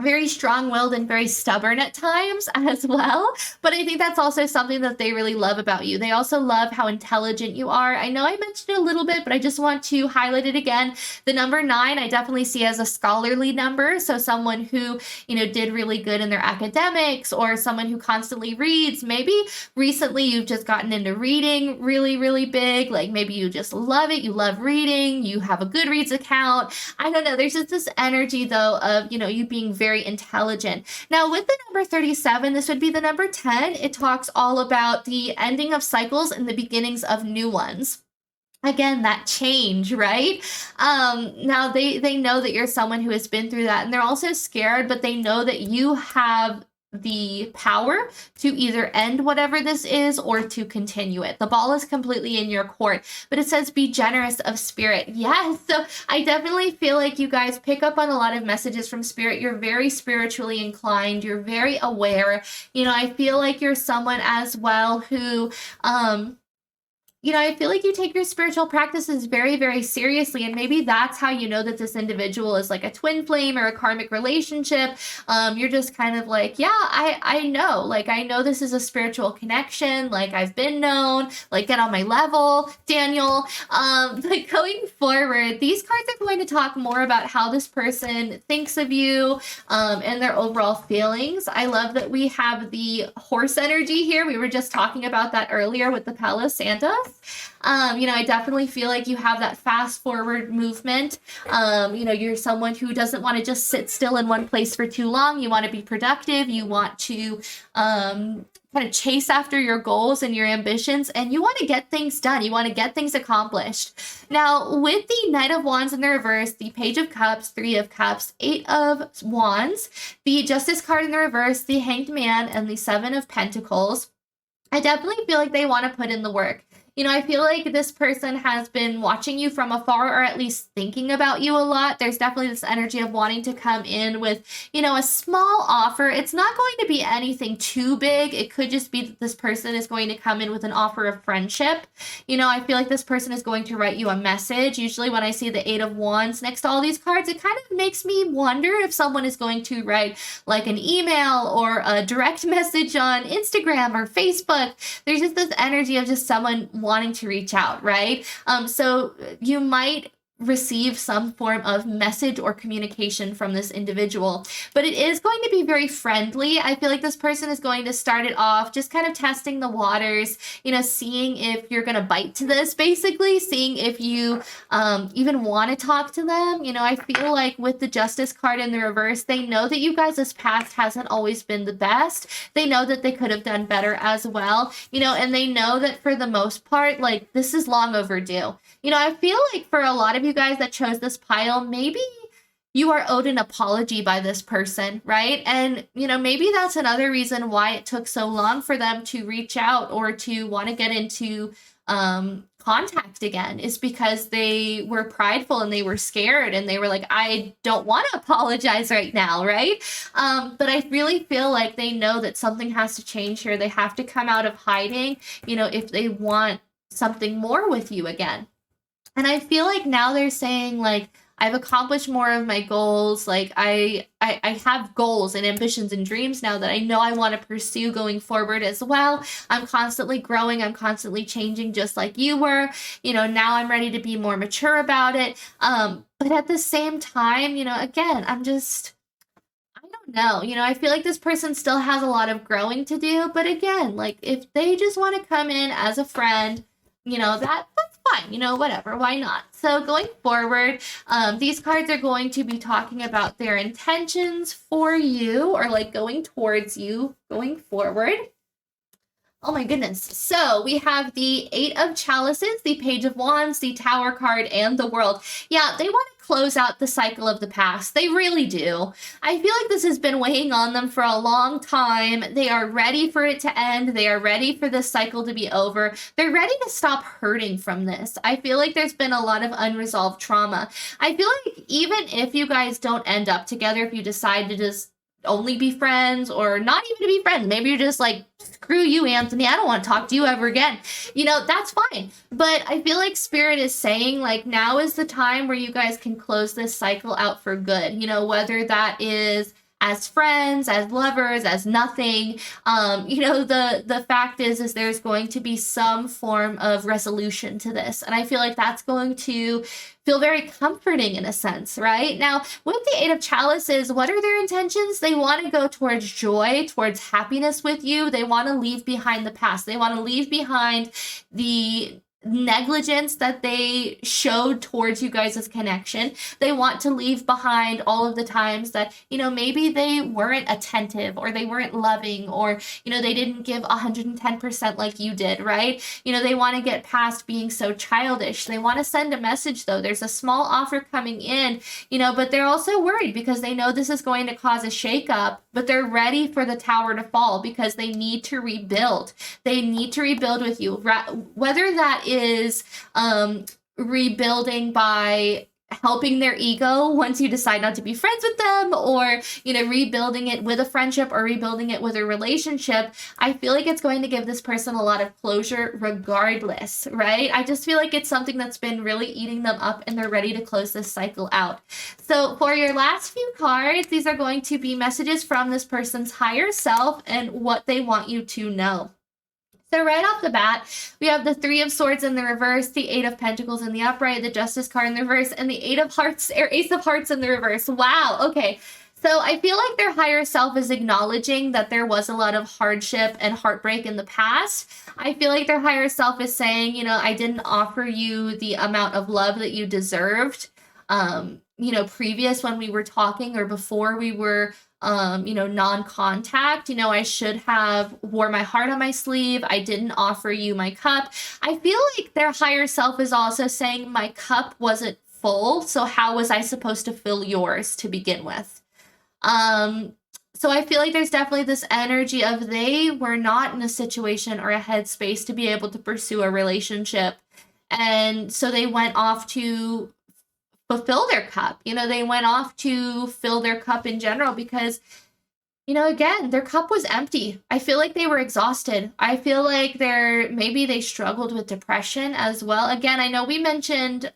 very strong-willed, and very stubborn at times as well. But I think that's also something that they really love about you. They also love how intelligent you are. I know I mentioned it a little bit, but I just want to highlight it again. The number 9, I definitely see as a scholarly number. So someone who, did really good in their academics, or someone who constantly reads. Maybe recently you've just gotten into reading really, really big. Like, maybe you just love it. You love reading. You have a Goodreads account. I don't know. There's just this energy, though, of, you being very intelligent. Now, with the number 37, this would be the number 10. It talks all about the ending of cycles and the beginnings of new ones. Again, that change, right? Now they know that you're someone who has been through that, and they're also scared, but they know that you have the power to either end whatever this is or to continue it. The ball is completely in your court, but it says be generous of spirit. Yes, so I definitely feel like you guys pick up on a lot of messages from spirit. You're very spiritually inclined. You're very aware. I feel like you're someone as well who, I feel like you take your spiritual practices very, very seriously. And maybe that's how you know that this individual is like a twin flame or a karmic relationship. You're just kind of like, yeah, I know. Like, I know this is a spiritual connection. Like, I've been known. Like, get on my level, Daniel. But going forward, these cards are going to talk more about how this person thinks of you and their overall feelings. I love that we have the horse energy here. We were just talking about that earlier with the Palo Santo. I definitely feel like you have that fast forward movement. You're someone who doesn't want to just sit still in one place for too long. You want to be productive. You want to kind of chase after your goals and your ambitions, and you want to get things done. You want to get things accomplished. Now, with the Knight of Wands in the reverse, the Page of Cups, Three of Cups, Eight of Wands, the Justice card in the reverse, the Hanged Man, and the Seven of Pentacles, I definitely feel like they want to put in the work. I feel like this person has been watching you from afar, or at least thinking about you a lot. There's definitely this energy of wanting to come in with, a small offer. It's not going to be anything too big. It could just be that this person is going to come in with an offer of friendship. I feel like this person is going to write you a message. Usually when I see the Eight of Wands next to all these cards, it kind of makes me wonder if someone is going to write like an email or a direct message on Instagram or Facebook. There's just this energy of just someone wanting to reach out, right? So you might receive some form of message or communication from this individual, but it is going to be very friendly. I feel like this person is going to start it off just kind of testing the waters, seeing if you're going to bite to this, basically seeing if you even want to talk to them. I feel like with the Justice card in the reverse, they know that you guys' past hasn't always been the best. They know that they could have done better as well, and they know that for the most part, like, this is long overdue. I feel like for a lot of you guys that chose this pile, maybe you are owed an apology by this person, right? And, maybe that's another reason why it took so long for them to reach out or to want to get into contact again, is because they were prideful and they were scared and they were like, I don't want to apologize right now, right? But I really feel like they know that something has to change here. They have to come out of hiding, if they want something more with you again. And I feel like now they're saying, like, I've accomplished more of my goals. Like, I have goals and ambitions and dreams now that I know I want to pursue going forward as well. I'm constantly growing. I'm constantly changing, just like you were. Now I'm ready to be more mature about it. But at the same time, again, I don't know. I feel like this person still has a lot of growing to do. But again, like, if they just want to come in as a friend, that's fine, whatever, why not? So going forward, these cards are going to be talking about their intentions for you, or like going towards you going forward. Oh my goodness. So we have the Eight of Chalices, the Page of Wands, the Tower card, and the World. Yeah, they want to close out the cycle of the past. They really do. I feel like this has been weighing on them for a long time. They are ready for it to end. They are ready for this cycle to be over. They're ready to stop hurting from this. I feel like there's been a lot of unresolved trauma. I feel like even if you guys don't end up together, if you decide to just only be friends, or not even to be friends, maybe you're just like, screw you, Anthony, I don't want to talk to you ever again, that's fine. But I feel like Spirit is saying, like, now is the time where you guys can close this cycle out for good, whether that is as friends, as lovers, as nothing. The fact is there's going to be some form of resolution to this. And I feel like that's going to feel very comforting in a sense, right? Now, with the Eight of Chalices, what are their intentions? They want to go towards joy, towards happiness with you. They want to leave behind the past. They want to leave behind the negligence that they showed towards you guys' connection. They want to leave behind all of the times that, maybe they weren't attentive, or they weren't loving, or, they didn't give 110% like you did, right? They want to get past being so childish. They want to send a message, though. There's a small offer coming in, but they're also worried because they know this is going to cause a shakeup but they're ready for the tower to fall because they need to rebuild. They need to rebuild with you, whether that is rebuilding by helping their ego once you decide not to be friends with them, or, you know, rebuilding it with a friendship or rebuilding it with a relationship. I feel like it's going to give this person a lot of closure regardless, right? I just feel like it's something that's been really eating them up and they're ready to close this cycle out. So for your last few cards, these are going to be messages from this person's higher self and what they want you to know. So right off the bat, we have the Three of Swords in the reverse, the Eight of Pentacles in the upright, the Justice card in the reverse, and the Eight of Hearts, or Ace of Hearts in the reverse. Wow, okay. So I feel like their higher self is acknowledging that there was a lot of hardship and heartbreak in the past. I feel like their higher self is saying, you know, I didn't offer you the amount of love that you deserved, you know, previous when we were talking or before we were you know, non-contact. You know, I should have wore my heart on my sleeve. I didn't offer you my cup. I feel like their higher self is also saying my cup wasn't full, so how was I supposed to fill yours to begin with? So I feel like there's definitely this energy of they were not in a situation or a headspace to be able to pursue a relationship. And so they went off to fulfill their cup. You know, they went off to fill their cup in general because, you know, again, their cup was empty. I feel like they were exhausted. I feel like maybe they struggled with depression as well. Again, I know we mentioned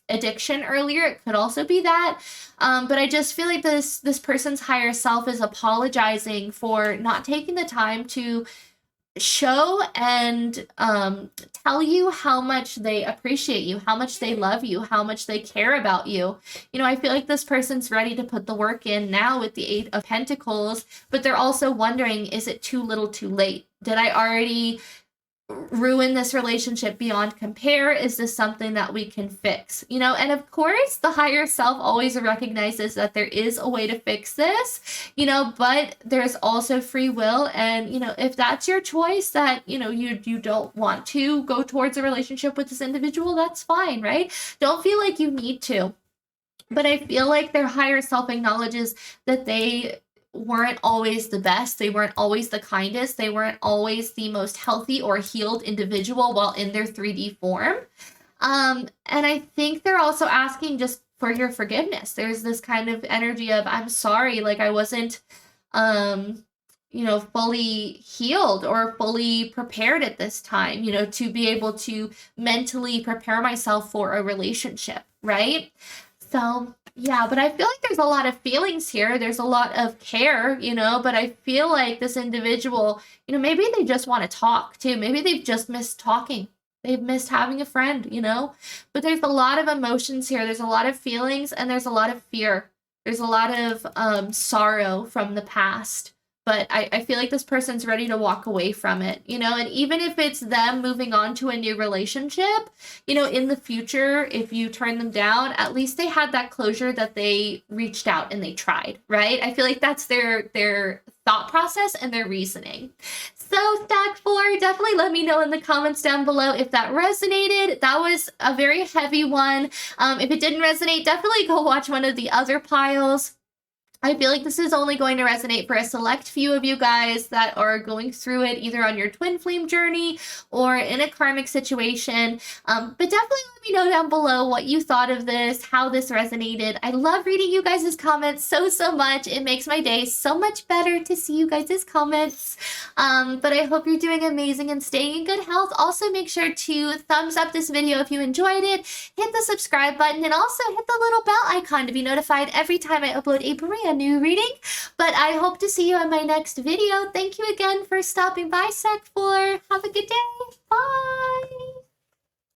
addiction earlier. It could also be that. But I just feel like this person's higher self is apologizing for not taking the time to show and tell you how much they appreciate you, how much they love you, how much they care about you. You know, I feel like this person's ready to put the work in now with the Eight of Pentacles, but they're also wondering, is it too little too late? Did I already ruin this relationship beyond compare? Is this something that we can fix? You know, and of course the higher self always recognizes that there is a way to fix this, you know, but there's also free will. And, you know, if that's your choice, that, you know, you don't want to go towards a relationship with this individual, that's fine, right? Don't feel like you need to. But I feel like their higher self acknowledges that they weren't always the best. They weren't always the kindest. They weren't always the most healthy or healed individual while in their 3D form. And I think they're also asking just for your forgiveness. There's this kind of energy of, I'm sorry, like I wasn't, you know, fully healed or fully prepared at this time, you know, to be able to mentally prepare myself for a relationship, right? So yeah, but I feel like there's a lot of feelings here. There's a lot of care, you know, but I feel like this individual, you know, maybe they just want to talk too. Maybe they've just missed talking. They've missed having a friend, you know, but there's a lot of emotions here. There's a lot of feelings and there's a lot of fear. There's a lot of sorrow from the past. But I feel like this person's ready to walk away from it, you know, and even if it's them moving on to a new relationship, you know, in the future, if you turn them down, at least they had that closure that they reached out and they tried, right? I feel like that's their thought process and their reasoning. So stack 4, definitely let me know in the comments down below if that resonated. That was a very heavy one. If it didn't resonate, definitely go watch one of the other piles. I feel like this is only going to resonate for a select few of you guys that are going through it either on your twin flame journey or in a karmic situation. But definitely let me know down below what you thought of this, how this resonated. I love reading you guys' comments so much. It makes my day so much better to see you guys' comments. But I hope you're doing amazing and staying in good health. Also, make sure to thumbs up this video if you enjoyed it, hit the subscribe button, and also hit the little bell icon to be notified every time I upload a brand new reading. But I hope to see you in my next video. Thank you again for stopping by, Stack 4. Have a good day. Bye.